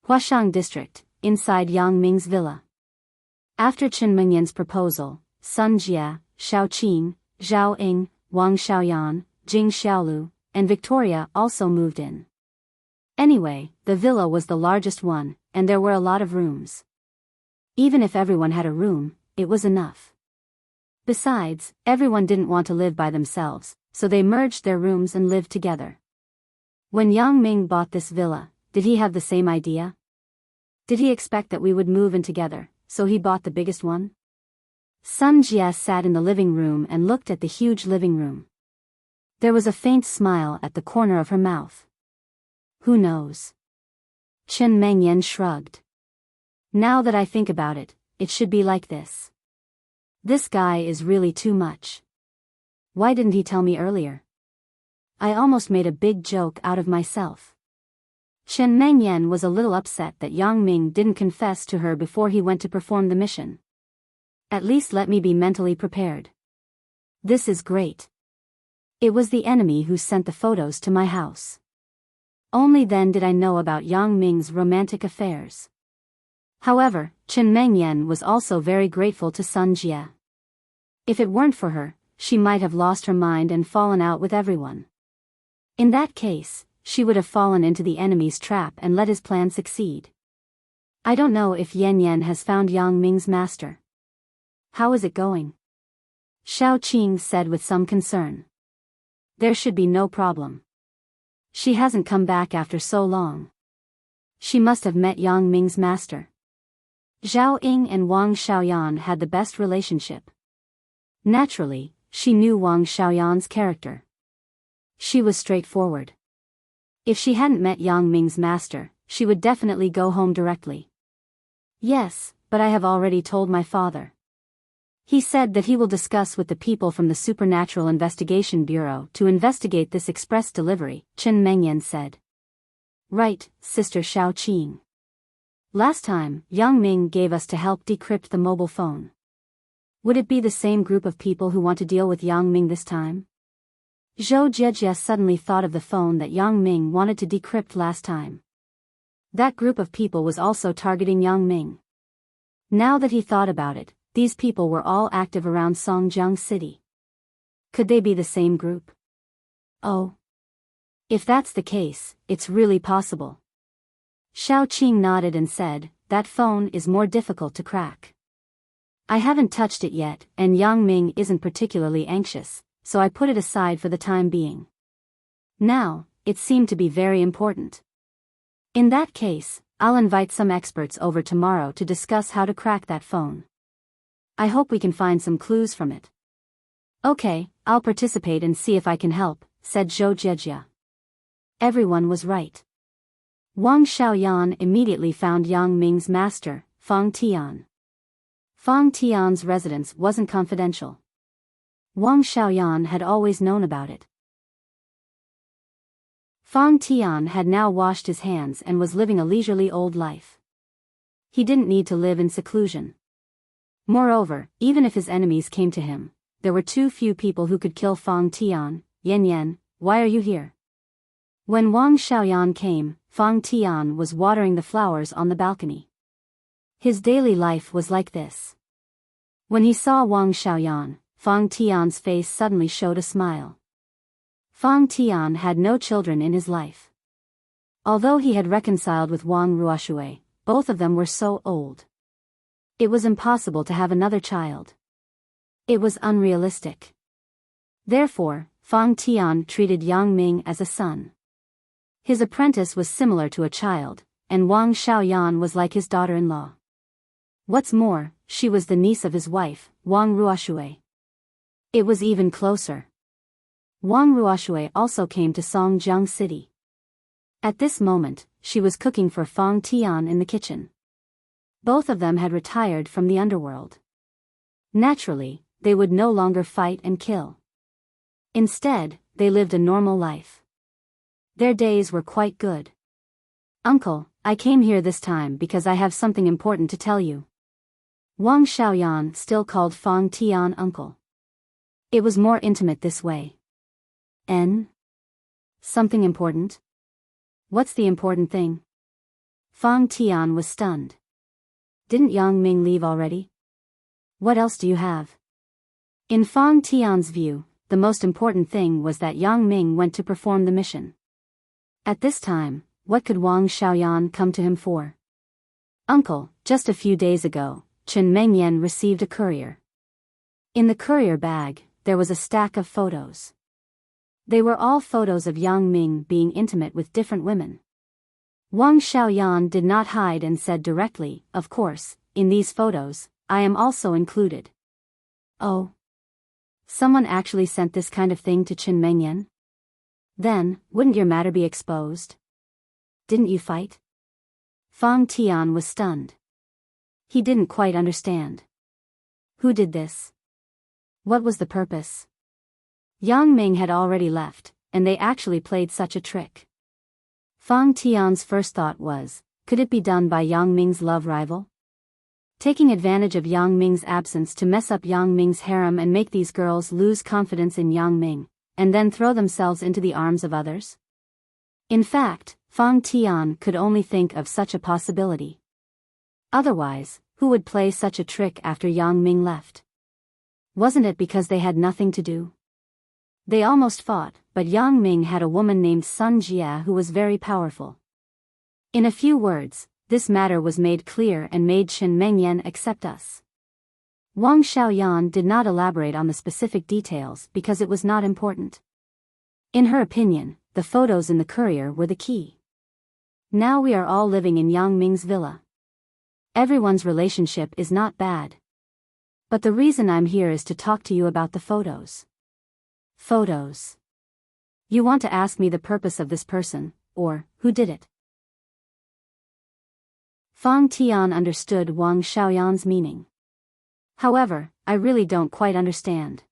Huashang District, inside Yang Ming's villa. After Chen Mengyan's proposal, Sun Jia, Shao Qing, Zhao Ying, Wang Xiaoyan, Jing Xiaolu, and Victoria also moved in. Anyway, the villa was the largest one, and there were a lot of rooms. Even if everyone had a room, it was enough. Besides, everyone didn't want to live by themselves, so they merged their rooms and lived together. When Yang Ming bought this villa, did he have the same idea? Did he expect that we would move in together, so he bought the biggest one? Sun Jia sat in the living room and looked at the huge living room. There was a faint smile at the corner of her mouth. Who knows? Chen Mengyan shrugged. Now that I think about it, it should be like this. This guy is really too much. Why didn't he tell me earlier? I almost made a big joke out of myself. Chen Mengyan was a little upset that Yang Ming didn't confess to her before he went to perform the mission. At least let me be mentally prepared. This is great. It was the enemy who sent the photos to my house. Only then did I know about Yang Ming's romantic affairs. However, Chen Mengyan was also very grateful to Sun Jia. If it weren't for her, she might have lost her mind and fallen out with everyone. In that case, she would have fallen into the enemy's trap and let his plan succeed. I don't know if Yan Yan has found Yang Ming's master. How is it going? Shao Qing said with some concern. There should be no problem. She hasn't come back after so long. She must have met Yang Ming's master. Zhao Ying and Wang Xiaoyan had the best relationship. Naturally, she knew Wang Xiaoyan's character. She was straightforward. If she hadn't met Yang Ming's master, she would definitely go home directly. Yes, but I have already told my father. He said that he will discuss with the people from the Supernatural Investigation Bureau to investigate this express delivery, Chen Mengyan said. Right, Sister Shao Qing. Last time, Yang Ming gave us to help decrypt the mobile phone. Would it be the same group of people who want to deal with Yang Ming this time? Zhou Jiejie suddenly thought of the phone that Yang Ming wanted to decrypt last time. That group of people was also targeting Yang Ming. Now that he thought about it, these people were all active around Songjiang City. Could they be the same group? Oh. If that's the case, it's really possible. Shao Qing nodded and said, that phone is more difficult to crack. I haven't touched it yet, and Yang Ming isn't particularly anxious, so I put it aside for the time being. Now, it seemed to be very important. In that case, I'll invite some experts over tomorrow to discuss how to crack that phone. I hope we can find some clues from it. Okay, I'll participate and see if I can help, said Zhou Jiejie. Everyone was right. Wang Xiaoyan immediately found Yang Ming's master, Fang Tian. Fang Tian's residence wasn't confidential. Wang Xiaoyan had always known about it. Fang Tian had now washed his hands and was living a leisurely old life. He didn't need to live in seclusion. Moreover, even if his enemies came to him, there were too few people who could kill Fang Tian. Yan Yan, why are you here? When Wang Xiaoyan came, Fang Tian was watering the flowers on the balcony. His daily life was like this. When he saw Wang Xiaoyan, Fang Tian's face suddenly showed a smile. Fang Tian had no children in his life. Although he had reconciled with Wang Ruoshui, both of them were so old. It was impossible to have another child. It was unrealistic. Therefore, Fang Tian treated Yang Ming as a son. His apprentice was similar to a child, and Wang Xiaoyan was like his daughter-in-law. What's more, she was the niece of his wife, Wang Ruoshui. It was even closer. Wang Ruoshui also came to Songjiang City. At this moment, she was cooking for Fang Tian in the kitchen. Both of them had retired from the underworld. Naturally, they would no longer fight and kill. Instead, they lived a normal life. Their days were quite good. Uncle, I came here this time because I have something important to tell you. Wang Xiaoyan still called Fang Tian uncle. It was more intimate this way. Something important? What's the important thing? Fang Tian was stunned. Didn't Yang Ming leave already? What else do you have? In Fang Tian's view, the most important thing was that Yang Ming went to perform the mission. At this time, what could Wang Xiaoyan come to him for? Uncle, just a few days ago, Chen Mengyan received a courier. In the courier bag, there was a stack of photos. They were all photos of Yang Ming being intimate with different women. Wang Xiaoyan did not hide and said directly, of course, in these photos, I am also included. Oh. Someone actually sent this kind of thing to Chen Mengyan? Then, wouldn't your matter be exposed? Didn't you fight? Fang Tian was stunned. He didn't quite understand. Who did this? What was the purpose? Yang Ming had already left, and they actually played such a trick. Fang Tian's first thought was, could it be done by Yang Ming's love rival? Taking advantage of Yang Ming's absence to mess up Yang Ming's harem and make these girls lose confidence in Yang Ming, and then throw themselves into the arms of others? In fact, Fang Tian could only think of such a possibility. Otherwise, who would play such a trick after Yang Ming left? Wasn't it because they had nothing to do? They almost fought, but Yang Ming had a woman named Sun Jia who was very powerful. In a few words, this matter was made clear and made Chen Mengyan accept us. Wang Xiaoyan did not elaborate on the specific details because it was not important. In her opinion, the photos in the courier were the key. Now we are all living in Yang Ming's villa. Everyone's relationship is not bad. But the reason I'm here is to talk to you about the photos. Photos. You want to ask me the purpose of this person, or who did it? Fang Tian understood Wang Xiaoyan's meaning. However, I really don't quite understand.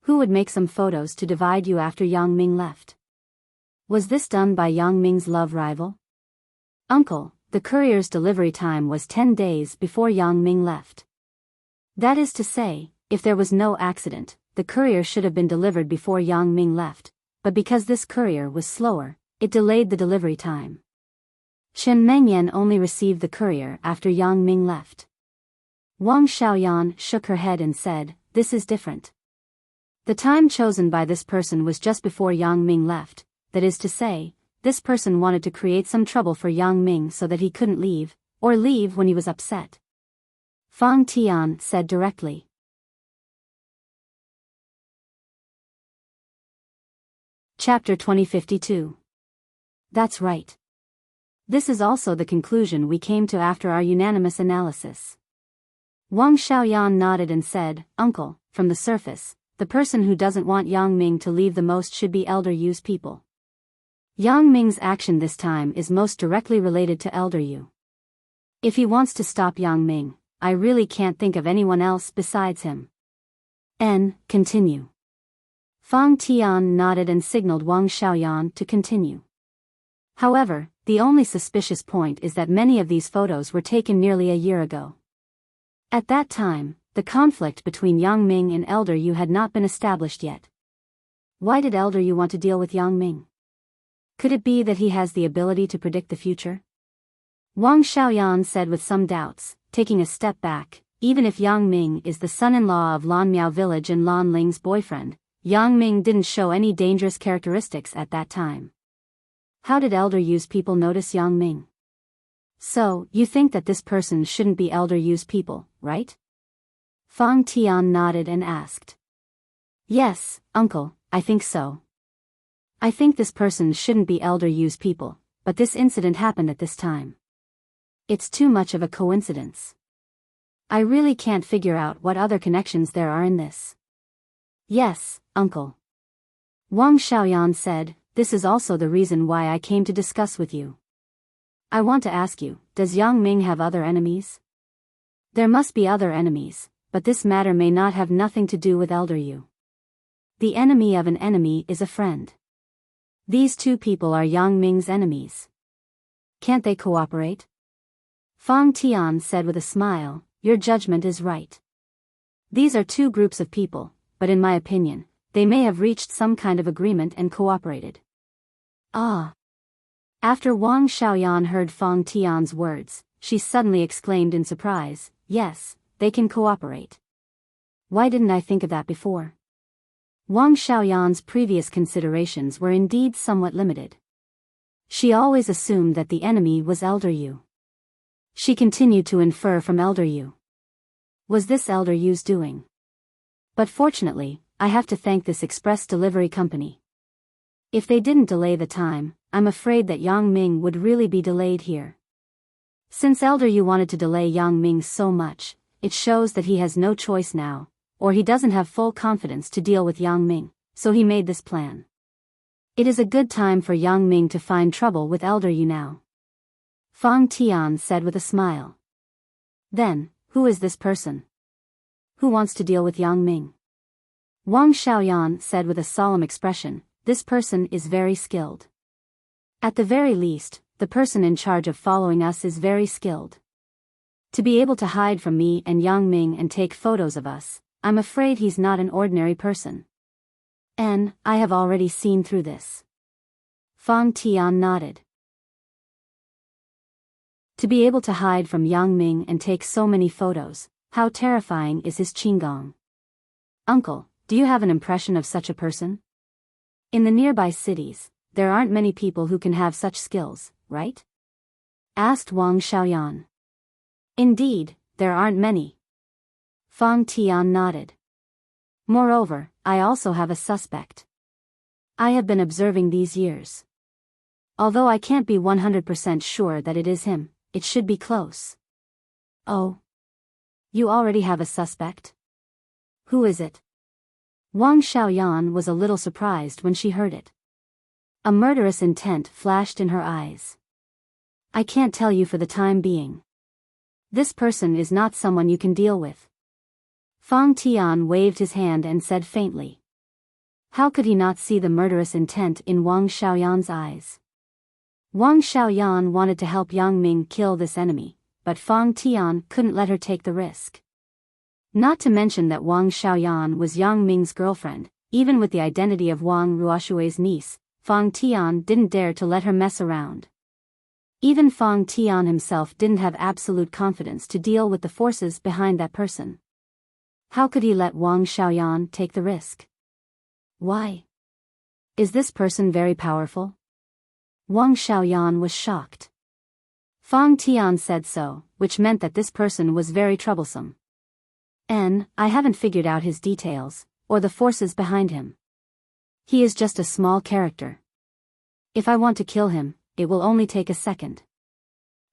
Who would make some photos to divide you after Yang Ming left? Was this done by Yang Ming's love rival? Uncle, the courier's delivery time was 10 days before Yang Ming left. That is to say, if there was no accident, the courier should have been delivered before Yang Ming left, but because this courier was slower, it delayed the delivery time. Chen Mengyan only received the courier after Yang Ming left. Wang Xiaoyan shook her head and said, this is different. The time chosen by this person was just before Yang Ming left, that is to say, this person wanted to create some trouble for Yang Ming so that he couldn't leave, or leave when he was upset. Fang Tian said directly. Chapter 2052. That's right. This is also the conclusion we came to after our unanimous analysis. Wang Xiaoyan nodded and said, Uncle, from the surface, the person who doesn't want Yang Ming to leave the most should be elder Yu's people. Yang Ming's action this time is most directly related to Elder Yu. If he wants to stop Yang Ming, I really can't think of anyone else besides him. Continue. Fang Tian nodded and signaled Wang Xiaoyan to continue. However, the only suspicious point is that many of these photos were taken nearly a year ago. At that time, the conflict between Yang Ming and Elder Yu had not been established yet. Why did Elder Yu want to deal with Yang Ming? Could it be that he has the ability to predict the future? Wang Xiaoyan said with some doubts, taking a step back. Even if Yang Ming is the son-in-law of Lan Miao village and Lan Ling's boyfriend, Yang Ming didn't show any dangerous characteristics at that time. How did Elder Yu's people notice Yang Ming? So, you think that this person shouldn't be Elder Yu's people, right? Fang Tian nodded and asked. Yes, uncle, I think so. I think this person shouldn't be Elder Yu's people, but this incident happened at this time. It's too much of a coincidence. I really can't figure out what other connections there are in this. Yes, uncle. Wang Xiaoyan said, this is also the reason why I came to discuss with you. I want to ask you, does Yang Ming have other enemies? There must be other enemies, but this matter may not have nothing to do with Elder Yu. The enemy of an enemy is a friend. These two people are Yang Ming's enemies. Can't they cooperate? Fang Tian said with a smile, your judgment is right. These are two groups of people, but in my opinion, they may have reached some kind of agreement and cooperated. Ah! After Wang Xiaoyan heard Fang Tian's words, she suddenly exclaimed in surprise, yes, they can cooperate. Why didn't I think of that before? Wang Xiaoyan's previous considerations were indeed somewhat limited. She always assumed that the enemy was Elder Yu. She continued to infer from Elder Yu. Was this Elder Yu's doing? But fortunately, I have to thank this express delivery company. If they didn't delay the time, I'm afraid that Yang Ming would really be delayed here. Since Elder Yu wanted to delay Yang Ming so much, it shows that he has no choice now, or he doesn't have full confidence to deal with Yang Ming, so he made this plan. It is a good time for Yang Ming to find trouble with Elder Yu now. Fang Tian said with a smile. Then, who is this person? Who wants to deal with Yang Ming? Wang Xiaoyan said with a solemn expression, this person is very skilled. At the very least, the person in charge of following us is very skilled. To be able to hide from me and Yang Ming and take photos of us, I'm afraid he's not an ordinary person. And I have already seen through this. Fang Tian nodded. To be able to hide from Yang Ming and take so many photos, how terrifying is his qinggong? Uncle, do you have an impression of such a person? In the nearby cities, there aren't many people who can have such skills, right? Asked Wang Xiaoyan. Indeed, there aren't many. Fang Tian nodded. Moreover, I also have a suspect. I have been observing these years. Although I can't be 100% sure that it is him, it should be close. Oh. You already have a suspect? Who is it? Wang Xiaoyan was a little surprised when she heard it. A murderous intent flashed in her eyes. I can't tell you for the time being. This person is not someone you can deal with. Fang Tian waved his hand and said faintly. How could he not see the murderous intent in Wang Xiaoyan's eyes? Wang Xiaoyan wanted to help Yang Ming kill this enemy, but Fang Tian couldn't let her take the risk. Not to mention that Wang Xiaoyan was Yang Ming's girlfriend, even with the identity of Wang Ruoshui's niece, Fang Tian didn't dare to let her mess around. Even Fang Tian himself didn't have absolute confidence to deal with the forces behind that person. How could he let Wang Xiaoyan take the risk? Why? Is this person very powerful? Wang Xiaoyan was shocked. Fang Tian said so, which meant that this person was very troublesome. I haven't figured out his details, or the forces behind him. He is just a small character. If I want to kill him, it will only take a second.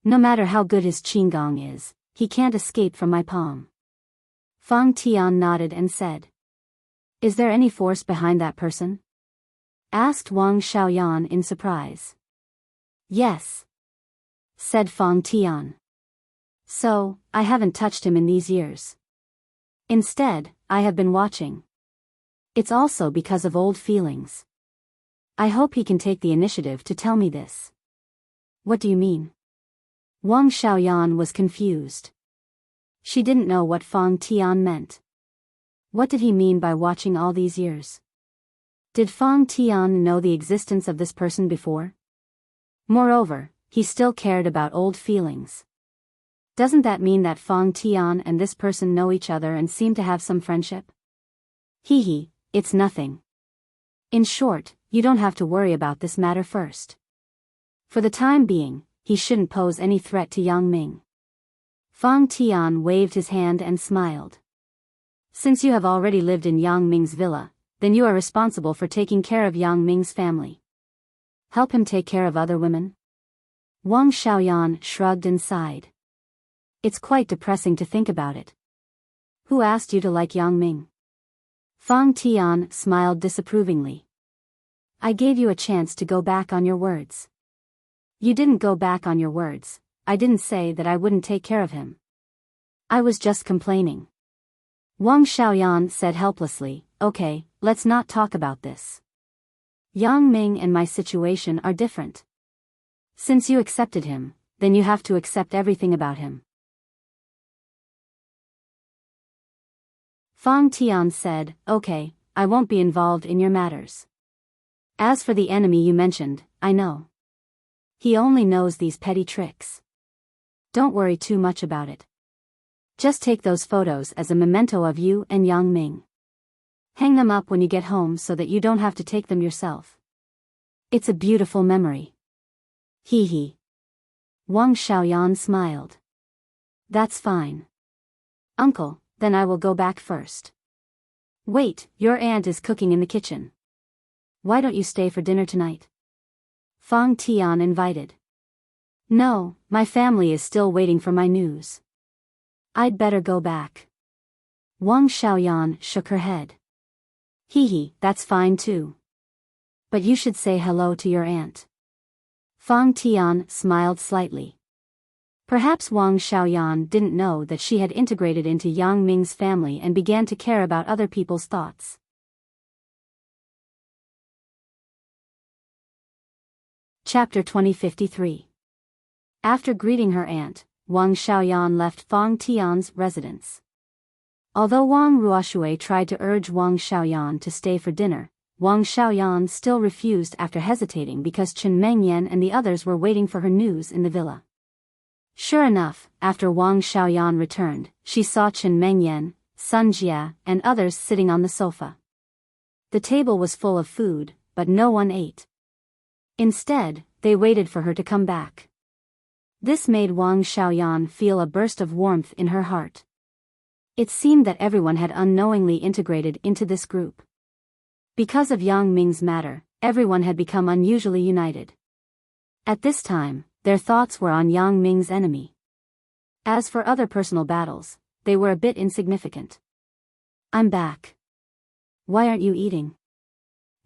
No matter how good his qinggong is, he can't escape from my palm. Fang Tian nodded and said. Is there any force behind that person? asked Wang Xiaoyan in surprise. Yes, said Fang Tian. So, I haven't touched him in these years. Instead, I have been watching. It's also because of old feelings. I hope he can take the initiative to tell me this. What do you mean? Wang Xiaoyan was confused. She didn't know what Fang Tian meant. What did he mean by watching all these years? Did Fang Tian know the existence of this person before? Moreover, he still cared about old feelings. Doesn't that mean that Fang Tian and this person know each other and seem to have some friendship? Hee, it's nothing. In short, you don't have to worry about this matter first. For the time being, he shouldn't pose any threat to Yang Ming. Fang Tian waved his hand and smiled. Since you have already lived in Yang Ming's villa, then you are responsible for taking care of Yang Ming's family. Help him take care of other women? Wang Xiaoyan shrugged and sighed. It's quite depressing to think about it. Who asked you to like Yang Ming? Fang Tian smiled disapprovingly. I gave you a chance to go back on your words. You didn't go back on your words. I didn't say that I wouldn't take care of him. I was just complaining. Wang Xiaoyan said helplessly, okay, let's not talk about this. Yang Ming and my situation are different. Since you accepted him, then you have to accept everything about him. Fang Tian said, okay, I won't be involved in your matters. As for the enemy you mentioned, I know. He only knows these petty tricks. Don't worry too much about it. Just take those photos as a memento of you and Yang Ming. Hang them up when you get home so that you don't have to take them yourself. It's a beautiful memory. Hee. Wang Xiaoyan smiled. That's fine. Uncle, then I will go back first. Wait, your aunt is cooking in the kitchen. Why don't you stay for dinner tonight? Fang Tian invited. No, my family is still waiting for my news. I'd better go back. Wang Xiaoyan shook her head. Hee, that's fine too. But you should say hello to your aunt. Fang Tian smiled slightly. Perhaps Wang Xiaoyan didn't know that she had integrated into Yang Ming's family and began to care about other people's thoughts. Chapter 2053. After greeting her aunt, Wang Xiaoyan left Fang Tian's residence. Although Wang Ruoshui tried to urge Wang Xiaoyan to stay for dinner, Wang Xiaoyan still refused after hesitating because Chen Mengyan and the others were waiting for her news in the villa. Sure enough, after Wang Xiaoyan returned, she saw Chen Mengyan, Sun Jia, and others sitting on the sofa. The table was full of food, but no one ate. Instead, they waited for her to come back. This made Wang Xiaoyan feel a burst of warmth in her heart. It seemed that everyone had unknowingly integrated into this group. Because of Yang Ming's matter, everyone had become unusually united. At this time, their thoughts were on Yang Ming's enemy. As for other personal battles, they were a bit insignificant. I'm back. Why aren't you eating?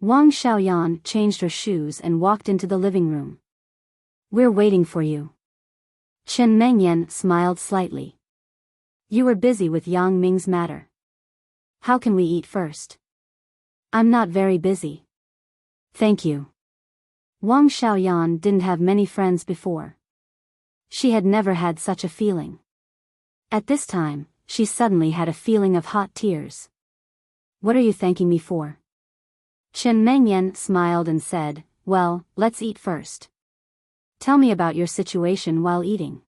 Wang Xiaoyan changed her shoes and walked into the living room. We're waiting for you. Chen Mengyan smiled slightly. You were busy with Yang Ming's matter. How can we eat first? I'm not very busy. Thank you. Wang Xiaoyan didn't have many friends before. She had never had such a feeling. At this time, she suddenly had a feeling of hot tears. What are you thanking me for? Chen Mengyan smiled and said, well, let's eat first. Tell me about your situation while eating.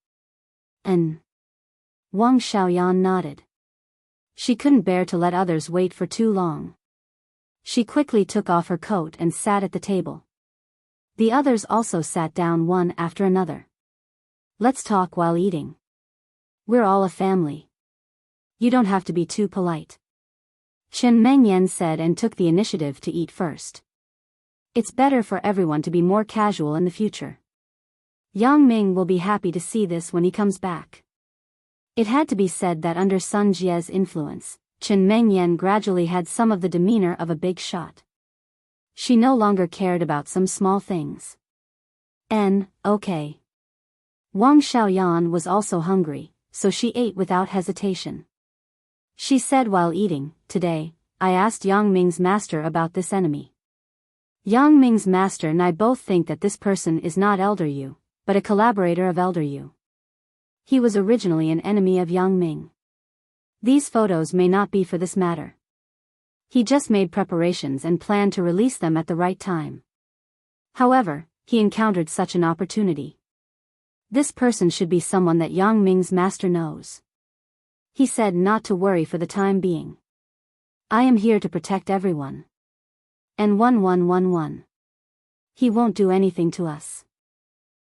Wang Xiaoyan nodded. She couldn't bear to let others wait for too long. She quickly took off her coat and sat at the table. The others also sat down one after another. Let's talk while eating. We're all a family. You don't have to be too polite. Chen Mengyan said and took the initiative to eat first. It's better for everyone to be more casual in the future. Yang Ming will be happy to see this when he comes back. It had to be said that under Sun Jie's influence, Chen Mengyan gradually had some of the demeanor of a big shot. She no longer cared about some small things. Okay. Wang Xiaoyan was also hungry, so she ate without hesitation. She said while eating, "Today, I asked Yang Ming's master about this enemy. Yang Ming's master and I both think that this person is not Elder Yu, but a collaborator of Elder Yu. He was originally an enemy of Yang Ming. These photos may not be for this matter. He just made preparations and planned to release them at the right time. However, he encountered such an opportunity. This person should be someone that Yang Ming's master knows. He said not to worry for the time being. I am here to protect everyone. And 1111. He won't do anything to us."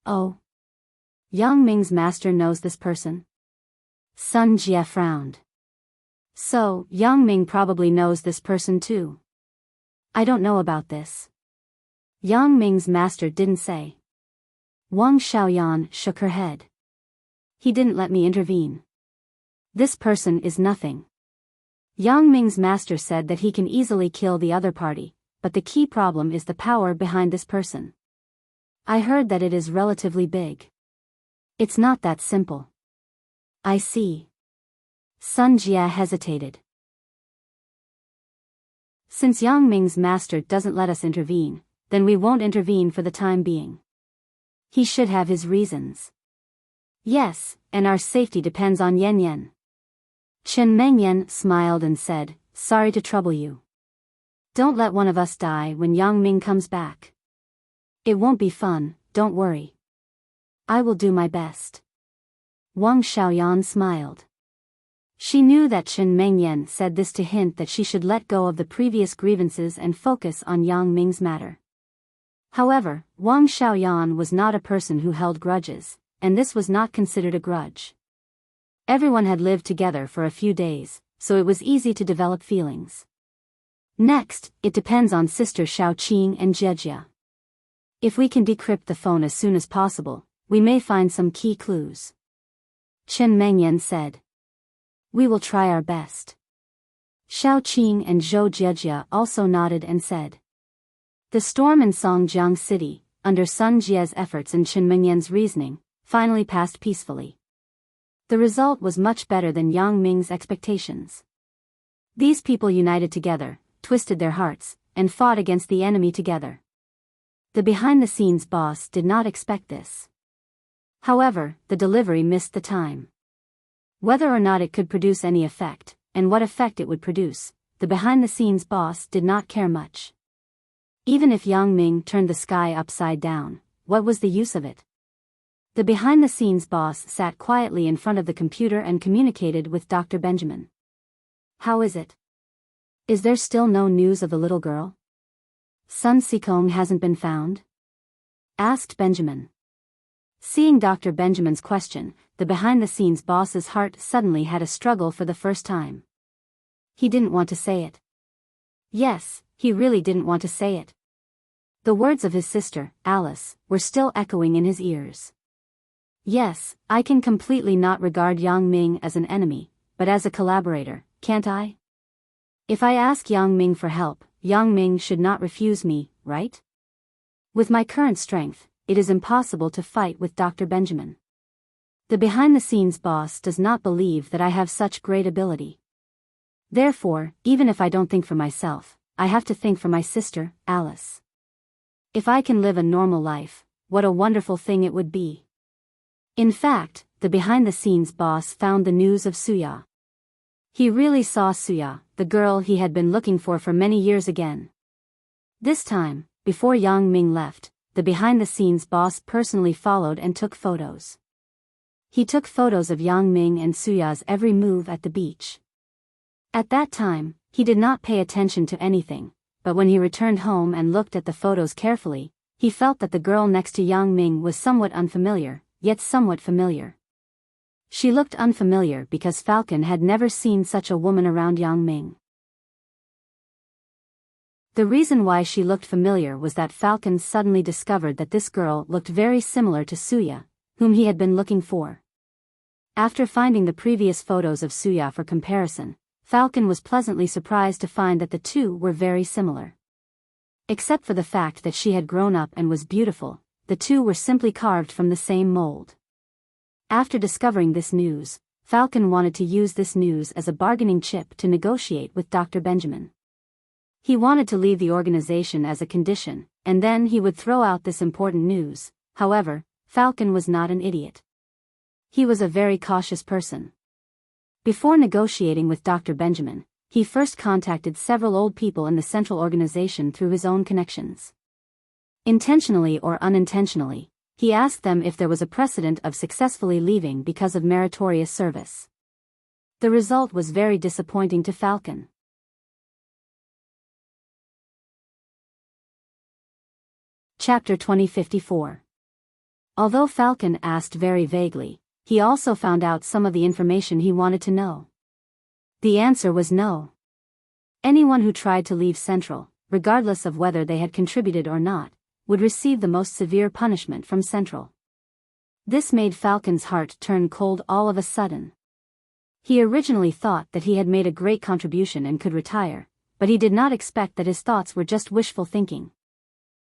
"Oh. Yang Ming's master knows this person?" Sun Jie frowned. "So, Yang Ming probably knows this person too." "I don't know about this." Yang Ming's master didn't say. Wang Xiaoyan shook her head. "He didn't let me intervene. This person is nothing. Yang Ming's master said that he can easily kill the other party, but the key problem is the power behind this person. I heard that it is relatively big. It's not that simple." "I see." Sun Jie hesitated. "Since Yang Ming's master doesn't let us intervene, then we won't intervene for the time being. He should have his reasons." "Yes, and our safety depends on Yan Yan." Chen Mengyan smiled and said, "Sorry to trouble you. Don't let one of us die when Yang Ming comes back. It won't be fun, don't worry. I will do my best." Wang Xiaoyan smiled. She knew that Chen Mengyan said this to hint that she should let go of the previous grievances and focus on Yang Ming's matter. However, Wang Xiaoyan was not a person who held grudges, and this was not considered a grudge. Everyone had lived together for a few days, so it was easy to develop feelings. Next, it depends on Sister Xiaoqing and Jejia. If we can decrypt the phone as soon as possible, we may find some key clues. Chen Mengyan said. "We will try our best." Xiaoqing and Zhou Jejia also nodded and said. The storm in Songjiang City, under Sun Jie's efforts and Chen Mengyan's reasoning, finally passed peacefully. The result was much better than Yang Ming's expectations. These people united together, twisted their hearts, and fought against the enemy together. The behind-the-scenes boss did not expect this. However, the delivery missed the time. Whether or not it could produce any effect, and what effect it would produce, the behind-the-scenes boss did not care much. Even if Yang Ming turned the sky upside down, what was the use of it? The behind-the-scenes boss sat quietly in front of the computer and communicated with Dr. Benjamin. "How is it? Is there still no news of the little girl? Sun Sikong hasn't been found?" asked Benjamin. Seeing Dr. Benjamin's question, the behind-the-scenes boss's heart suddenly had a struggle for the first time. He didn't want to say it. Yes, he really didn't want to say it. The words of his sister, Alice, were still echoing in his ears. "Yes, I can completely not regard Yang Ming as an enemy, but as a collaborator, can't I? If I ask Yang Ming for help, Yang Ming should not refuse me, right? With my current strength, it is impossible to fight with Dr. Benjamin. The behind-the-scenes boss does not believe that I have such great ability. Therefore, even if I don't think for myself, I have to think for my sister, Alice. If I can live a normal life, what a wonderful thing it would be." In fact, the behind-the-scenes boss found the news of Suya. He really saw Suya, the girl he had been looking for many years again. This time, before Yang Ming left, the behind-the-scenes boss personally followed and took photos. He took photos of Yang Ming and Suya's every move at the beach. At that time, he did not pay attention to anything, but when he returned home and looked at the photos carefully, he felt that the girl next to Yang Ming was somewhat unfamiliar, yet somewhat familiar. She looked unfamiliar because Falcon had never seen such a woman around Yang Ming. The reason why she looked familiar was that Falcon suddenly discovered that this girl looked very similar to Suya, whom he had been looking for. After finding the previous photos of Suya for comparison, Falcon was pleasantly surprised to find that the two were very similar. Except for the fact that she had grown up and was beautiful, the two were simply carved from the same mold. After discovering this news, Falcon wanted to use this news as a bargaining chip to negotiate with Dr. Benjamin. He wanted to leave the organization as a condition, and then he would throw out this important news. However, Falcon was not an idiot. He was a very cautious person. Before negotiating with Dr. Benjamin, he first contacted several old people in the central organization through his own connections. Intentionally or unintentionally, he asked them if there was a precedent of successfully leaving because of meritorious service. The result was very disappointing to Falcon. Chapter 2054. Although Falcon asked very vaguely, he also found out some of the information he wanted to know. The answer was no. Anyone who tried to leave Central, regardless of whether they had contributed or not, would receive the most severe punishment from Central. This made Falcon's heart turn cold all of a sudden. He originally thought that he had made a great contribution and could retire, but he did not expect that his thoughts were just wishful thinking.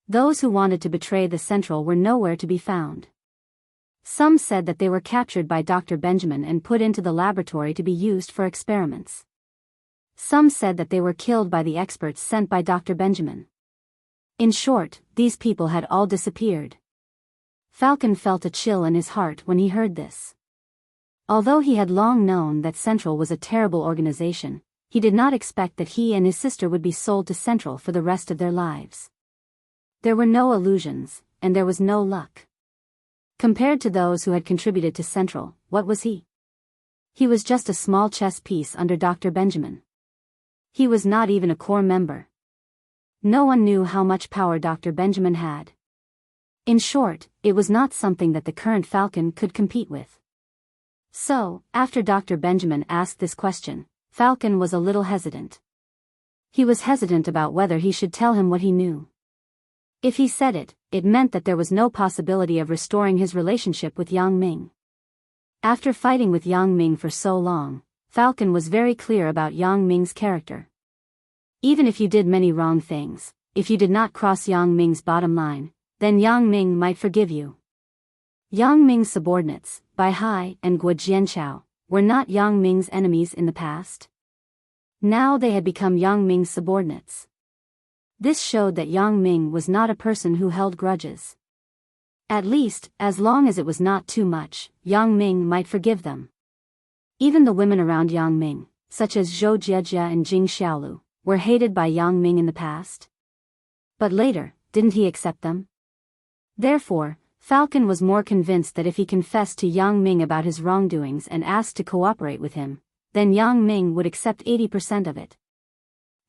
Those who wanted to betray the Central were nowhere to be found. Some said that they were captured by Dr. Benjamin and put into the laboratory to be used for experiments. Some said that they were killed by the experts sent by Dr. Benjamin. In short, these people had all disappeared. Falcon felt a chill in his heart when he heard this. Although he had long known that Central was a terrible organization, he did not expect that he and his sister would be sold to Central for the rest of their lives. There were no illusions, and there was no luck. Compared to those who had contributed to Central, what was he? He was just a small chess piece under Dr. Benjamin. He was not even a core member. No one knew how much power Dr. Benjamin had. In short, it was not something that the current Falcon could compete with. So, after Dr. Benjamin asked this question, Falcon was a little hesitant. He was hesitant about whether he should tell him what he knew. If he said it, it meant that there was no possibility of restoring his relationship with Yang Ming. After fighting with Yang Ming for so long, Falcon was very clear about Yang Ming's character. Even if you did many wrong things, if you did not cross Yang Ming's bottom line, then Yang Ming might forgive you. Yang Ming's subordinates, Bai Hai and Guo Jianchao, were not Yang Ming's enemies in the past. Now they had become Yang Ming's subordinates. This showed that Yang Ming was not a person who held grudges. At least, as long as it was not too much, Yang Ming might forgive them. Even the women around Yang Ming, such as Zhou Jiejia and Jing Xiaolu, were hated by Yang Ming in the past. But later, didn't he accept them? Therefore, Falcon was more convinced that if he confessed to Yang Ming about his wrongdoings and asked to cooperate with him, then Yang Ming would accept 80% of it.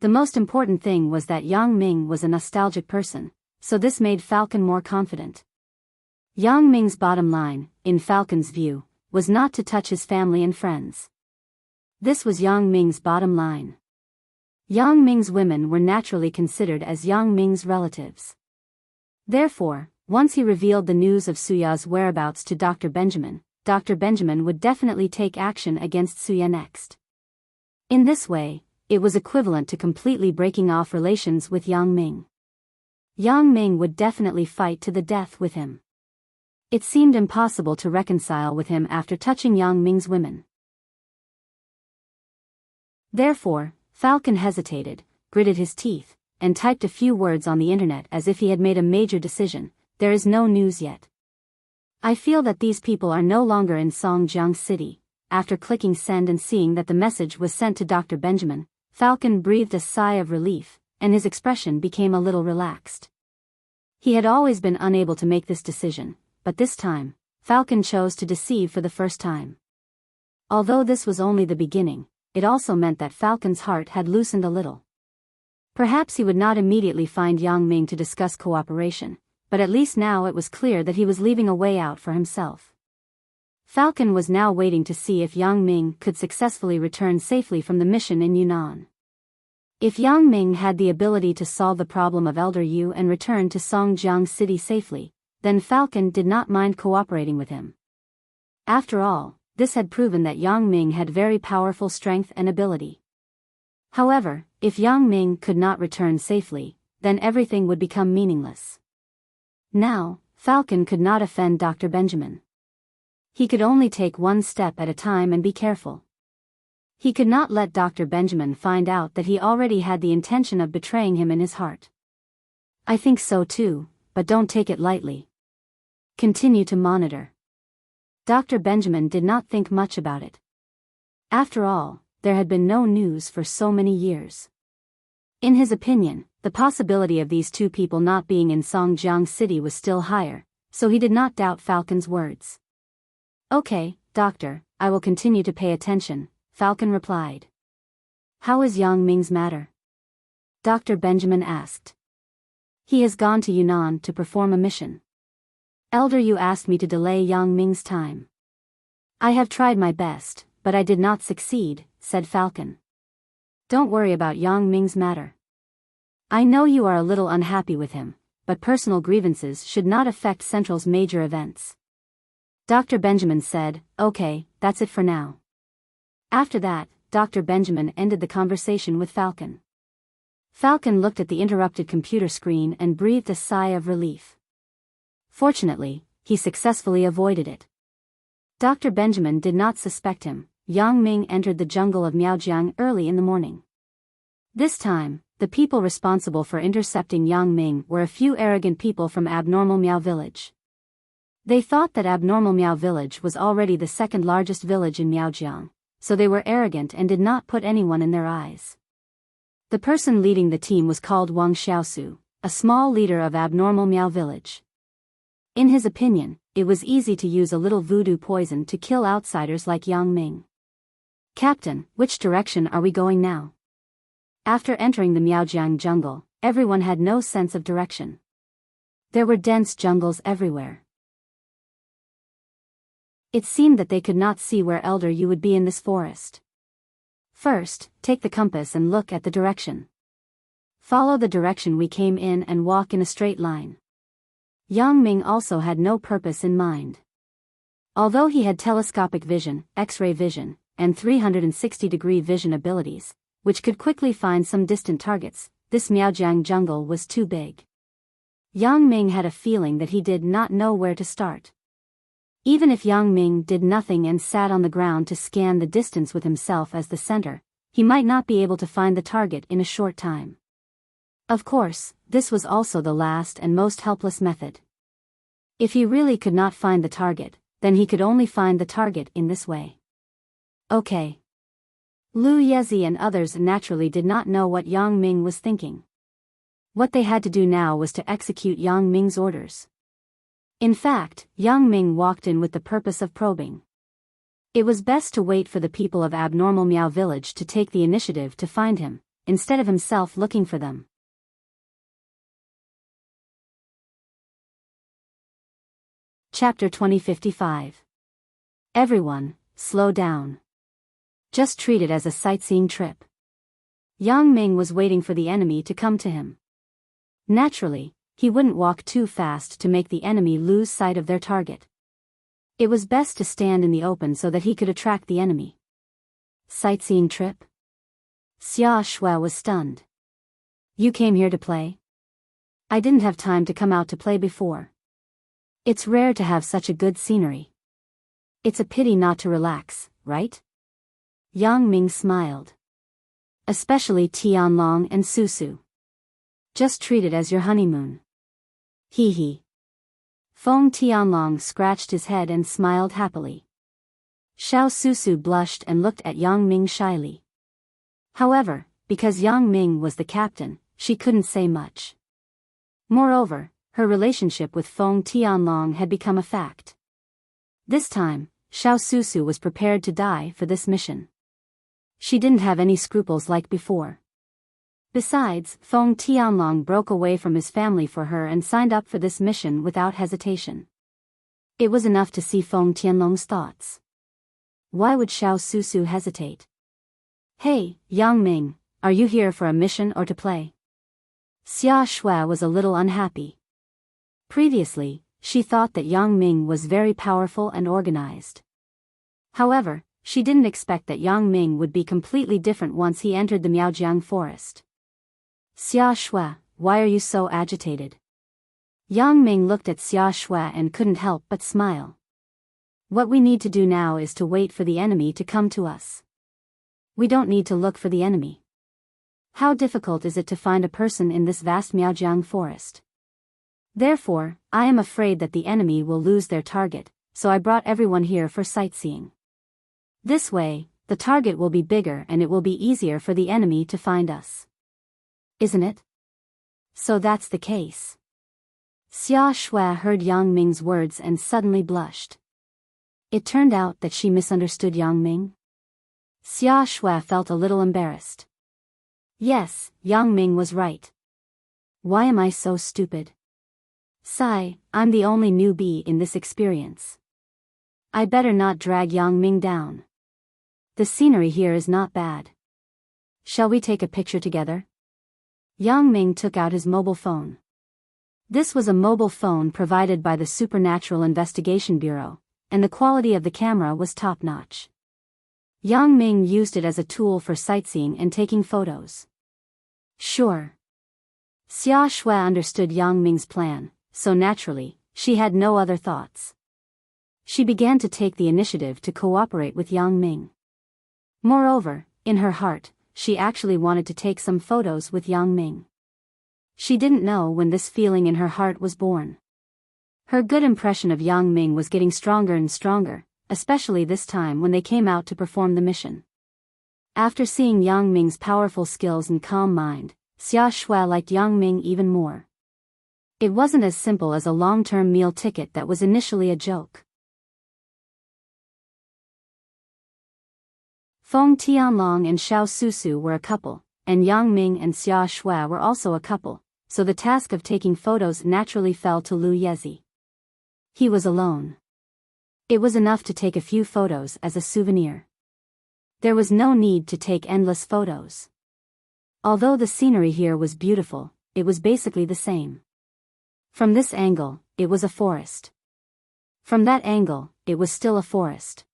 The most important thing was that Yang Ming was a nostalgic person, so this made Falcon more confident. Yang Ming's bottom line, in Falcon's view, was not to touch his family and friends. This was Yang Ming's bottom line. Yang Ming's women were naturally considered as Yang Ming's relatives. Therefore, once he revealed the news of Suya's whereabouts to Dr. Benjamin would definitely take action against Suya next. In this way, it was equivalent to completely breaking off relations with Yang Ming. Yang Ming would definitely fight to the death with him. It seemed impossible to reconcile with him after touching Yang Ming's women. Therefore, Falcon hesitated, gritted his teeth, and typed a few words on the internet as if he had made a major decision. There is no news yet. I feel that these people are no longer in Songjiang City. After clicking send and seeing that the message was sent to Dr. Benjamin, Falcon breathed a sigh of relief, and his expression became a little relaxed. He had always been unable to make this decision, but this time, Falcon chose to deceive for the first time. Although this was only the beginning, it also meant that Falcon's heart had loosened a little. Perhaps he would not immediately find Yang Ming to discuss cooperation, but at least now it was clear that he was leaving a way out for himself. Falcon was now waiting to see if Yang Ming could successfully return safely from the mission in Yunnan. If Yang Ming had the ability to solve the problem of Elder Yu and return to Songjiang City safely, then Falcon did not mind cooperating with him. After all, this had proven that Yang Ming had very powerful strength and ability. However, if Yang Ming could not return safely, then everything would become meaningless. Now, Falcon could not offend Dr. Benjamin. He could only take one step at a time and be careful. He could not let Dr. Benjamin find out that he already had the intention of betraying him in his heart. I think so too, but don't take it lightly. Continue to monitor. Dr. Benjamin did not think much about it. After all, there had been no news for so many years. In his opinion, the possibility of these two people not being in Songjiang City was still higher, so he did not doubt Falcon's words. Okay, doctor, I will continue to pay attention, Falcon replied. How is Yang Ming's matter? Dr. Benjamin asked. He has gone to Yunnan to perform a mission. Elder, you asked me to delay Yang Ming's time. I have tried my best, but I did not succeed, said Falcon. Don't worry about Yang Ming's matter. I know you are a little unhappy with him, but personal grievances should not affect Central's major events. Dr. Benjamin said, okay, that's it for now. After that, Dr. Benjamin ended the conversation with Falcon. Falcon looked at the interrupted computer screen and breathed a sigh of relief. Fortunately, he successfully avoided it. Dr. Benjamin did not suspect him. Yang Ming entered the jungle of Miaojiang early in the morning. This time, the people responsible for intercepting Yang Ming were a few arrogant people from Abnormal Miao Village. They thought that Abnormal Miao Village was already the second largest village in Miaojiang, so they were arrogant and did not put anyone in their eyes. The person leading the team was called Wang Xiaosu, a small leader of Abnormal Miao Village. In his opinion, it was easy to use a little voodoo poison to kill outsiders like Yang Ming. Captain, which direction are we going now? After entering the Miaojiang jungle, everyone had no sense of direction. There were dense jungles everywhere. It seemed that they could not see where Elder you would be in this forest. First, take the compass and look at the direction. Follow the direction we came in and walk in a straight line. Yang Ming also had no purpose in mind. Although he had telescopic vision, X-ray vision, and 360-degree vision abilities, which could quickly find some distant targets, this Miaojiang jungle was too big. Yang Ming had a feeling that he did not know where to start. Even if Yang Ming did nothing and sat on the ground to scan the distance with himself as the center, he might not be able to find the target in a short time. Of course, this was also the last and most helpless method. If he really could not find the target, then he could only find the target in this way. Okay. Lu Yezi and others naturally did not know what Yang Ming was thinking. What they had to do now was to execute Yang Ming's orders. In fact, Yang Ming walked in with the purpose of probing. It was best to wait for the people of Abnormal Miao Village to take the initiative to find him, instead of himself looking for them. Chapter 2055. Everyone, slow down. Just treat it as a sightseeing trip. Yang Ming was waiting for the enemy to come to him. Naturally, he wouldn't walk too fast to make the enemy lose sight of their target. It was best to stand in the open so that he could attract the enemy. Sightseeing trip? Xia Shui was stunned. You came here to play? I didn't have time to come out to play before. It's rare to have such a good scenery. It's a pity not to relax, right? Yang Ming smiled. Especially Tianlong and Susu. Just treat it as your honeymoon. Hee hee. Feng Tianlong scratched his head and smiled happily. Xiao Susu blushed and looked at Yang Ming shyly. However, because Yang Ming was the captain, she couldn't say much. Moreover, her relationship with Feng Tianlong had become a fact. This time, Xiao Susu was prepared to die for this mission. She didn't have any scruples like before. Besides, Feng Tianlong broke away from his family for her and signed up for this mission without hesitation. It was enough to see Feng Tianlong's thoughts. Why would Xiao Susu hesitate? Hey, Yang Ming, are you here for a mission or to play? Xia Shui was a little unhappy. Previously, she thought that Yang Ming was very powerful and organized. However, she didn't expect that Yang Ming would be completely different once he entered the Miaojiang forest. Xia Shui, why are you so agitated? Yang Ming looked at Xia Shui and couldn't help but smile. What we need to do now is to wait for the enemy to come to us. We don't need to look for the enemy. How difficult is it to find a person in this vast Miaojiang forest? Therefore, I am afraid that the enemy will lose their target, so I brought everyone here for sightseeing. This way, the target will be bigger and it will be easier for the enemy to find us. Isn't it? So that's the case. Xia Shui heard Yang Ming's words and suddenly blushed. It turned out that she misunderstood Yang Ming. Xia Shui felt a little embarrassed. Yes, Yang Ming was right. Why am I so stupid? Sigh, I'm the only newbie in this experience. I better not drag Yang Ming down. The scenery here is not bad. Shall we take a picture together? Yang Ming took out his mobile phone. This was a mobile phone provided by the Supernatural Investigation Bureau, and the quality of the camera was top-notch. Yang Ming used it as a tool for sightseeing and taking photos. Sure. Xia Shui understood Yang Ming's plan, so naturally, she had no other thoughts. She began to take the initiative to cooperate with Yang Ming. Moreover, in her heart, she actually wanted to take some photos with Yang Ming. She didn't know when this feeling in her heart was born. Her good impression of Yang Ming was getting stronger and stronger, especially this time when they came out to perform the mission. After seeing Yang Ming's powerful skills and calm mind, Xia Shui liked Yang Ming even more. It wasn't as simple as a long-term meal ticket that was initially a joke. Feng Tianlong and Xiao Susu were a couple, and Yang Ming and Xia Shui were also a couple, so the task of taking photos naturally fell to Lu Yezi. He was alone. It was enough to take a few photos as a souvenir. There was no need to take endless photos. Although the scenery here was beautiful, it was basically the same. From this angle, it was a forest. From that angle, it was still a forest.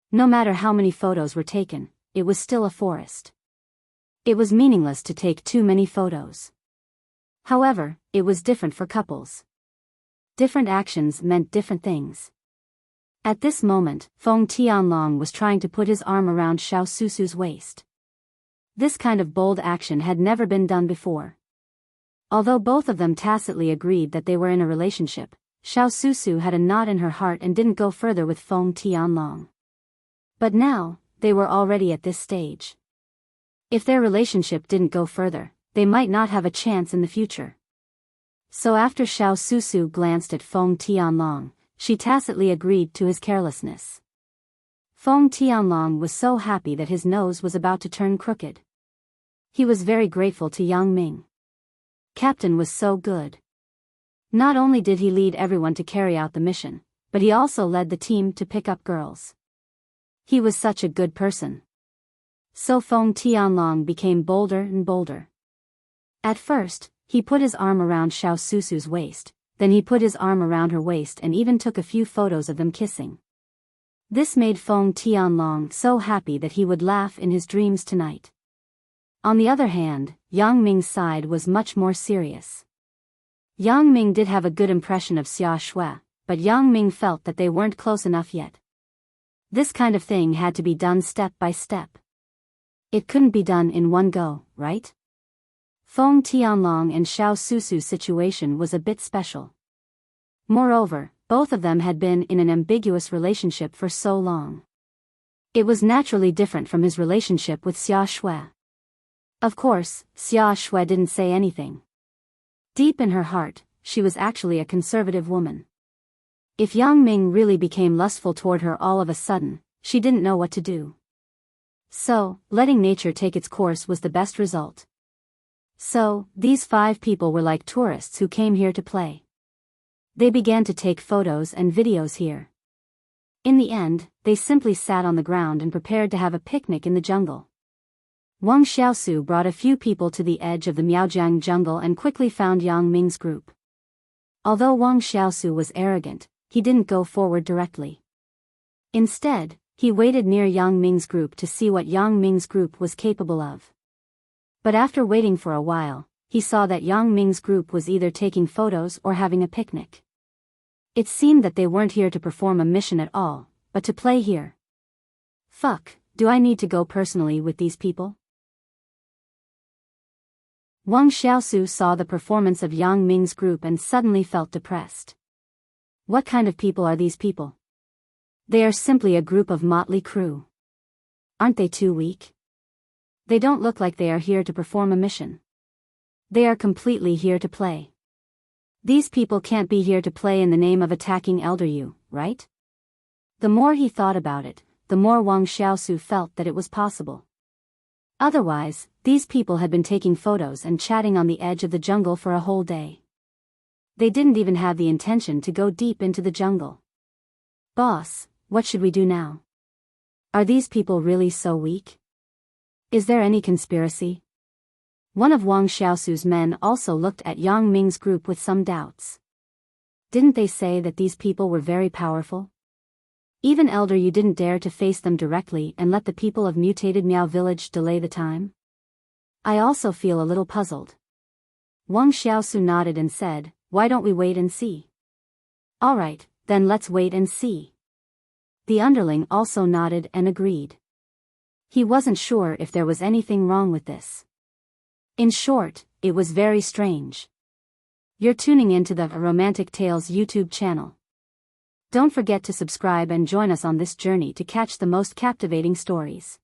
No matter how many photos were taken, it was still a forest. It was meaningless to take too many photos. However, it was different for couples. Different actions meant different things. At this moment, Feng Tianlong was trying to put his arm around Xiao Susu's waist. This kind of bold action had never been done before. Although both of them tacitly agreed that they were in a relationship, Xiao Susu had a knot in her heart and didn't go further with Feng Tianlong. But now, they were already at this stage. If their relationship didn't go further, they might not have a chance in the future. So after Xiao Susu glanced at Feng Tianlong, she tacitly agreed to his carelessness. Feng Tianlong was so happy that his nose was about to turn crooked. He was very grateful to Yang Ming. Captain was so good. Not only did he lead everyone to carry out the mission, but he also led the team to pick up girls. He was such a good person. So Feng Tianlong became bolder and bolder. At first, he put his arm around Xiao Susu's waist, then he put his arm around her waist and even took a few photos of them kissing. This made Feng Tianlong so happy that he would laugh in his dreams tonight. On the other hand, Yang Ming's side was much more serious. Yang Ming did have a good impression of Xia Shui, but Yang Ming felt that they weren't close enough yet. This kind of thing had to be done step by step. It couldn't be done in one go, right? Feng Tianlong and Xiao Susu's situation was a bit special. Moreover, both of them had been in an ambiguous relationship for so long. It was naturally different from his relationship with Xia Shui. Of course, Xia Shui didn't say anything. Deep in her heart, she was actually a conservative woman. If Yang Ming really became lustful toward her all of a sudden, she didn't know what to do. So, letting nature take its course was the best result. So, these 5 people were like tourists who came here to play. They began to take photos and videos here. In the end, they simply sat on the ground and prepared to have a picnic in the jungle. Wang Xiaosu brought a few people to the edge of the Miaojiang jungle and quickly found Yang Ming's group. Although Wang Xiaosu was arrogant, he didn't go forward directly. Instead, he waited near Yang Ming's group to see what Yang Ming's group was capable of. But after waiting for a while, he saw that Yang Ming's group was either taking photos or having a picnic. It seemed that they weren't here to perform a mission at all, but to play here. Fuck, do I need to go personally with these people? Wang Xiaosu saw the performance of Yang Ming's group and suddenly felt depressed. What kind of people are these people? They are simply a group of motley crew. Aren't they too weak? They don't look like they are here to perform a mission. They are completely here to play. These people can't be here to play in the name of attacking Elder Yu, right? The more he thought about it, the more Wang Xiaosu felt that it was possible. Otherwise, these people had been taking photos and chatting on the edge of the jungle for a whole day. They didn't even have the intention to go deep into the jungle. Boss, what should we do now? Are these people really so weak? Is there any conspiracy? One of Wang Xiaosu's men also looked at Yang Ming's group with some doubts. Didn't they say that these people were very powerful? Even Elder Yu didn't dare to face them directly and let the people of mutated Miao village delay the time? I also feel a little puzzled. Wang Xiaosu nodded and said, why don't we wait and see? Alright, then let's wait and see. The underling also nodded and agreed. He wasn't sure if there was anything wrong with this. In short, it was very strange. You're tuning into the Romantic Tales YouTube channel. Don't forget to subscribe and join us on this journey to catch the most captivating stories.